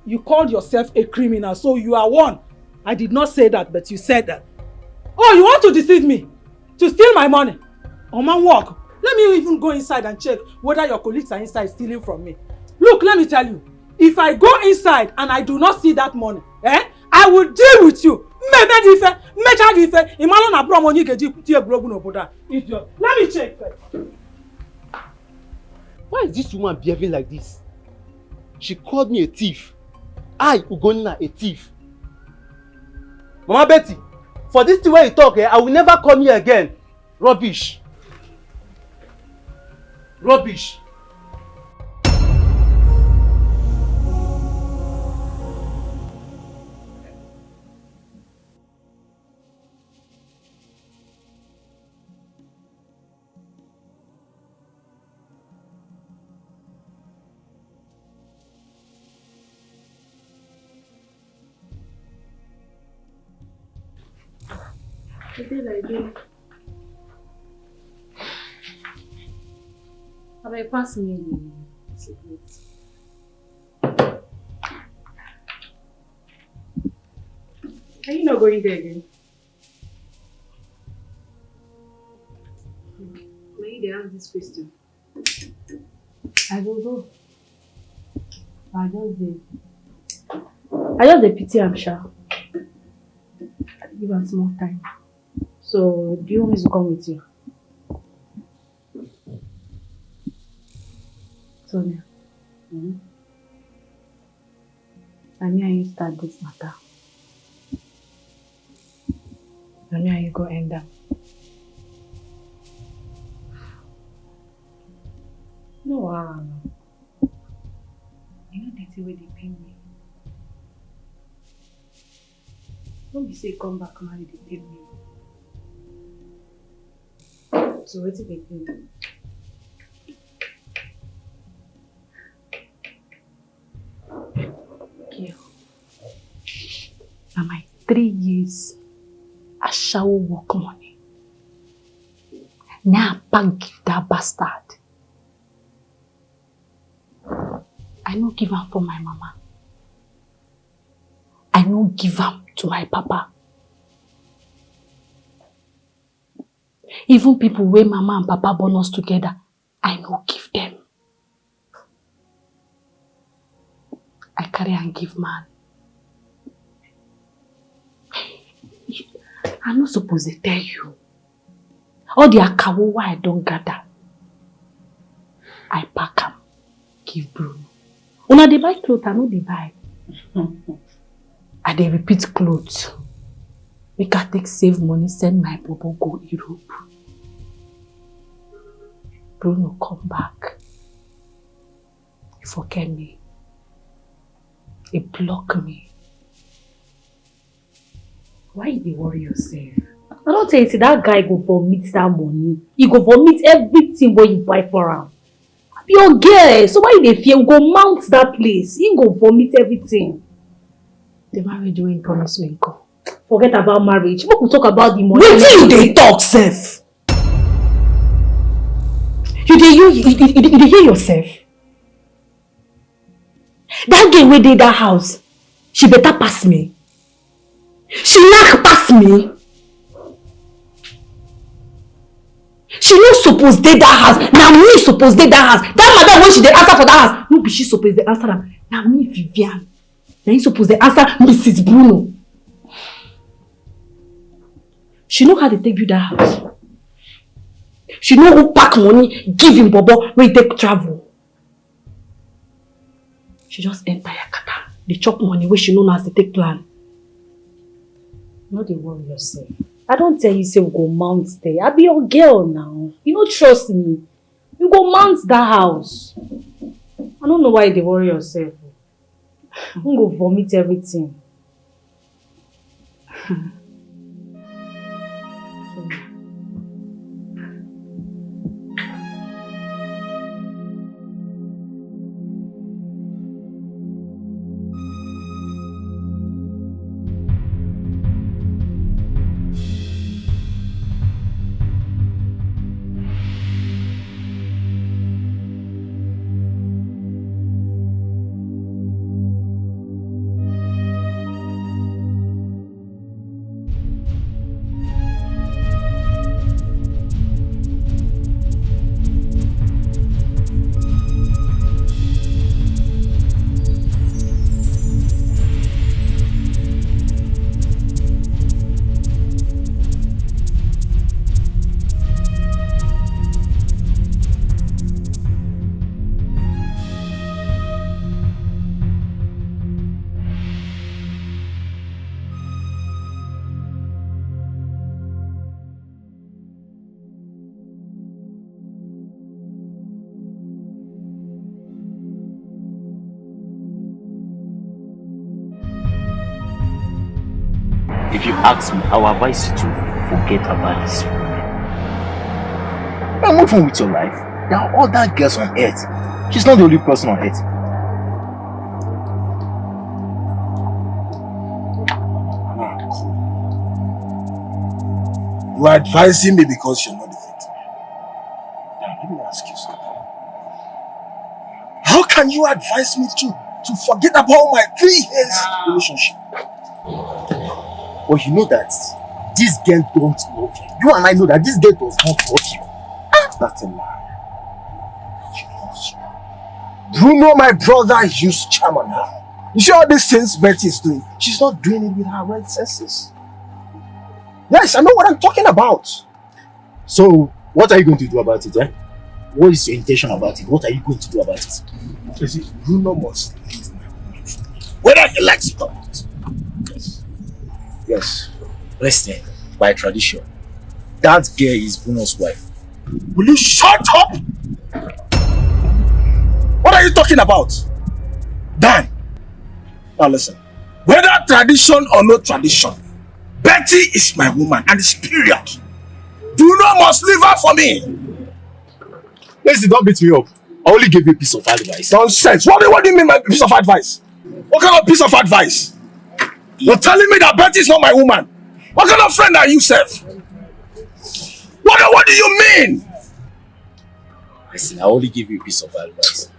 You called yourself a criminal, so you are one. I did not say that, but you said that. Oh, you want to deceive me? To steal my money? Oh man, walk. Let me even go inside and check whether your colleagues are inside stealing from me. Look, let me tell you. If I go inside and I do not see that money, I will deal with you. Let me check first. Why is this woman behaving like this? She called me a thief. I, Ugonina, a thief. Mama Betty, for this thing where you talk, I will never come here again. Rubbish. Rubbish. What did I do? Have I passed me the cigarette? Are you not going there again? May they ask this question? I will go. I just the pity I'm sure. Give us more time. So, do you want me to come with you? Sonia. I mean, I start this matter. I know how you go end up. No, you know the way they pay me. Don't be say come back marry they pay me. So what did they pay me? Okay. Now my 3 years I shall work money. Now I give that bastard. I no give am for my mama. I no give am to my papa. Even people where mama and papa born us together, I no give them. I carry and give man. I'm not supposed to tell you. All the akawo I don't gather. I pack them, give Bruno. Una dey buy clothes, I no dey buy. I dey repeat clothes. Make I take save money, send my bobo go Europe. Bruno come back. He forget me. He block me. Why you dey worry yourself? I don't tell you, see, that guy go vomit that money. He go vomit everything what you buy for him. Your girl, so why you dey fear? Go mount that place. He go vomit everything. The marriage wey you promise me go. Forget about marriage. We talk about the money. Wetin you dey talk, sef? You dey hear yourself? That girl wey dey that house, she better pass me. She knack pass me. She no suppose dey that house. Na me suppose dey that house. That madam when she dey answer for that house, no be she suppose dey answer am. Na me Vivian. Na you suppose dey answer Mrs. Bruno. She know how they take you that house. She know who pack money, give him bobo when he take travel. She just enter Yakata. They chop money where she know as they take plan. No dey worry yourself. I don't tell you say we go mount there. I be your girl now. You don't trust me. You go mount that house. I don't know why they worry yourself. I'm gonna go vomit everything. If you ask me, I will advise you to forget about this woman. Now move on with your life. There are other girls on earth. She's not the only person on earth. You are advising me because you're not the victim. Now, let me ask you something. How can you advise me to forget about my 3 years relationship? Well, you know that this girl don't love you. You and I know that this girl does not love you. That's a lie. She loves you. Bruno, my brother, used charm on her. You see all these things Betty is doing? She's not doing it with her right senses. Yes, I know what I'm talking about. So, what are you going to do about it, eh? What is your intention about it? What are you going to do about it? You see, Bruno must leave my home. Whether he likes it or not. Yes. Listen, by tradition, that girl is Bruno's wife. Will you shut up? What are you talking about? Dan, now listen. Whether tradition or no tradition, Betty is my woman and it's period. Bruno must leave her for me. Listen, don't beat me up. I only gave you a piece of advice. Nonsense. What do you mean by piece of advice? What kind of piece of advice? You're telling me that Betty is not my woman. What kind of friend are you, Seth? What do you mean? Listen, I only give you a piece of advice.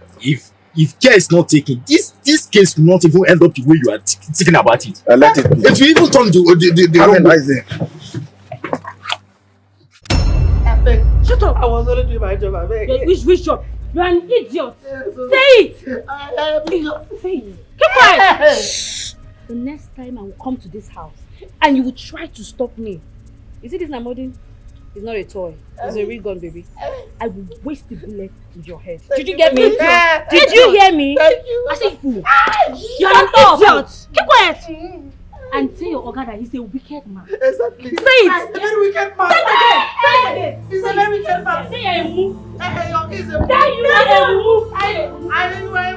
If care is not taken, this case will not even end up the way you are thinking about it. Let it be. It will even turn the Have a nice day. Shut up! I was only doing my job, I beg. Which job? You are an idiot! Say it! I am. Say it! Keep quiet! The next time I will come to this house and you will try to stop me. You see this Namodin? It's not a toy. It's a real gun, baby. I will waste the bullet in your head. Did you get me? Did you hear me? Thank you. I said fool. You're an idiot! Keep quiet! And tell your Oga that he's a wicked man. Exactly. Say it! He's a very wicked man. Say it again! Say it again! He's a very wicked man. Say a move. He's a Say you are a move. I am a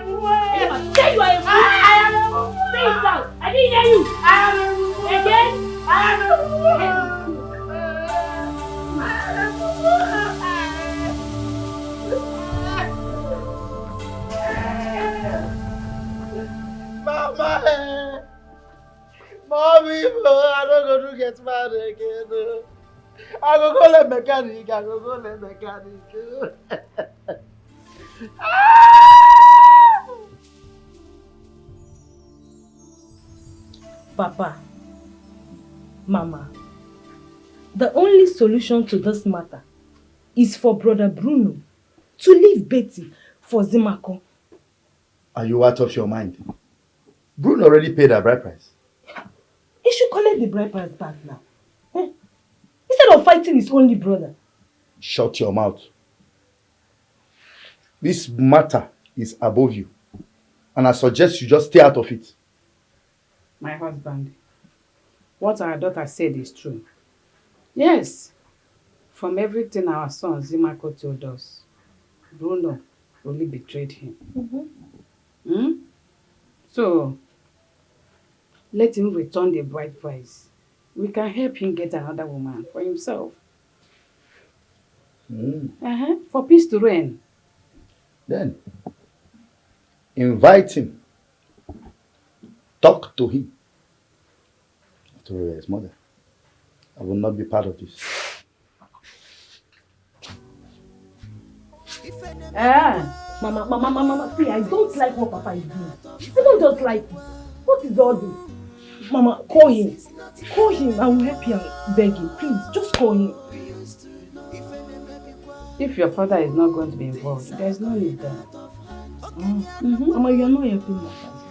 move. Say you are a move. I am a move. Say it out. I didn't hear you. I am a move. Again? I am a move. Mama, mommy, I don't go to get married again. I go call a mechanic. I go call a mechanic. Papa, Mama, the only solution to this matter is for Brother Bruno to leave Betty for Zimma. Are you out of your mind? Bruno already paid her bride price. He should collect the bride price back now. Instead of fighting his only brother. Shut your mouth. This matter is above you. And I suggest you just stay out of it. My husband, what our daughter said is true. Yes, from everything our son Zimma told us, Bruno only betrayed him. So, let him return the bride price. We can help him get another woman for himself. For peace to reign. Then, invite him. Talk to him. After all, his mother. I will not be part of this. Mama, see, I don't like what Papa is doing. I don't just like it. What is all this? Mama, call him. Call him. I will help you and beg him. Please, just call him. If your father is not going to be involved, there is no need there. Mama, you are not helping matters.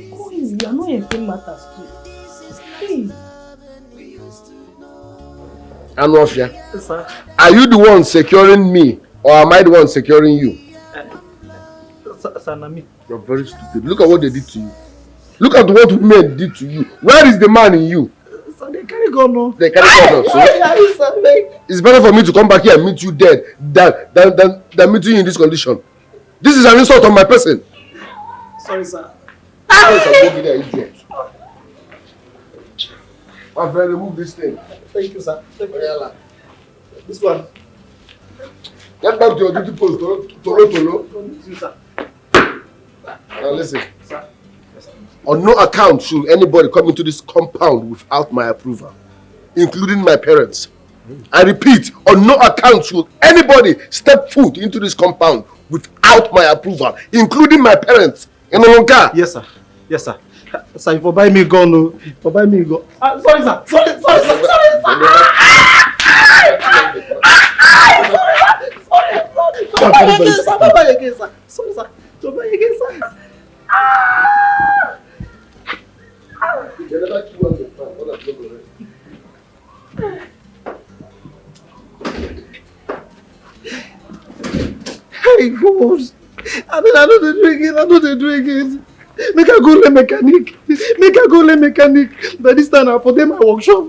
Call him. You are not helping matters too. Please. Anwafia, Yes, sir. are you the one securing me or am I the one securing you? Sanami. You're very stupid. Look at what they did to you. Look at what men did to you. Where is the man in you? So they carry gun now. They carry gun so it's better for me to come back here and meet you dead than meeting you in this condition. This is an insult on my person. Sorry, sir. I've remove this thing. Thank you, sir. Thank you. This one. Get back to your duty post, Tolo. Now listen. Sir. On no account should anybody come into this compound without my approval, including my parents. I repeat, on no account should anybody step foot into this compound without my approval, including my parents. Yes, sir. Yes, sir. Sir, you for buy me gun, no. For buy me gun. Sorry, sir. Sorry, sir. Sorry, sir. Hey, God. I know they do again. Make I go le mechanic. By this time I for them my workshop.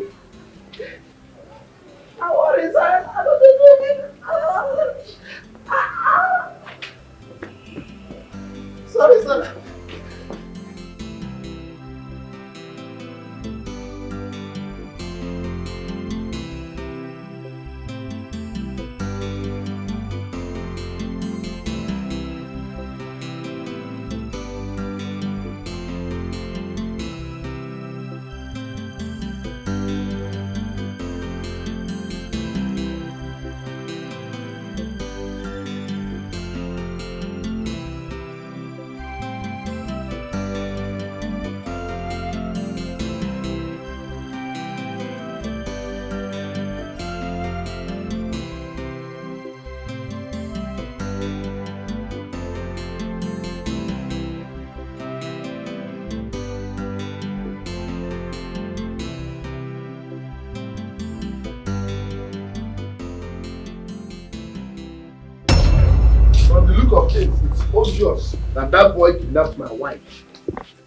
of things, it's obvious that that boy kidnapped my wife.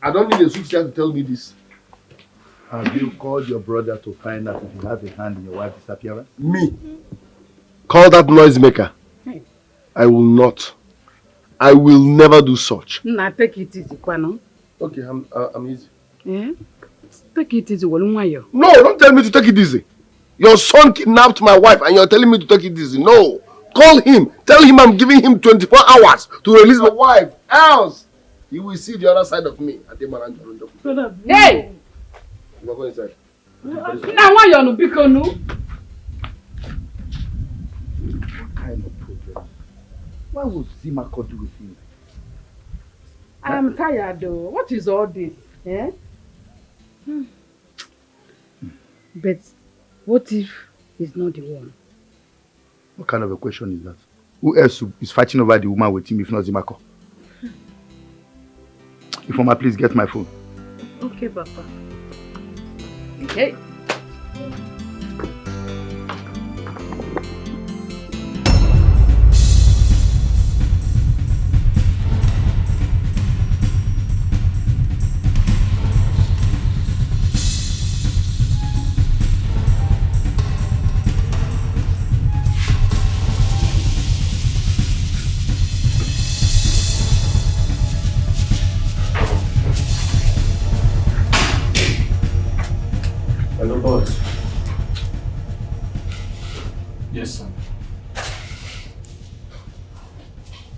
I don't need a soothsayer to tell me this. Have you called your brother to find out if you have a hand in your wife's disappearance? Me? Call that noisemaker. Hey. I will not. I will never do such. Nah, take it easy, Kwano. Okay, I'm easy. Yeah? Take it easy, Walunwayo. No, don't tell me to take it easy. Your son kidnapped my wife and you're telling me to take it easy. No. Call him. Tell him I'm giving him 24 hours to release my wife. Else, you will see the other side of me. Hey! You go inside. Now why you no biko no? What kind of problem? Why would Zimma do with him? I am tired though. What is all this? Eh? But what if he's not the one? What kind of a question is that? Who else is fighting over the woman with him if not Zimma? Ifoma, please get my phone. Okay, Papa. Okay. Hello, boss. Yes, sir.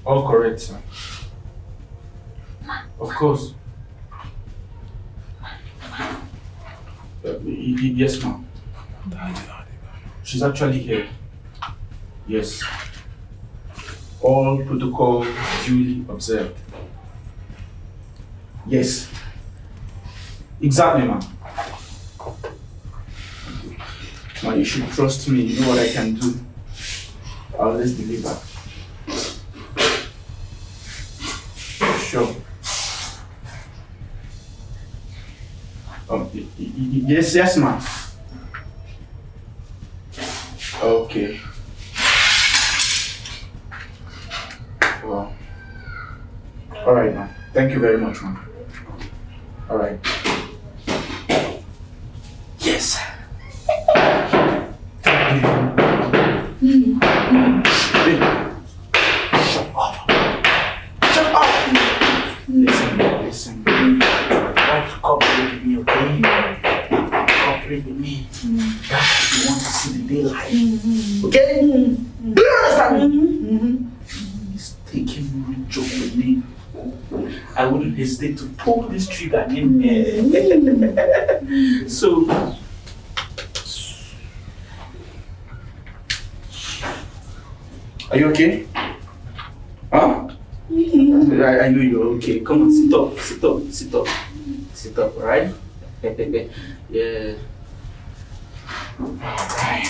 All correct, sir. Of course. Yes, ma'am. She's actually here. Yes. All protocol duly observed. Yes. Exactly, ma'am. Now you should trust me. You know what I can do. I'll always deliver. Sure. Yes, ma'am. Okay. Well. All right, ma'am. Thank you very much, ma'am. All right. Yes. Shut up. Shut up. Listen. Try to cooperate with me, okay? Cooperate with me. That's if you want to see the daylight. Okay? Do you understand me? He's taking a joke with me. I wouldn't hesitate to pull this trigger in here. So, are you okay? Huh? I know you're okay. Come on, sit up, alright? Yeah. Alright.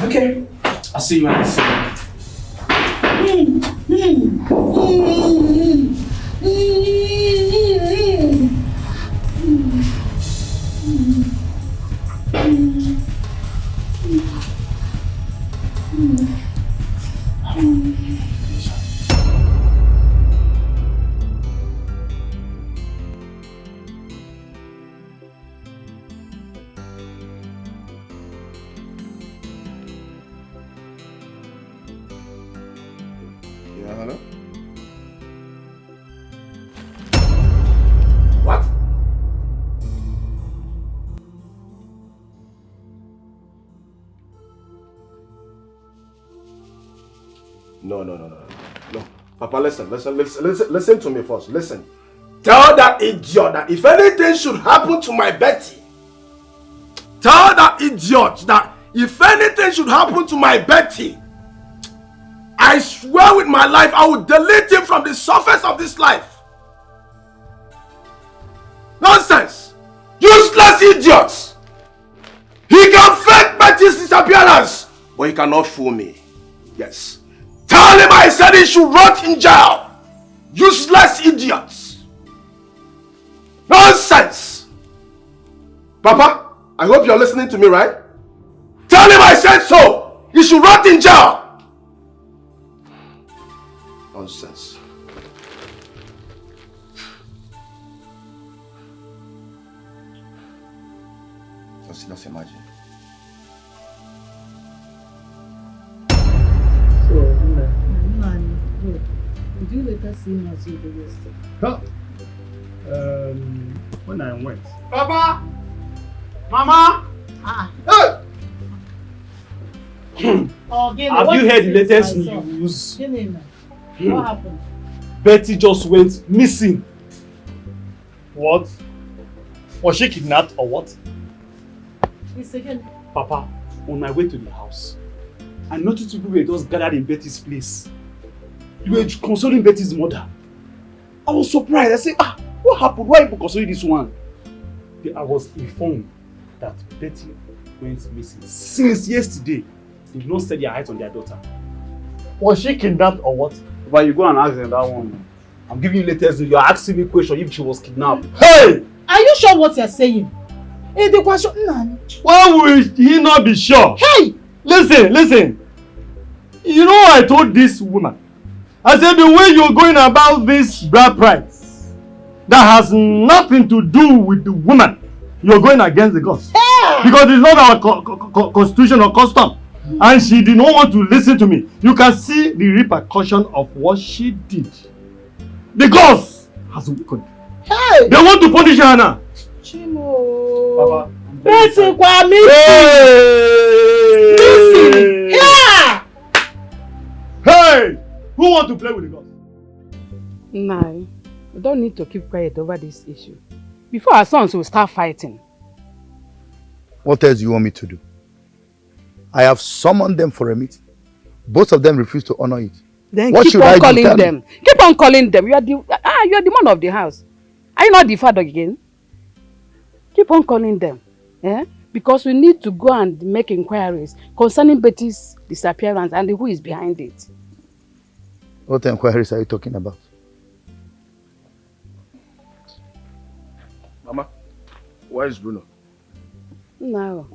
Okay. I'll see you when I see Yeah, hello? What? No. Papa, listen to me first. Listen. Tell that idiot that if anything should happen to my Betty, I swear with my life, I will delete him from the surface of this life. Nonsense! Useless idiots! He can fake Betty's disappearance, but he cannot fool me. Yes. Tell him I said he should rot in jail. Useless idiots. Nonsense! Papa, I hope you're listening to me, right? Tell him I said so. He should rot in jail. Nonsense. Just imagine. So, Nani, did you later see him as you did yesterday? Huh? When I went. Papa! Mama! Have you heard the latest news? What happened? Betty just went missing. What? Was she kidnapped or what? It's again. Papa, on my way to the house, I noticed people were just gathered in Betty's place. You were consoling Betty's mother. I was surprised. I said, what happened? Why are you consoling this one? Then I was informed that Betty went missing since yesterday. They've not set their eyes on their daughter. Was she kidnapped or what? But you go and ask them that one. I'm giving you latest news. You're asking me a question if she was kidnapped. Hey! Are you sure what you're saying? Hey, the question, Nani. Why would he not be sure? Hey! Listen. You know I told this woman. I said the way you're going about this bride price, that has nothing to do with the woman. You're going against the gods. Yeah. Because it's not our constitution or custom. And she did not want to listen to me. You can see the repercussion of what she did. The gods has weakened. Hey! They want to punish her now. Chimo. Papa. Betty Kwame. Hey! Yeah! Hey! Who want to play with the gods? No, we don't need to keep quiet over this issue. Before our sons will start fighting. What else do you want me to do? I have summoned them for a meeting. Both of them refuse to honor it. Then what keep should on I calling do? them. Keep on calling them. You are the man of the house. Are you not the father again? Keep on calling them. Eh? Because we need to go and make inquiries concerning Betty's disappearance and who is behind it. What inquiries are you talking about? Mama, where is Bruno? No.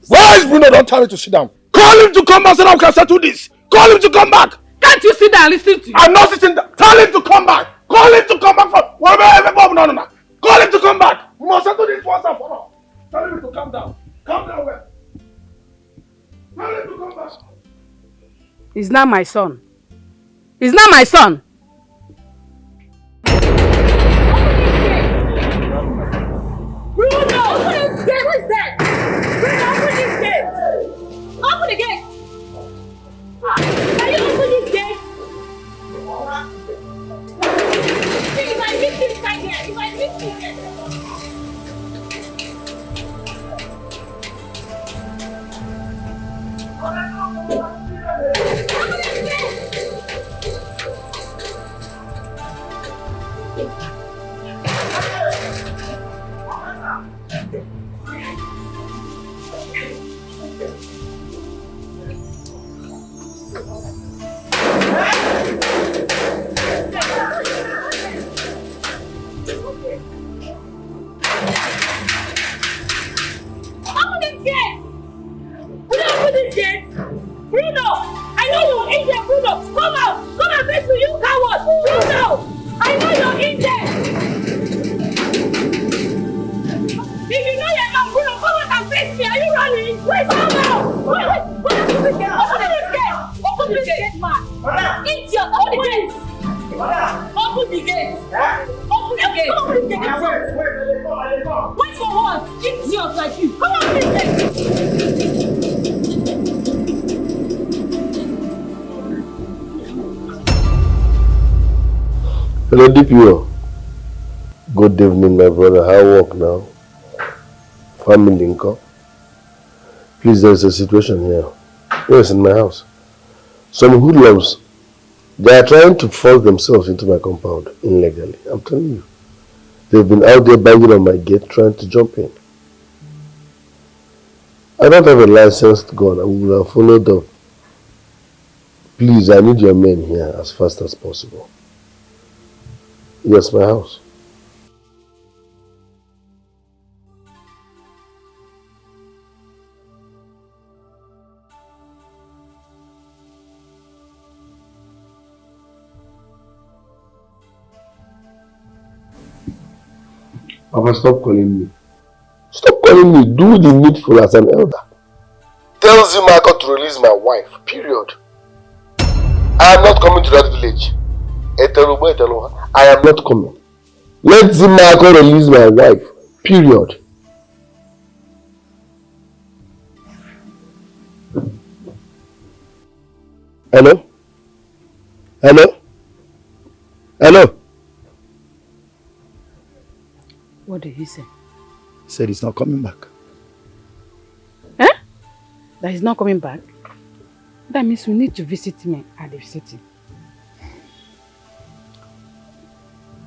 Where is Bruno? Don't tell me to sit down. Call him to come back so that we can settle this. Call him to come back. Can't you sit down and listen to you? I'm not sitting down. Tell him to come back. Call him to come back from whatever. No. Call him to come back. We must settle this once and for all. Tell him to calm down. Calm down well. Tell him to come back. He's not my son. He's not my son. Bruno! Open this gate! What's that? Bruno, open this gate! Open the gate! Can you open this gate? See, if I meet you inside here, if I meet you here. Open this gate! Open this gate! Bruno, open this gate! Bruno! I know you're in there, Bruno! Come out! Come and face me, you coward! Bruno! I know you're in there! If you know you're not Bruno, come out and face me! Are you running? Wait, come out! Wait! Open this gate! Open this gate! Open this gate, man! Idiot! Open the gate! Open the gate! Open the gate! Come on, open the gate! Wait for what? Idiot like you! Come on, open the gate! Hello, DPO. Good evening, my brother. How work now? Family income? Please, there's a situation here. Yes, in my house. Some hoodlums, they are trying to force themselves into my compound illegally. I'm telling you. They've been out there banging on my gate trying to jump in. I don't have a licensed gun. I would have followed up. Please, I need your men here as fast as possible. Yes, my house. Papa, stop calling me. Stop calling me. Do the needful as an elder. Tell Zimma to release my wife. Period. I am not coming to that village. I am not coming. Let Zimma release my wife. Period. Hello? Hello? Hello? What did he say? He said he's not coming back. Eh? That he's not coming back? That means we need to visit him at the city.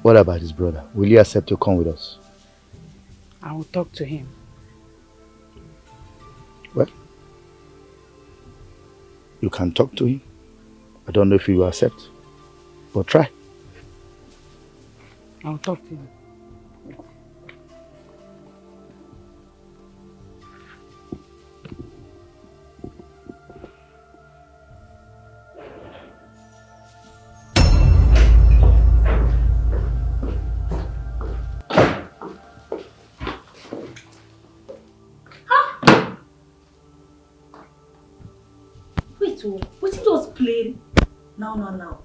What about his brother? Will he accept to come with us? I will talk to him. Well, you can talk to him. I don't know if he will accept, but try. I will talk to him. Wait, he just played. Now.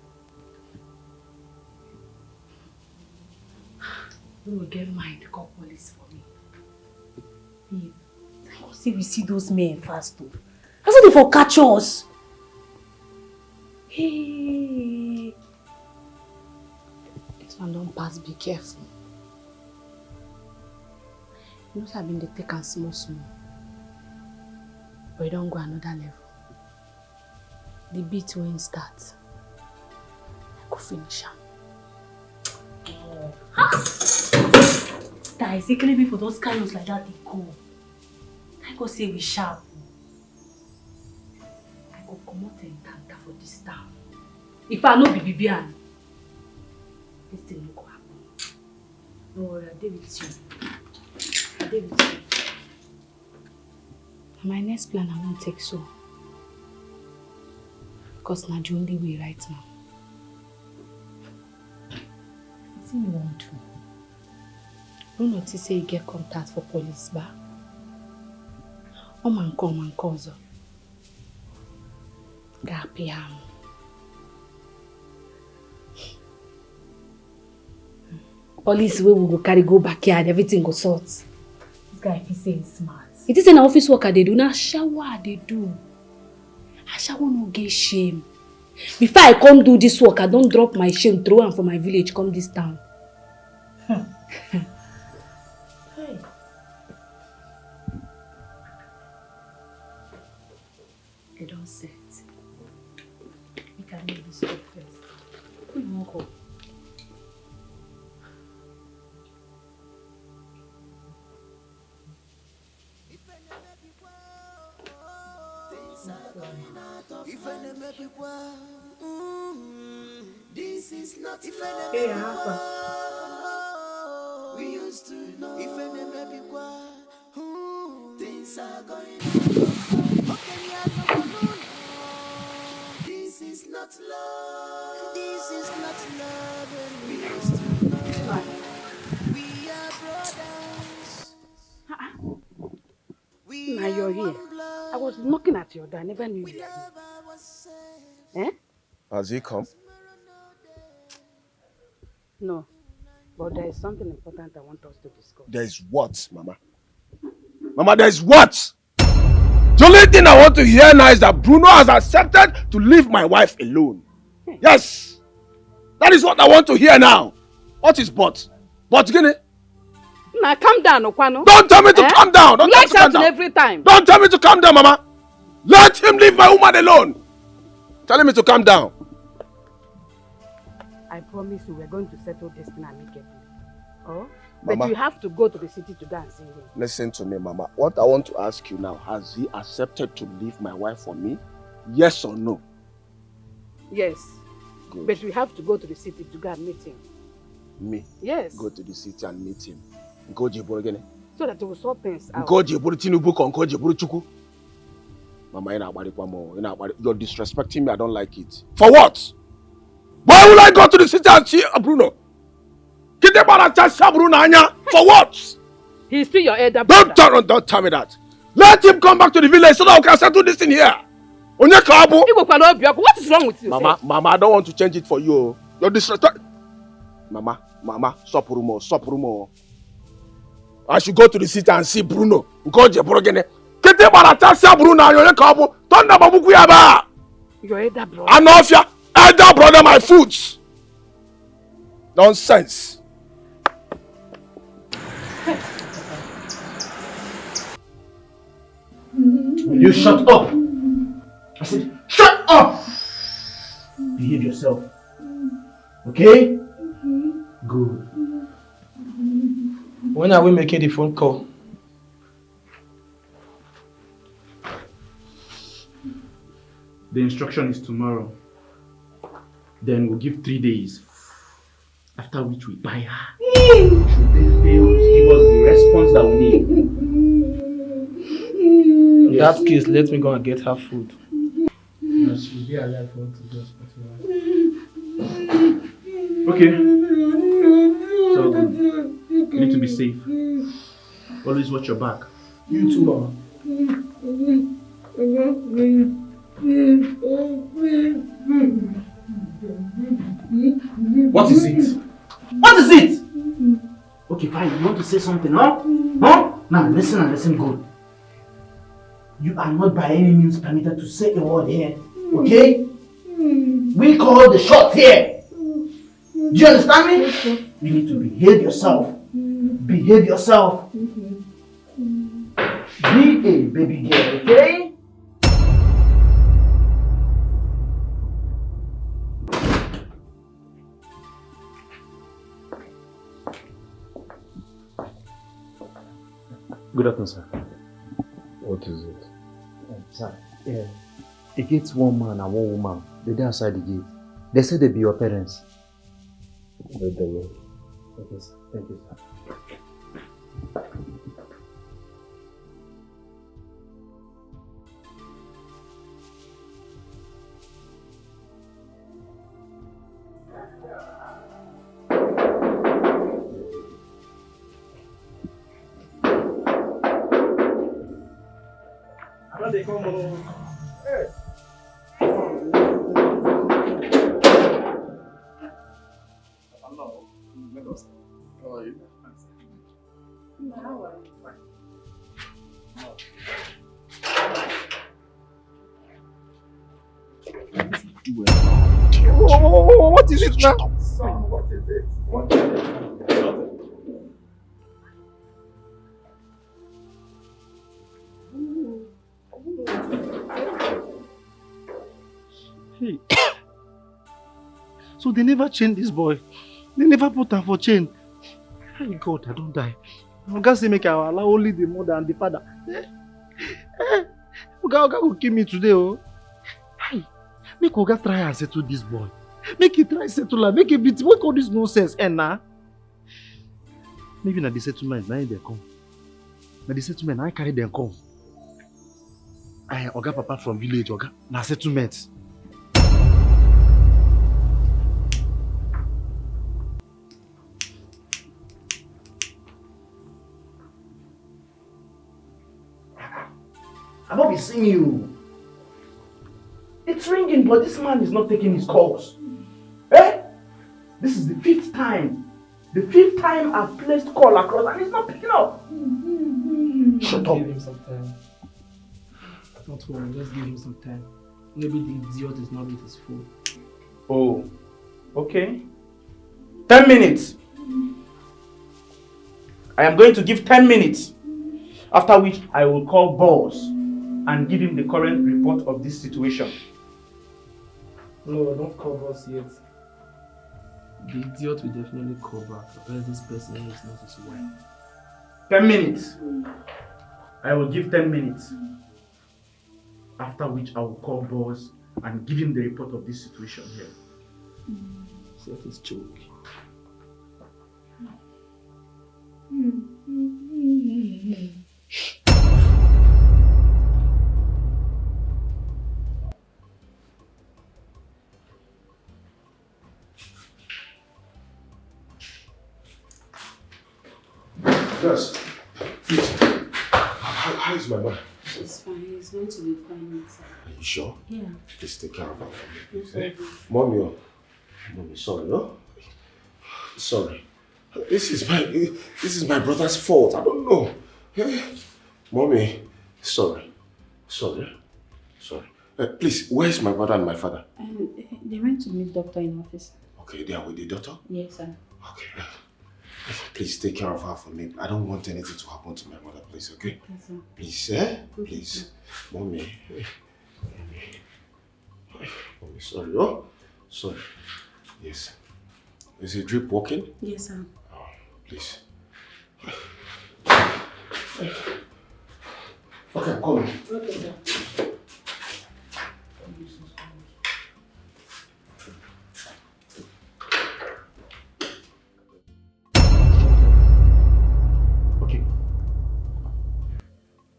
You will get mine to call police for me. Babe, I go see we see those men fast too. That's what they for catch us. Hey. This one don't pass, be careful. You know, I've been the take and small. But you don't go another level. The beat won't start. I go finish him. That is killing me for those carlos like that they go. I go say we sharp. I go come out and tanta for this town. If I know Bibian, this thing no go happen. No worry, I dey with you. My next plan I won't take so. Because not the only way right now. What do you want to? Bruno to say you get contact for police bar. Man come and cause. Gapiam. Police we will go carry go backyard, everything go sort. This guy if he say he's smart. It is an office worker they do, now shower they do. I shall no get shame. Before I come do this work, I don't drop my shame, throw am for my village, come this town. Hey. I don't set. We can make this work first. Who you want go? This is not love. Hey, Alpha. We used to know. If things are going on. This is not love. This is not love. We used to know. We are brothers. Now you're here. I was knocking at your door. I never knew you were here. Eh? Has he come? No. But there is something important I want us to discuss. There's what, Mama? Mama, there's what? The only thing I want to hear now is that Bruno has accepted to leave my wife alone. Yes! That is what I want to hear now. What is but? But, Guinea? Now calm down, Okwano. Don't tell me to calm down. Don't tell me to calm down. Every time. Don't tell me to calm down, Mama. Let him leave my woman alone. Telling me to calm down. I promise you we're going to settle this thing amicably. Oh? Mama. But you have to go to the city to go and see him. Listen to me, Mama. What I want to ask you now, has he accepted to leave my wife for me? Yes or no? Yes. Good. But we have to go to the city to go and meet him. Me? Yes. Go to the city and meet him. Go Jeboro again. So that we will sort things out. Go Jeboro Tinubu kon go Jeboro Chuku. Mama, you're disrespecting me. I don't like it. For what? Why will I go to the city and see Bruno? For what? He's still your elder brother. Don't tell me that. Let him come back to the village so that we can settle this in here. What is wrong with you? Mama, I don't want to change it for you. You're disrespect. Mama, stop Bruno. I should go to the city and see Bruno. Your elder brother. Anofia, elder brother, my foods. Nonsense. Will you shut up? I said, shut up! Behave yourself. Okay? Good. When are we making the phone call? The instruction is tomorrow. Then we'll give 3 days. After which we buy her. Should they fail to give us the response that we need? In that case, let me go and get her food. Yes, she'll be alive for to just okay. So good. You need to be safe. Always watch your back. You too, Mama. What is it? What is it? Okay, fine. You want to say something, huh? Huh? Now listen and listen good. You are not by any means permitted to say a word here. Okay? We call the shot here. Do you understand me? You need to behave yourself. Behave yourself. Be a baby girl, okay? Good afternoon, sir. What is it? Sir, it gets one man and one woman. They're there outside the gate. They said they be your parents. Let them in. Okay, sir. Thank you, sir. They come over. Hey. Hello. How are you? What is it now? What is it? What is it? Hey. So they never chained this boy. They never put him for chain. Thank God I don't die. Oga say make I allow only the mother and the father. Oga will kill me today. Oh. Hey. Make Oga try and settle this boy. Make it try settle her. Make it beat. What all this nonsense? Nah. Maybe na the settlement now they come. Na the settlement I carry them come. Oga papa from village. Oga na settlement. I've not been seeing you. It's ringing, but this man is not taking his calls. Eh? This is the 5th time. The 5th time I've placed call across and he's not picking up. Shut up. Give him some time. Don't worry, just give him some time. Maybe the idiot is not with his phone. Oh, okay. 10 minutes. I am going to give 10 minutes. After which I will call boss and give him the current report of this situation. No, don't call us yet. The idiot will definitely call back, else this person is not his wife. 10 minutes. I will give 10 minutes. After which I will call boss and give him the report of this situation here. Set his choke. Nurse, please. How is my mother? She's fine. It's going to be fine. Are you sure? Yeah. Please take care of her for me, please. Okay. Mommy, sorry, no? Sorry. This is my brother's fault. I don't know. Mommy, sorry. Please, where's my brother and my father? They went to meet doctor in office. Okay, they are with the doctor? Yes, sir. Okay. Please take care of her for me. I don't want anything to happen to my mother, please, okay? Yes, sir. Please, Please. Mommy. Mommy, sorry. Oh, sorry. Yes. Is the drip working? Yes, sir. Oh, please. Okay, I'm coming. Okay, sir.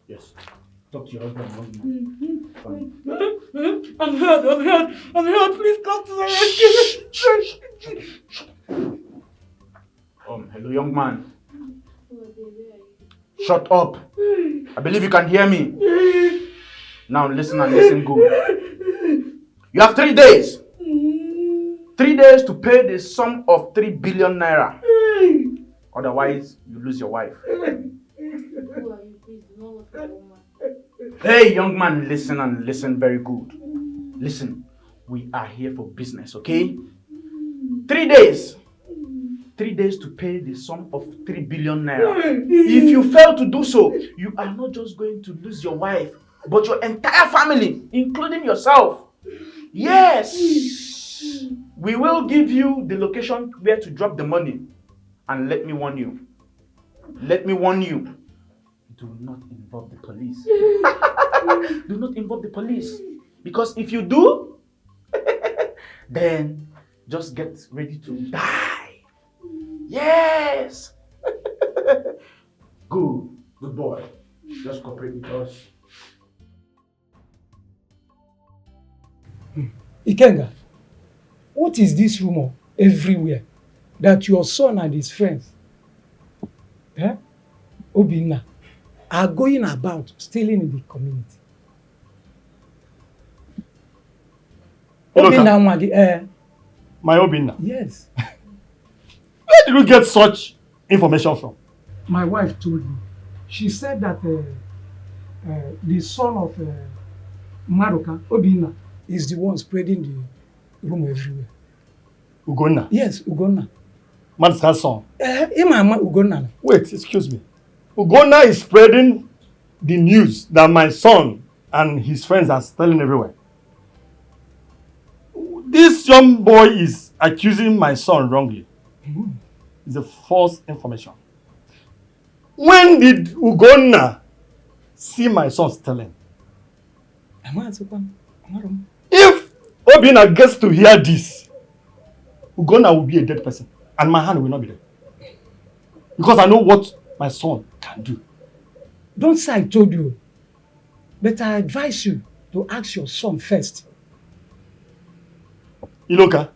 Yes. Talk to your husband. I'm hurt. Please come to my rescue. Hello, young man. Shut up. I believe you can hear me. Now listen and listen good. You have 3 days. 3 days to pay the sum of 3 billion naira. Otherwise, you lose your wife. Hey, young man, listen and listen very good. Listen, we are here for business, okay? 3 days. 3 days to pay the sum of 3 billion naira. If you fail to do so, you are not just going to lose your wife, but your entire family, including yourself. Yes! We will give you the location where to drop the money. And let me warn you. Do not involve the police. Do not involve the police. Because if you do, then just get ready to die. Yes! Good boy. Just cooperate with us. Ikenga, what is this rumor everywhere that your son and his friends, Obinna, are going about stealing in the community? Obinna Nwagi, My Obinna? Yes. Where did you get such information from? My wife told me. She said that the son of Maruka, Obinna, is the one spreading the rumor everywhere. Ugonna? Yes, Ugonna. Maruka's son? Ugonna. Wait, excuse me. Ugonna is spreading the news that my son and his friends are stealing everywhere. This young boy is accusing my son wrongly. It's a false information. When did Ugonna see my son stealing? If Obinna gets to hear this, Ugonna will be a dead person and my hand will not be there. Because I know what my son can do. Don't say I told you. But I advise you to ask your son first. Iloka,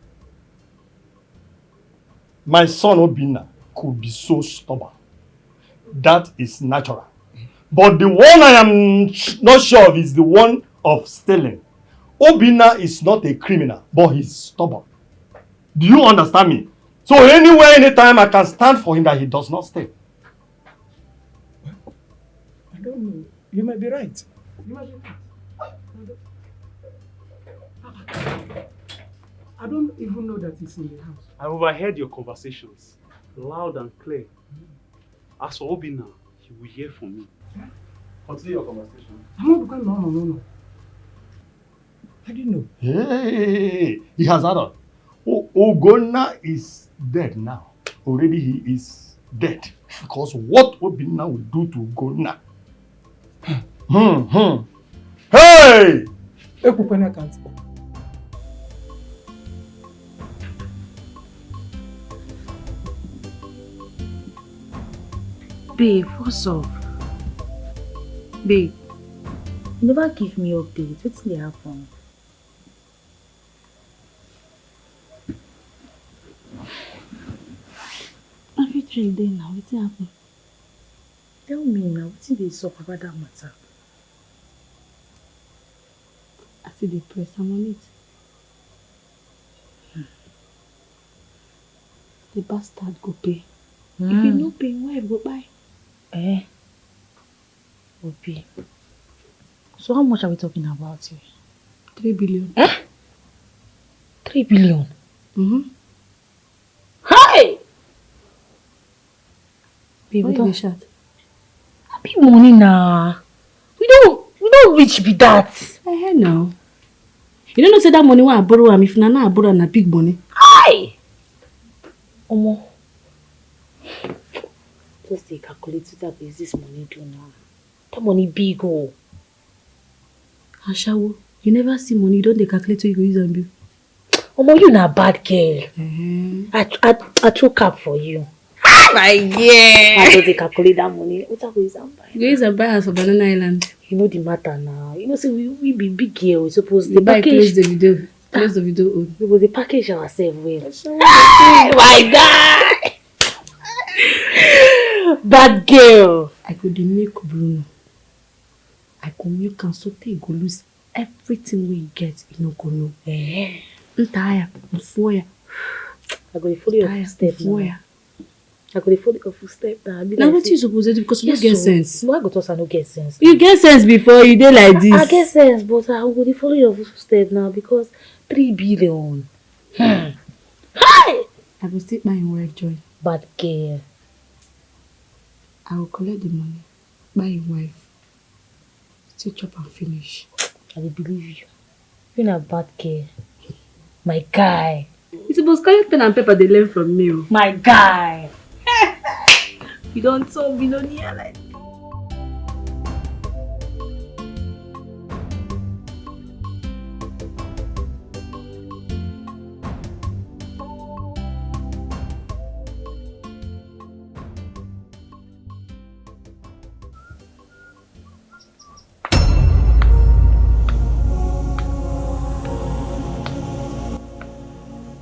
my son Obinna could be so stubborn. That is natural. But the one I am not sure of is the one of stealing. Obinna is not a criminal, but he's stubborn. Do you understand me? So anywhere, anytime, I can stand for him that he does not steal. I don't know. You might be right. I don't even know that he's in the house. I overheard your conversations, loud and clear. As for Obinna, he will hear from me. Continue your conversation. No. I didn't know. Hey, he has added. Ugonna is dead now. Already he is dead. Because what Obinna will do to Ugonna? Hey! Babe, what's up? Babe, you never give me updates. What's going to happen? Everything there now, what's happening? Tell me now, what did they talk about that matter? I see the press, I'm on it. The bastard go pay. If you no pay, wife go buy. Will be. So how much are we talking about here? 3 billion. 3 billion? Hi! Baby, Why don't you shout? Big money now. We don't reach be that. I know. You don't know say that money when I borrow am, if na borrow na big money. Hi! Omo. Just dey calculate what is this money do now. That money big oh. Ashawo, you never see money, you don't dey calculate what you go use and bill. Omo, you na bad girl. I throw cap for you. My girl. I just dey calculate that money. What I go use and buy? You go use and buy house for Banana Island. You know the matter now. You know, say we be big girl. We suppose the package. Close the video on. We go the package ourselves well. Hey, my God! Bad girl. I could make Bruno. I could make am so they go lose everything we get. You know, go know. I'm tired. I'm full. I go follow your footstep now. I go follow your footstep now. Now what you supposed to do? Because you get sense. No, I go talk I no get sense. You get sense before you dey like this. I get sense, but I go follow your footstep now because 3 billion. Hi! I will take my wife joy. Bad girl. I will collect the money, buy your wife, still chop and finish. I will believe you. You're not a bad girl. My guy. You suppose collect pen and paper they learn from me. My guy. You don't so billionaire like that.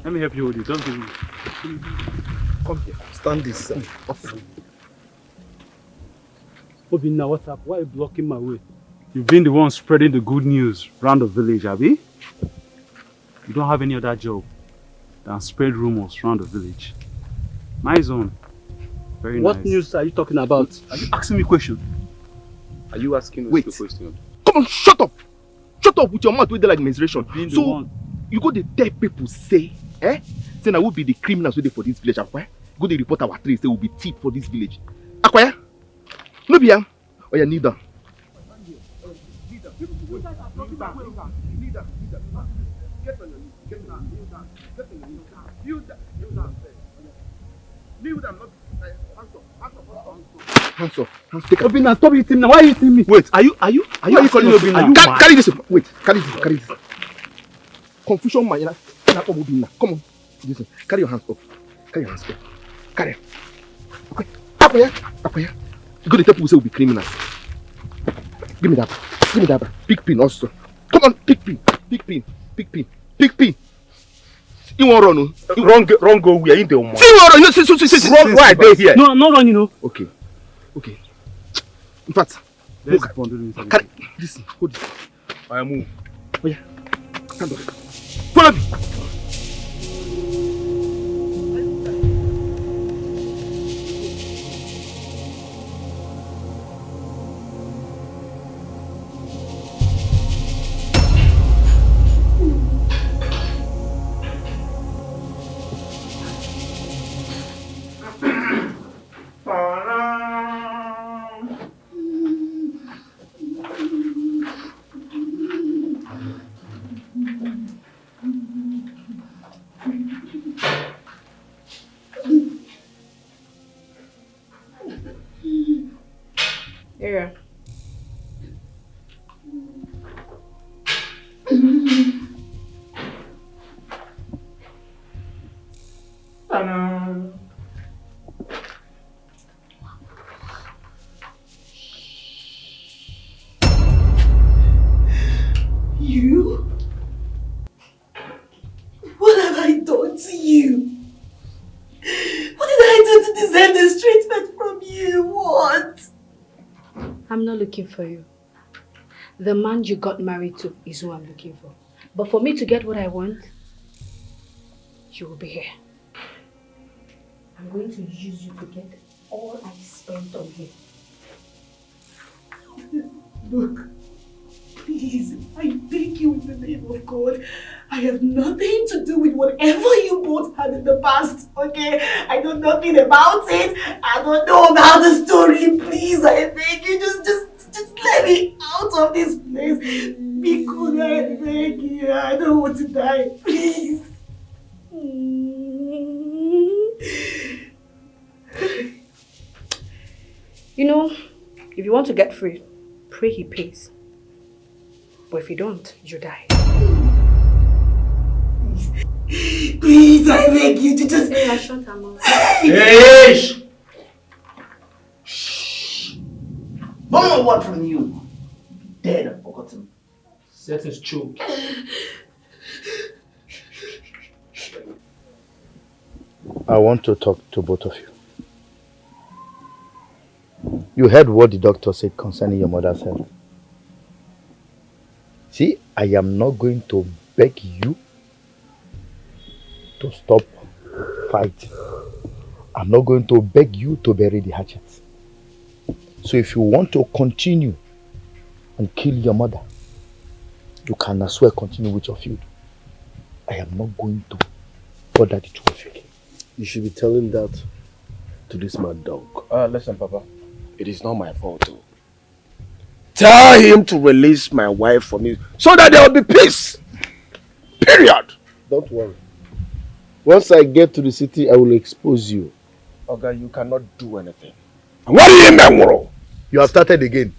Let me help you hold it. Just give me. Come here. Stand this off. Obinna, what's up? Why are you blocking my way? You've been the one spreading the good news around the village, Abi? You don't have any other job than spread rumors around the village. Nice one. Very What nice. news are you talking about? Are you asking me a question? Are you asking us Wait. a question? Come on, shut up! Shut up with your mouth with the like menstruation. Being the So one. you go to tell people say, say now we be the criminals who dey for this village, Akwaya. Go to report our trace, say we be thief for this village. Akwaya, no be am. Oh yeah, kneel down. Hands up. Obinna, stop hitting me. Why are you hitting me? Wait, are you calling Obinna? Carry this. Wait, carry this. Confusion man, come on. Listen, carry your hands up. Carry. Okay. Up here. You go to tell people say we be criminals. Give me that. Big pin also. Come on, big pin. You want run? Wrong go where in the money. See what run? Run why they here? No, I'm not running, no. Okay. In fact, Let's look, bundle inside. carry. Listen, hold it. I move. Oh yeah. Stand up. Follow me. Yeah. You? What have I done to you? What did I do to deserve this treatment from you? What? looking for you. The man you got married to is who I'm looking for. But for me to get what I want, you will be here. I'm going to use you to get all I spent on him. Look, please, I beg you in the name of God. I have nothing to do with whatever you both had in the past, okay? I know nothing about it. I don't know about the story. Please, I beg you, just let me out of this place. Because I beg you, I don't want to die. Please. You know, if you want to get free, pray he pays. But if you don't, you die. Please, I beg you to just... Hey, I shut her mouth. Hey! Shh! One more word from you. Dead and forgotten. Set is true. I want to talk to both of you. You heard what the doctor said concerning your mother's health. See, I am not going to beg you to stop fighting. I'm not going to beg you to bury the hatchet. So if you want to continue and kill your mother, you can as well continue with your feud. I am not going to bother the two of you. You should be telling that to this mad dog. Listen, Papa. It is not my fault, though. Tell him to release my wife for me so that there will be peace. Period. Don't worry. Once I get to the city, I will expose you. Okay, you cannot do anything. And what do you mean, Moro? You have started again.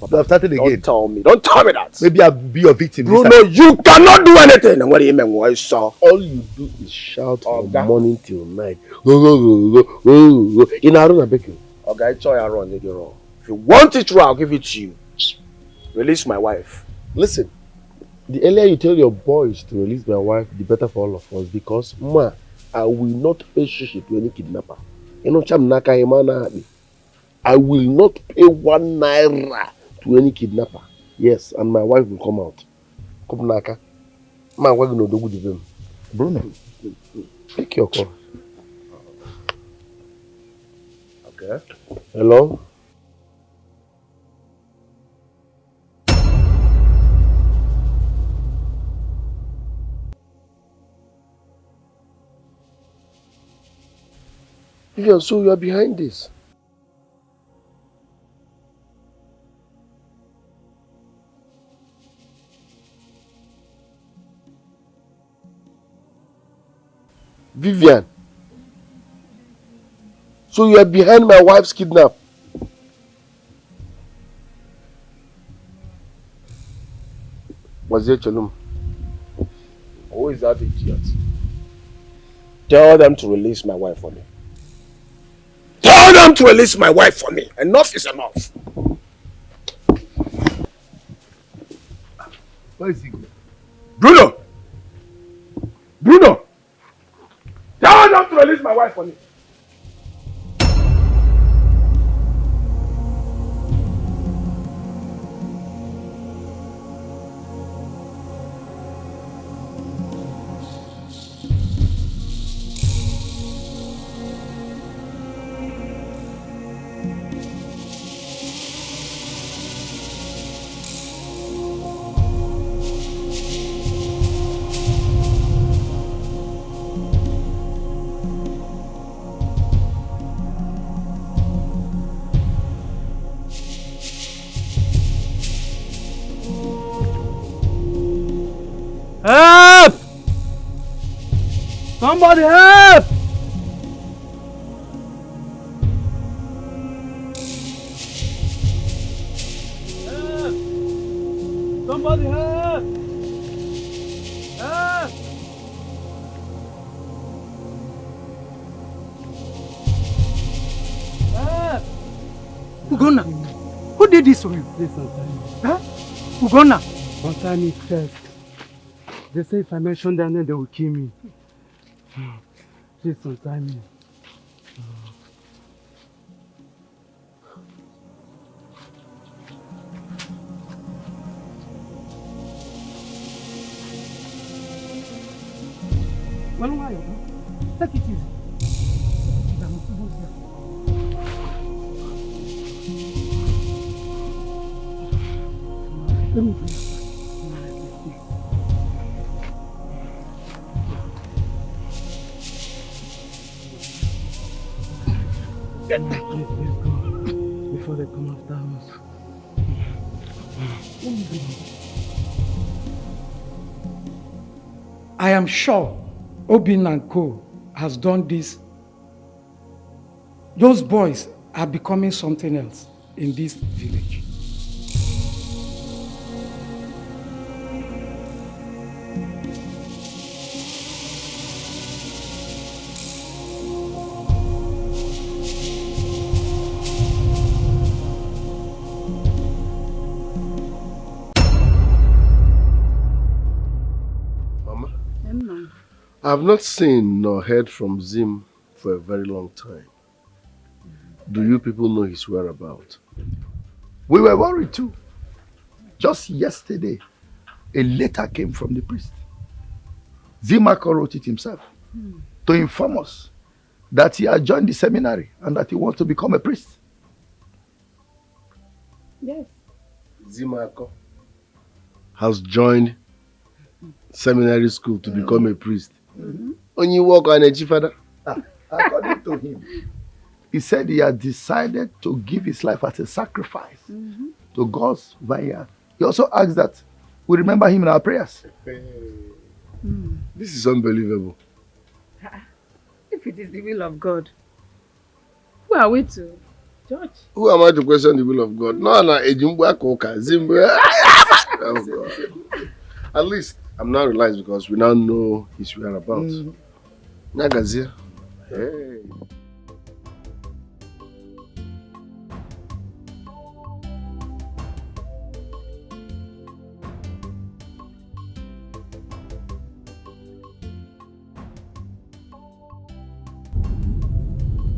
You have started again. Don't tell me. Don't tell me that. Maybe I'll be your victim. Bruno, you cannot do anything. And what do you mean, what saw? All you do is shout from morning till night. In Aruna Bekin. Okay, I saw you run, nigga, wrong. If you want it raw, I'll give it to you. Release my wife. Listen, the earlier you tell your boys to release my wife, the better for all of us. Because, I will not pay shishi to any kidnapper. You know, I will not pay 1 naira to any kidnapper. Yes, and my wife will come out. Come naka. Man, we're going to do with them. Bruno, take your call. Okay. Hello? Vivian, so you are behind this? Vivian, so you are behind my wife's kidnap? Was it Chalum? Who is that idiot? Tell them to release my wife for me. Tell them to release my wife for me. Enough is enough. Where is he? Bruno! Bruno! Tell them to release my wife for me. Help! Somebody help! Help! Somebody help! Help! Help! Ugonna, who did this to you? Please untie me. Huh? Ugonna? Untie me first. They say if I mention their name, they will kill me. Please untie me. Well, why? Take it easy. I'm almost there. Let me bring it. Let's go before they come after us. I am sure Obin and Co has done this. Those boys are becoming something else in this village. I have not seen nor heard from Zim for a very long time. Do you people know his whereabouts? We were worried too. Just yesterday, a letter came from the priest. Zimma wrote it himself to inform us that he had joined the seminary and that he wants to become a priest. Yes. Zimma has joined seminary school to become a priest. Only work on a father. According to him, he said he had decided to give his life as a sacrifice to God's vineyard. He also asked that we remember him in our prayers. This is unbelievable. If it is the will of God, who are we to judge? Who am I to question the will of God? No. At least I'm now realized because we now know his whereabouts. Nagazia. Hey.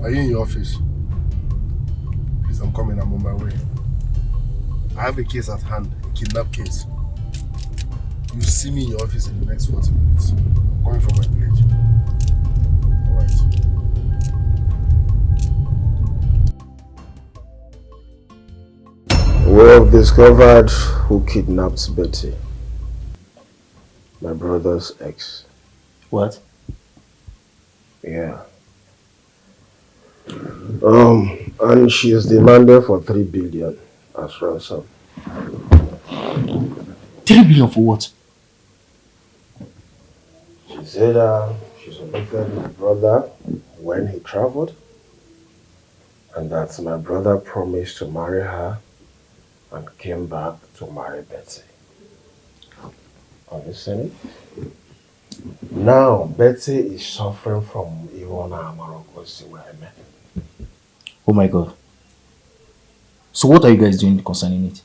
Are you in your office? Please, I'm coming. I'm on my way. I have a case at hand, a kidnap case. You see me in your office in the next 40 minutes. I'm coming from my village. Alright. We have discovered who kidnapped Betty. My brother's ex. What? Yeah. And she is demanded for 3 billion as ransom. 3 billion for what? She said she supported my brother when he traveled, and that my brother promised to marry her and came back to marry Betty. Listen. Now Betty is suffering from Iwona Amarokosi. Oh my God. So what are you guys doing concerning it?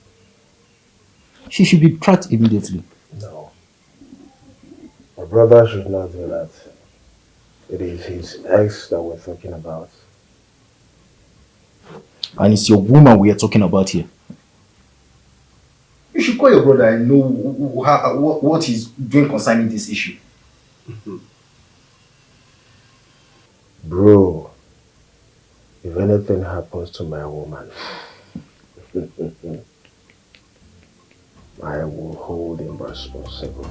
She should be tracked immediately. No. My brother should not do that. It is his ex that we're talking about. And it's your woman we are talking about here. You should call your brother and know what he's doing concerning this issue. Bro, if anything happens to my woman, I will hold him responsible.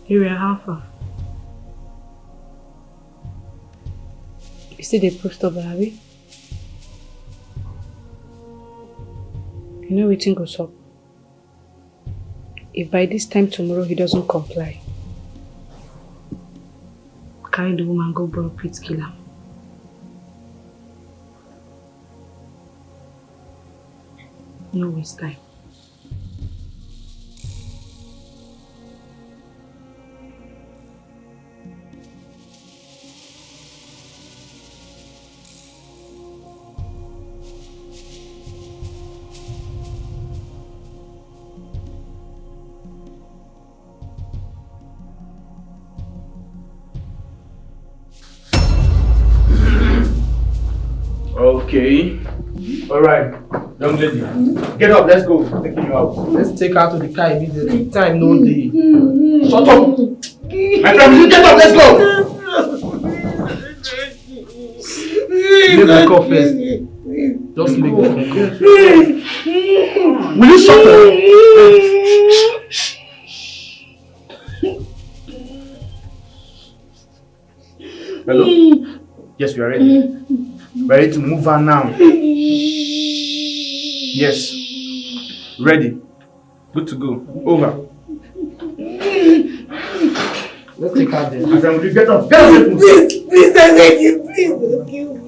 Here we are, how far? You see the post of Harry? You know everything goes up. If by this time tomorrow he doesn't comply, carry the woman, go borrow pit killer. No waste time. Okay. Alright. Young lady. Get up, let's go. I'm taking you out. Let's take her to the car immediately. Time no day. Shut up! My friend, will you get up? Let's go! Make the call first. Just make the phone call. Will you shut up? Hello? Yes, we are ready. Ready to move on now. Yes. Ready. Good to go. Over. Let's take her there. My friend, will you get up? Get up! Please, I beg you, please don't kill me.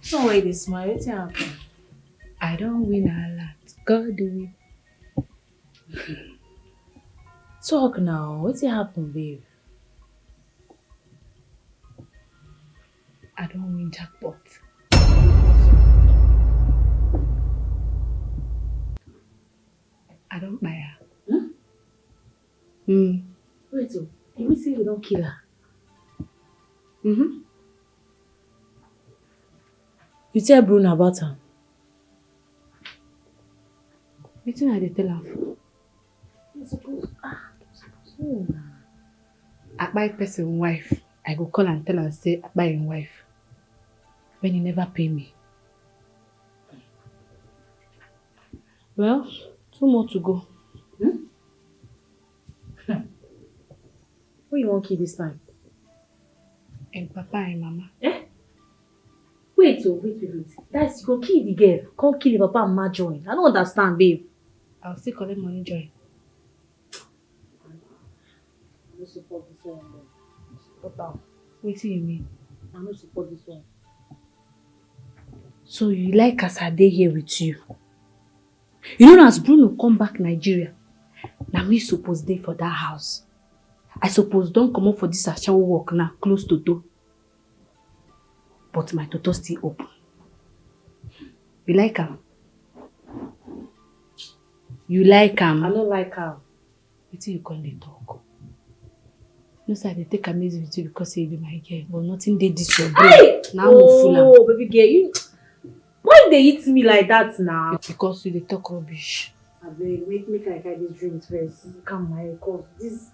So why this smile? What's happen? I don't win a lot. God do win. Talk now. What's happen, babe? I don't win jackpot. I don't buy her. Wait, so you say you don't kill her? You tell Bruno about her. Wetin I dey tell her for? I buy person wife. I go call and tell her say I buy him wife. When he never pay me. Well, 2 more to go. Who you want kill this time? And papa and mama. Eh? Wait. That's you go kill the girl. Come kill the papa and ma join. I don't understand, babe. I'll still collect money join. I don't support this one. What do you mean? I don't support this one. So you like as I dey here with you? You know as Bruno come back Nigeria, now me suppose dey for that house. I suppose don't come up for this ashawo work now, close to door. But my door still open. You like am? You like am? I don't like her. What do you call the talk? No sir, they take amazing with you because you be my girl, but nothing dey this your brain. Now I'm full am. Oh, baby girl, you. Why they hit me like that now? It's because you dey talk rubbish. I beg, make I carry this drink first. Calm my head, cause this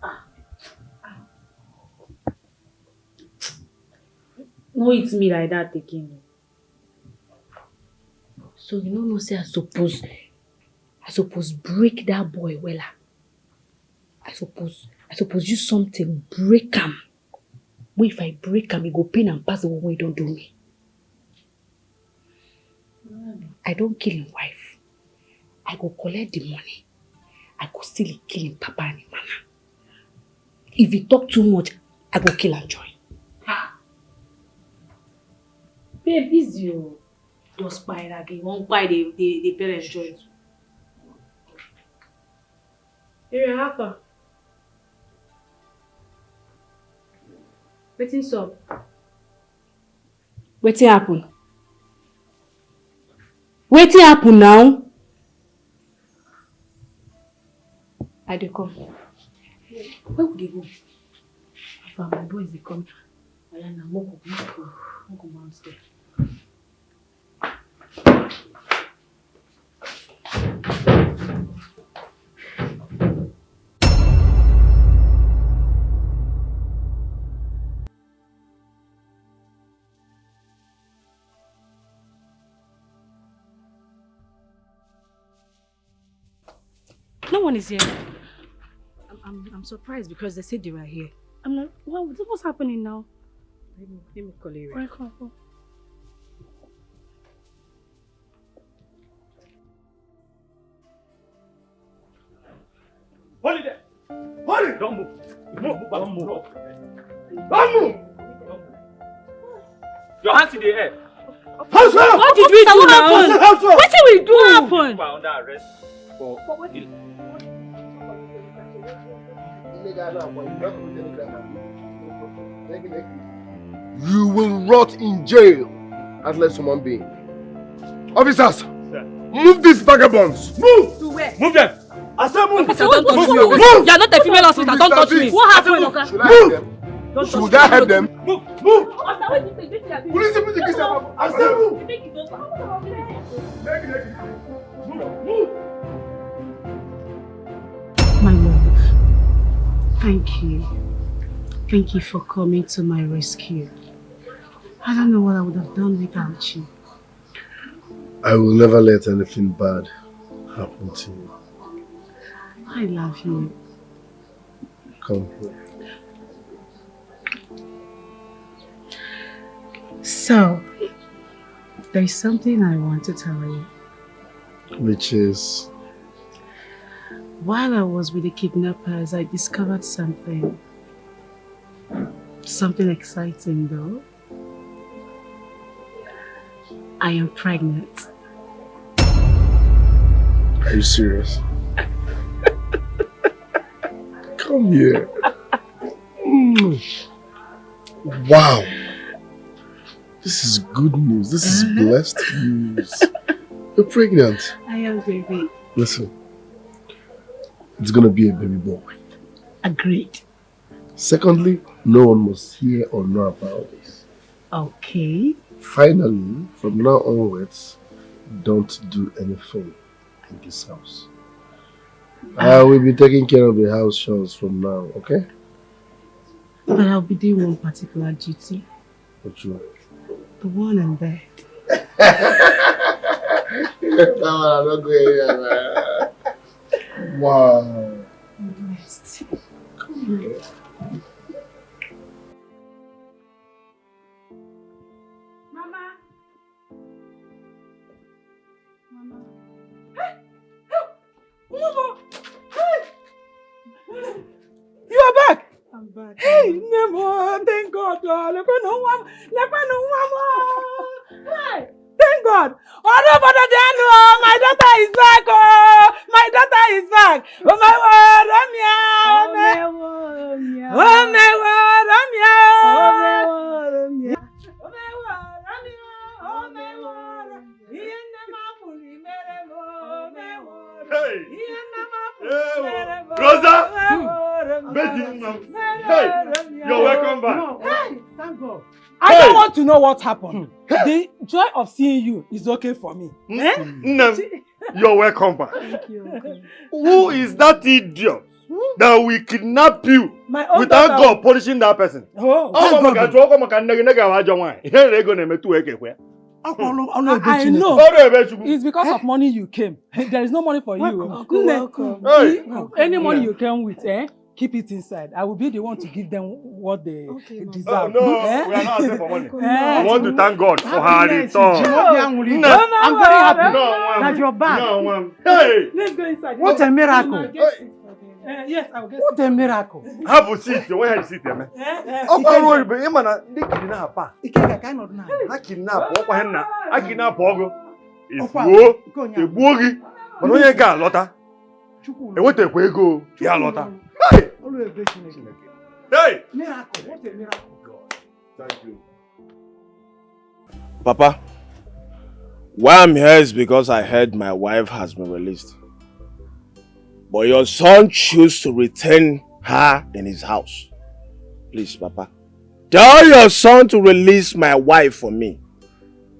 No hit me like that again. So you know say I suppose break that boy wella. I suppose use something break him. But if I break him, he go pain and pass the one way don't do me. I don't kill him wife. I go collect the money. I go still kill him papa and him mama. If he talk too much, I go kill and join. Babe, is you just buy it again. Won't buy the parents joint. Here, Alpha. Wetin up? Wetin happen? Wetin happen now? I dey come. Where would they go? Alpha, my boys they come. Ayana, Moko downstairs. No one is here. I'm surprised because they said they were here. I'm like, what's happening now? Let me call you. Right, come. Hold it there! Hold it! Don't move! Don't move! Don't move! Your hands in the air! What did we do now? What did we do? What happened? You are under arrest for You will rot in jail as less human being. Officers, move these vagabonds. Move! To where? Move them! I said move! Don't touch me. Move! You are not a female hospital. Don't touch me. What happened? Should I help them? Move! Move! Police, I said move! Move! My love, thank you. Thank you for coming to my rescue. I don't know what I would have done without you. I will never let anything bad happen to you. I love you. Come here. So, there's something I want to tell you. Which is? While I was with the kidnappers, I discovered something. Something exciting though. I am pregnant. Are you serious? Come here. Wow. This is good news. This is blessed news. You're pregnant. I am, baby. Listen. It's gonna be a baby boy. Agreed. Secondly, no one must hear or know about this. Okay. Finally, from now onwards, don't do anything in this house. I will be taking care of the house chores from now, okay? But I'll be doing one particular duty. What you want? The one in bed. That one I'm not going here, man. Wow. Blessed. Come here. You are back. I'm back. Hey, Nemo, thank God. Hey, thank God. Oh, no, but my daughter is back. Oh, my daughter is back. Oh, my word, Rosa! Hey, you're welcome back. Hey, thank God. I don't want to know what happened. The joy of seeing you is okay for me. You're welcome back. Thank you. Who is that idiot that will kidnap you without God punishing that person? I know. It's because of money you came. There is no money for you. Welcome. Any money you came with, keep it inside. I will be the one to give them what they deserve. No, we are not asking for money. I want to thank God for her return. I'm very happy that you're back. Hey! Let's go inside. What a miracle. Yes, I will get what a miracle. Have a seat. Where have a seat, man? Oh, but you man, they kidnap. I kidnap. I kidnap Pogo. If you, a boogie, but when you got Lotta, and what a way go, yeah, Lotta. Hey! Hey! Miracle. What a miracle. God. Thank you. Papa, why I'm here is because I heard my wife has been released. But your son chose to retain her in his house. Please, Papa. Tell your son to release my wife for me.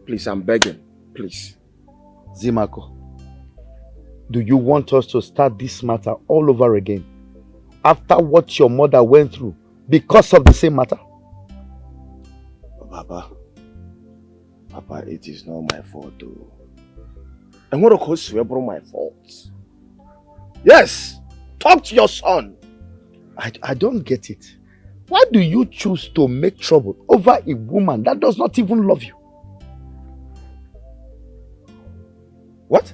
Please, I'm begging. Please. Zimako, do you want us to start this matter all over again? After what your mother went through because of the same matter? Papa, it is not my fault though. And what of course we brought my fault. Yes, talk to your son. I don't get it. Why do you choose to make trouble over a woman that does not even love you? What?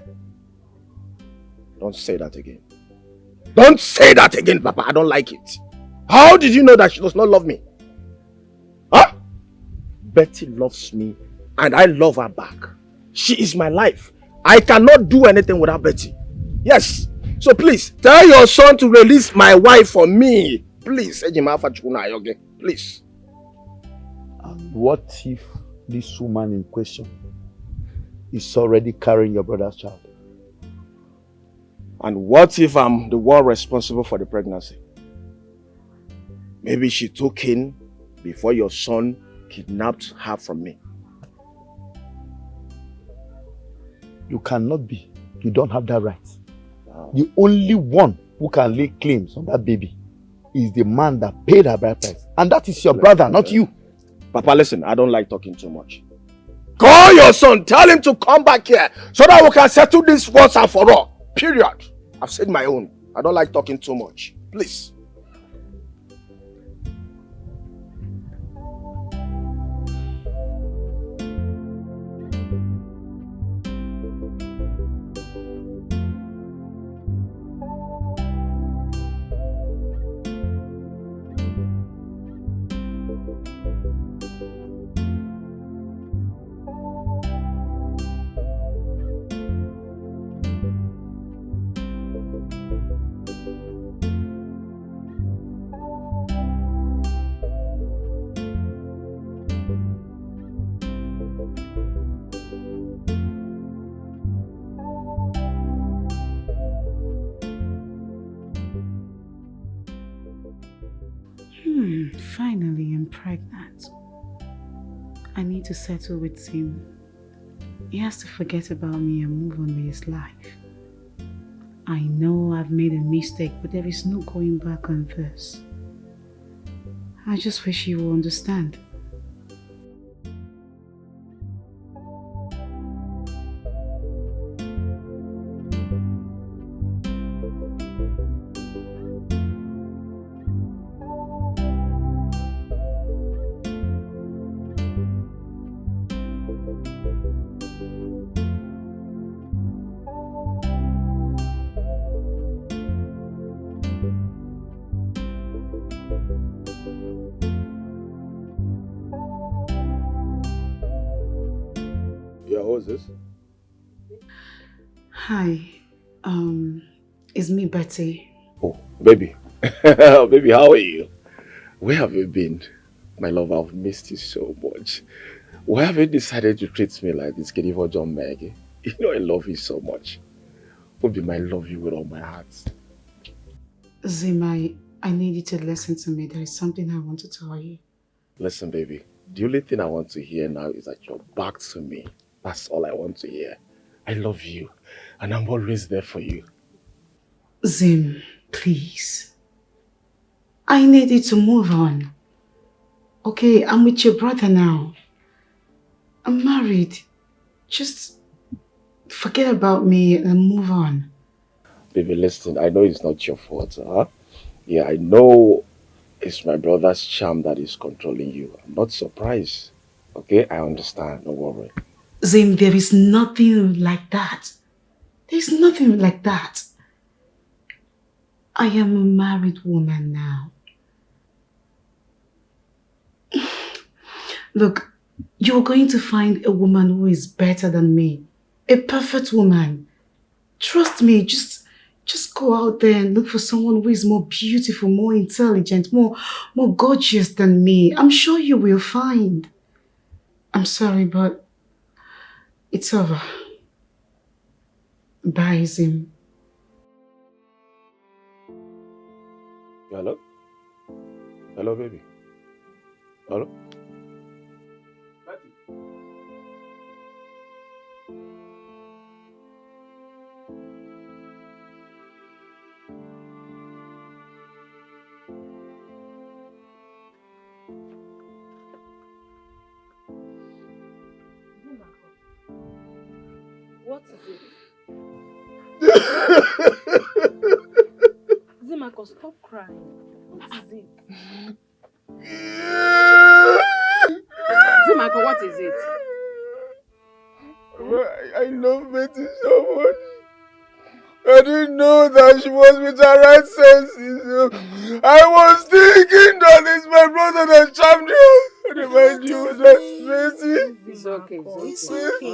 Don't say that again. Don't say that again, Papa. I don't like it. How did you know that she does not love me? Huh? Betty loves me and I love her back. She is my life. I cannot do anything without Betty. Yes. So please, tell your son to release my wife for me. Please. Please. And what if this woman in question is already carrying your brother's child? And what if I'm the one responsible for the pregnancy? Maybe she took in before your son kidnapped her from me. You cannot be. You don't have that right. Wow. The only one who can lay claims on that baby is the man that paid her bride price. And that is your brother, not you. Papa, listen, I don't like talking too much. Call your son, tell him to come back here so that we can settle this once and for all. Period. I've said my own. I don't like talking too much. Please. Finally, I'm pregnant. I need to settle with him. He has to forget about me and move on with his life. I know I've made a mistake, but there is no going back on this. I just wish you will understand. Who's this? Hi, it's me, Betty. Oh, baby. Baby, how are you? Where have you been? My love, I've missed you so much. Why have you decided to treat me like this, Kitty for John Maggie? You know I love you so much. Baby, I love you with all my heart. Zimma, I need you to listen to me. There is something I want to tell you. Listen, baby. The only thing I want to hear now is that you're back to me. That's all I want to hear. I love you, and I'm always there for you. Zim, please. I need you to move on. Okay, I'm with your brother now. I'm married. Just forget about me and move on. Baby, listen, I know it's not your fault, huh? Yeah, I know it's my brother's charm that is controlling you. I'm not surprised. Okay, I understand, don't worry. Zim, there is nothing like that. There's nothing like that. I am a married woman now. Look, you're going to find a woman who is better than me. A perfect woman. Trust me, just go out there and look for someone who is more beautiful, more intelligent, more gorgeous than me. I'm sure you will find. I'm sorry, but it's over. Bye, Zim. Hello? Hello, baby. Hello? What is it? Zimako, stop crying. What is it? Zimako, what is it? I love Betty so much. I didn't know that she was with her right senses. I was thinking that it's my brother that charmed you. I remind you that Betty. It's okay, it's okay.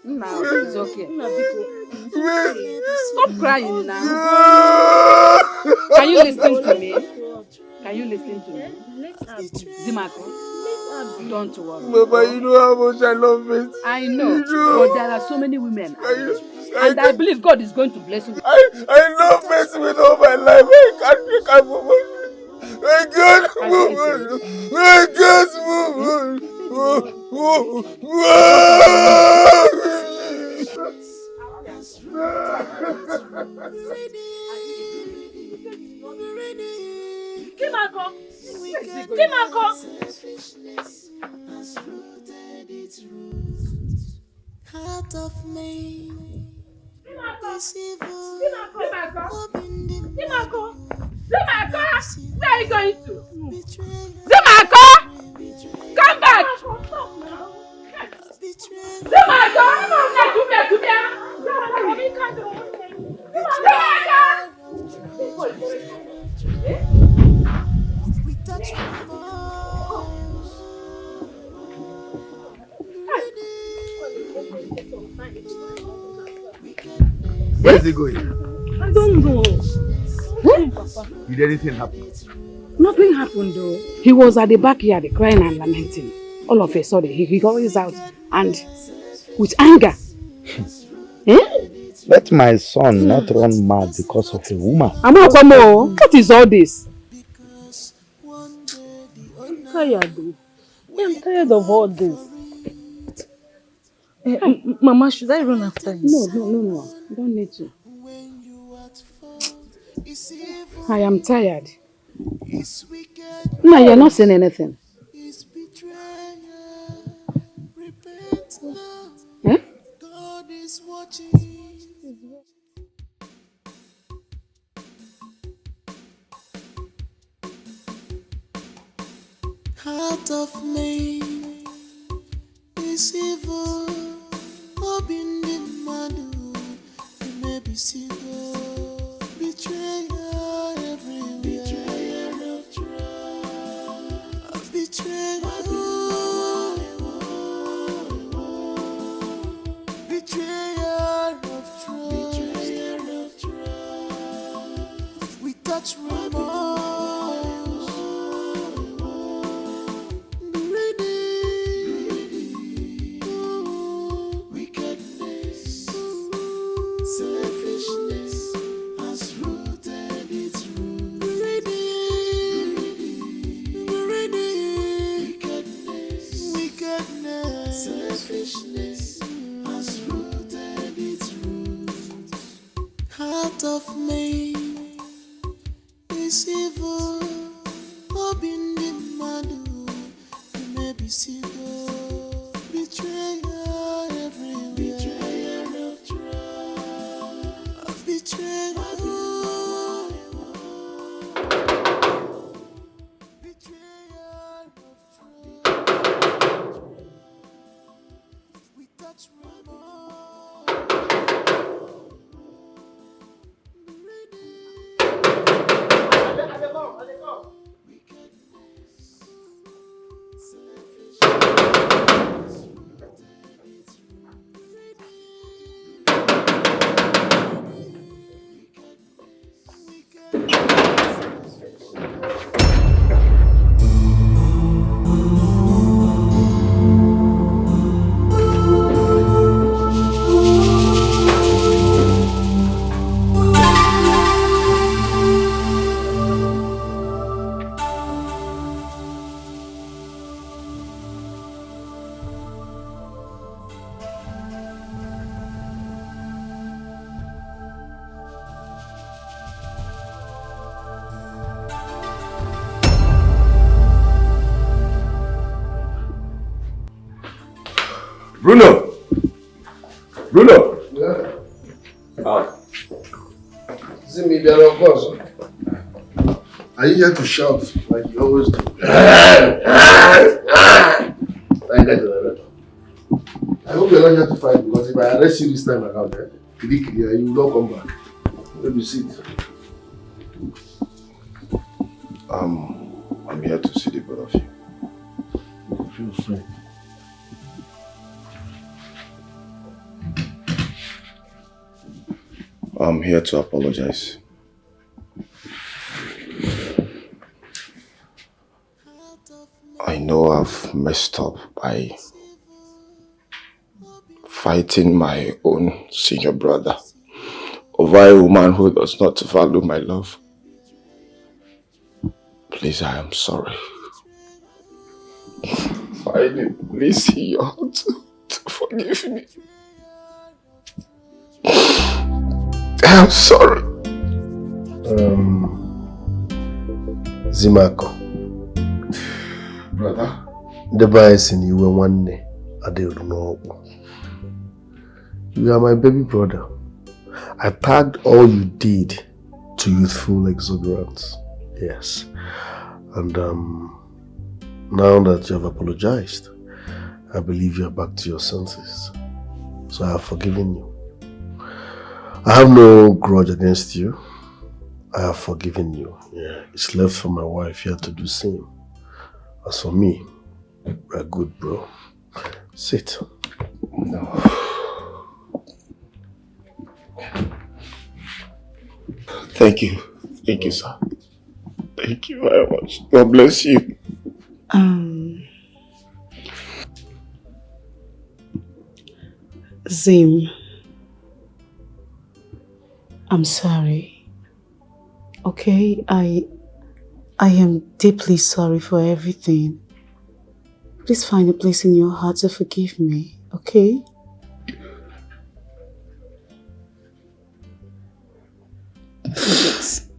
Now, it's okay. Stop crying now. Can you listen to me? Can you listen to me? Zimako, don't worry. Mama, you know how much I love it. I know, but there are so many women. And I believe God is going to bless you. I love Betty with all my life. I can't move on. I can't move on. I can't move Heart of me. Zimako! Where are you going to? Zimako! Come back! Zimako! Where is he going? I don't know. Papa. Did anything happen? Nothing happened though. He was at the backyard crying and lamenting. All of a sudden, he goes out and with anger. Let my son not run mad because of a woman. Amakwamo, what is all this? I'm tired though. I'm tired of all this. Mama, should I run after him? No. You don't need to. I am tired. No, you're not saying anything. Eh? Heart of me is evil. Open the madu, you may be single. Betrayal everywhere. Betrayal of trust. Betrayal. Betrayal of trust. Betrayal of trust. We touch remorse. Wickedness, selfishness has rooted its roots. Wickedness, selfishness has rooted its roots. Heart of me is evil. Open the madu, you may be single. Betrayal everywhere. Betrayal of trust. Betrayal. Betrayal of trust. We touch Bruno! Bruno! Yeah. Ah. Zimmy, there of course. Are you here to shout like you always do? I hope you're not here to fight because if I arrest you this time around, you will not come back. Maybe sit. I'm here to see the both of you. Feel free. I'm here to apologize. I know I've messed up by fighting my own senior brother over a woman who does not value my love. Please, I am sorry. I need please see your heart to forgive me. I'm sorry. Zimako. Brother. The boys in you were one day. I don't know. You are my baby brother. I packed all you did to youthful exuberance. Yes. And now that you have apologized, I believe you are back to your senses. So I have forgiven you. I have no grudge against you. I have forgiven you. Yeah. It's left for my wife here to do the same. As for me, we're good, bro. Sit. No. Thank you. Thank you, sir. Thank you very much. God bless you. Zim, I'm sorry. Okay, I am deeply sorry for everything. Please find a place in your heart to forgive me, okay? Yes.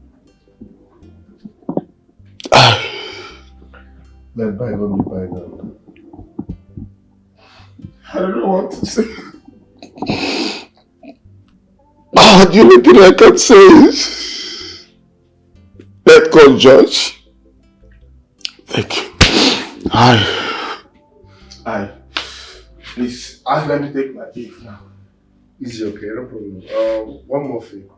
Let bygone be bygone. I don't know what to say. The only thing I can say is let God judge. Thank you. Please, let me take my leave now. Easy, okay, no problem. One more thing.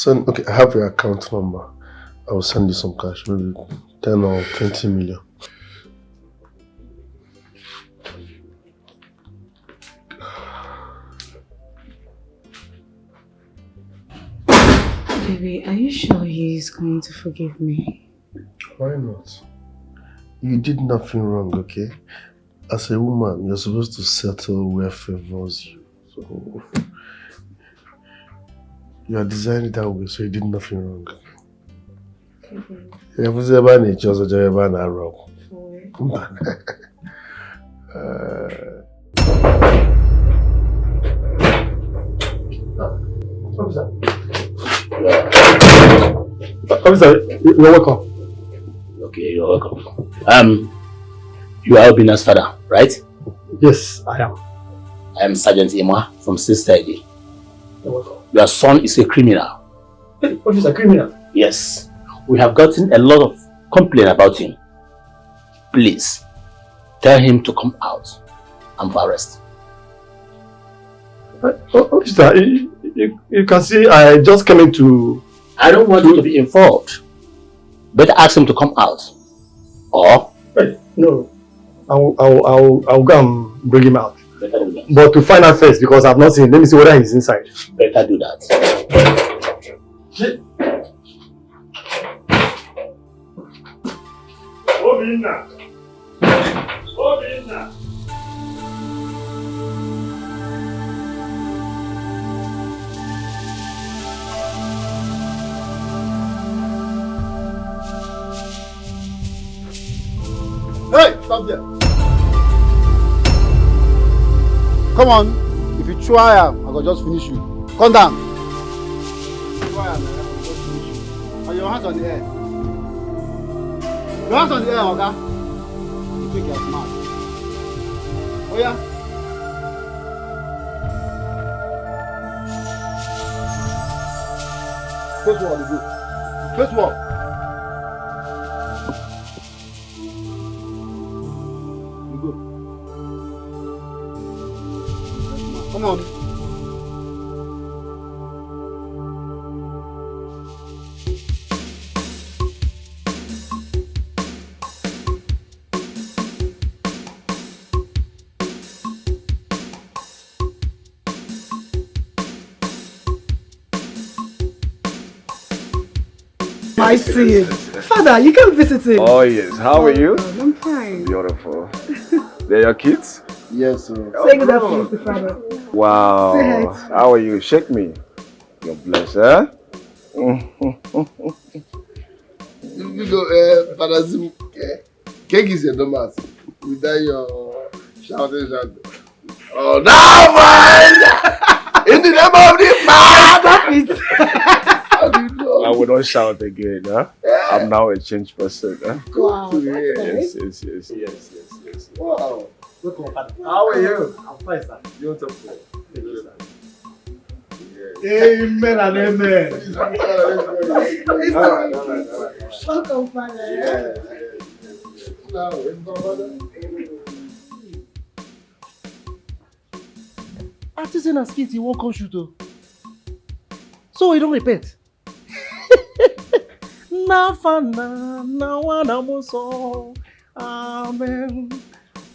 Okay, I have your account number. I will send you some cash, maybe 10 or 20 million. Baby, are you sure he's going to forgive me? Why not? You did nothing wrong, okay? As a woman, you're supposed to settle where favors you. So you are designed that way, so you did nothing wrong. You have never need just a job and a rock. Officer, you're welcome. Okay, you're welcome. You are Obina's father, right? Yes, I am. I am Sergeant Imma from Sister ID. You're welcome. Your son is a criminal. Hey, officer, criminal? Yes. We have gotten a lot of complaint about him. Please, tell him to come out and for arrest. Officer, you can see I just came into... I don't want you to be involved. Better ask him to come out. Or... Hey, no. I'll go and bring him out. Better do that. But to find out first, because I've not seen him. Let me see whether he's inside. Better do that. Obina! Obina! Hey, stop there. Come on. If you try, I will just finish you. Come down. Try, I will just finish you. And your hands on the air. Your hands on the air, Oga. You think you're smart. Oh yeah? Face wall, you go. Face wall. Come on. I see it. Father, you can visit him. Oh yes, how are you? I'm fine. Beautiful. They're your kids? Yes, sir. Say good afternoon to Father. Wow. Say hi. How are you? Shake me. You're blessed, huh? You go, Father Zim, cake is your domas. Without your shouting. Oh, now, man! In the name of the Father! How do you know? I will not shout again, huh? I'm now a changed person, huh? Wow, Yes. Wow. Welcome, Father. How are you? I'm fine, sir. Beautiful. Amen and amen. Welcome, Father. Artisan and skit, he won't come shoot though. So he don't repent. Amen.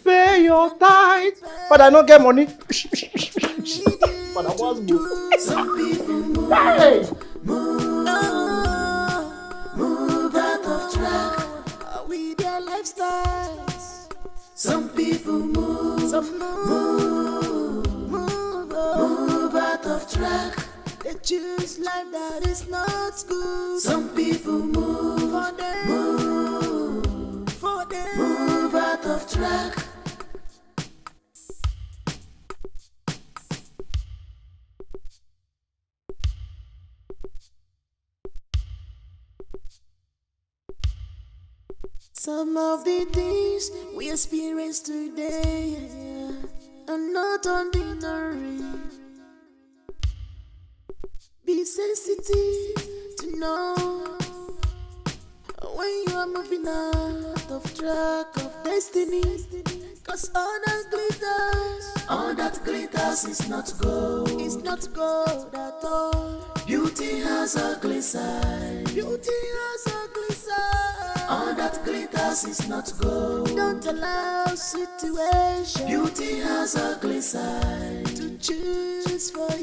Pay your tithe. But I don't get money. But I was moved. Some people move, Hey! move out of track with their lifestyles. Some people move out of track. They choose life that is not good. Some people move out of track. Some of the things we experience today are not ordinary. Be sensitive to know when you are moving out of track of destiny. Cause all that glitters is not gold. It's not gold at all. Beauty has ugly side. Beauty has ugly side. All that glitters is not gold. Don't allow situation. Beauty has ugly side to choose for you.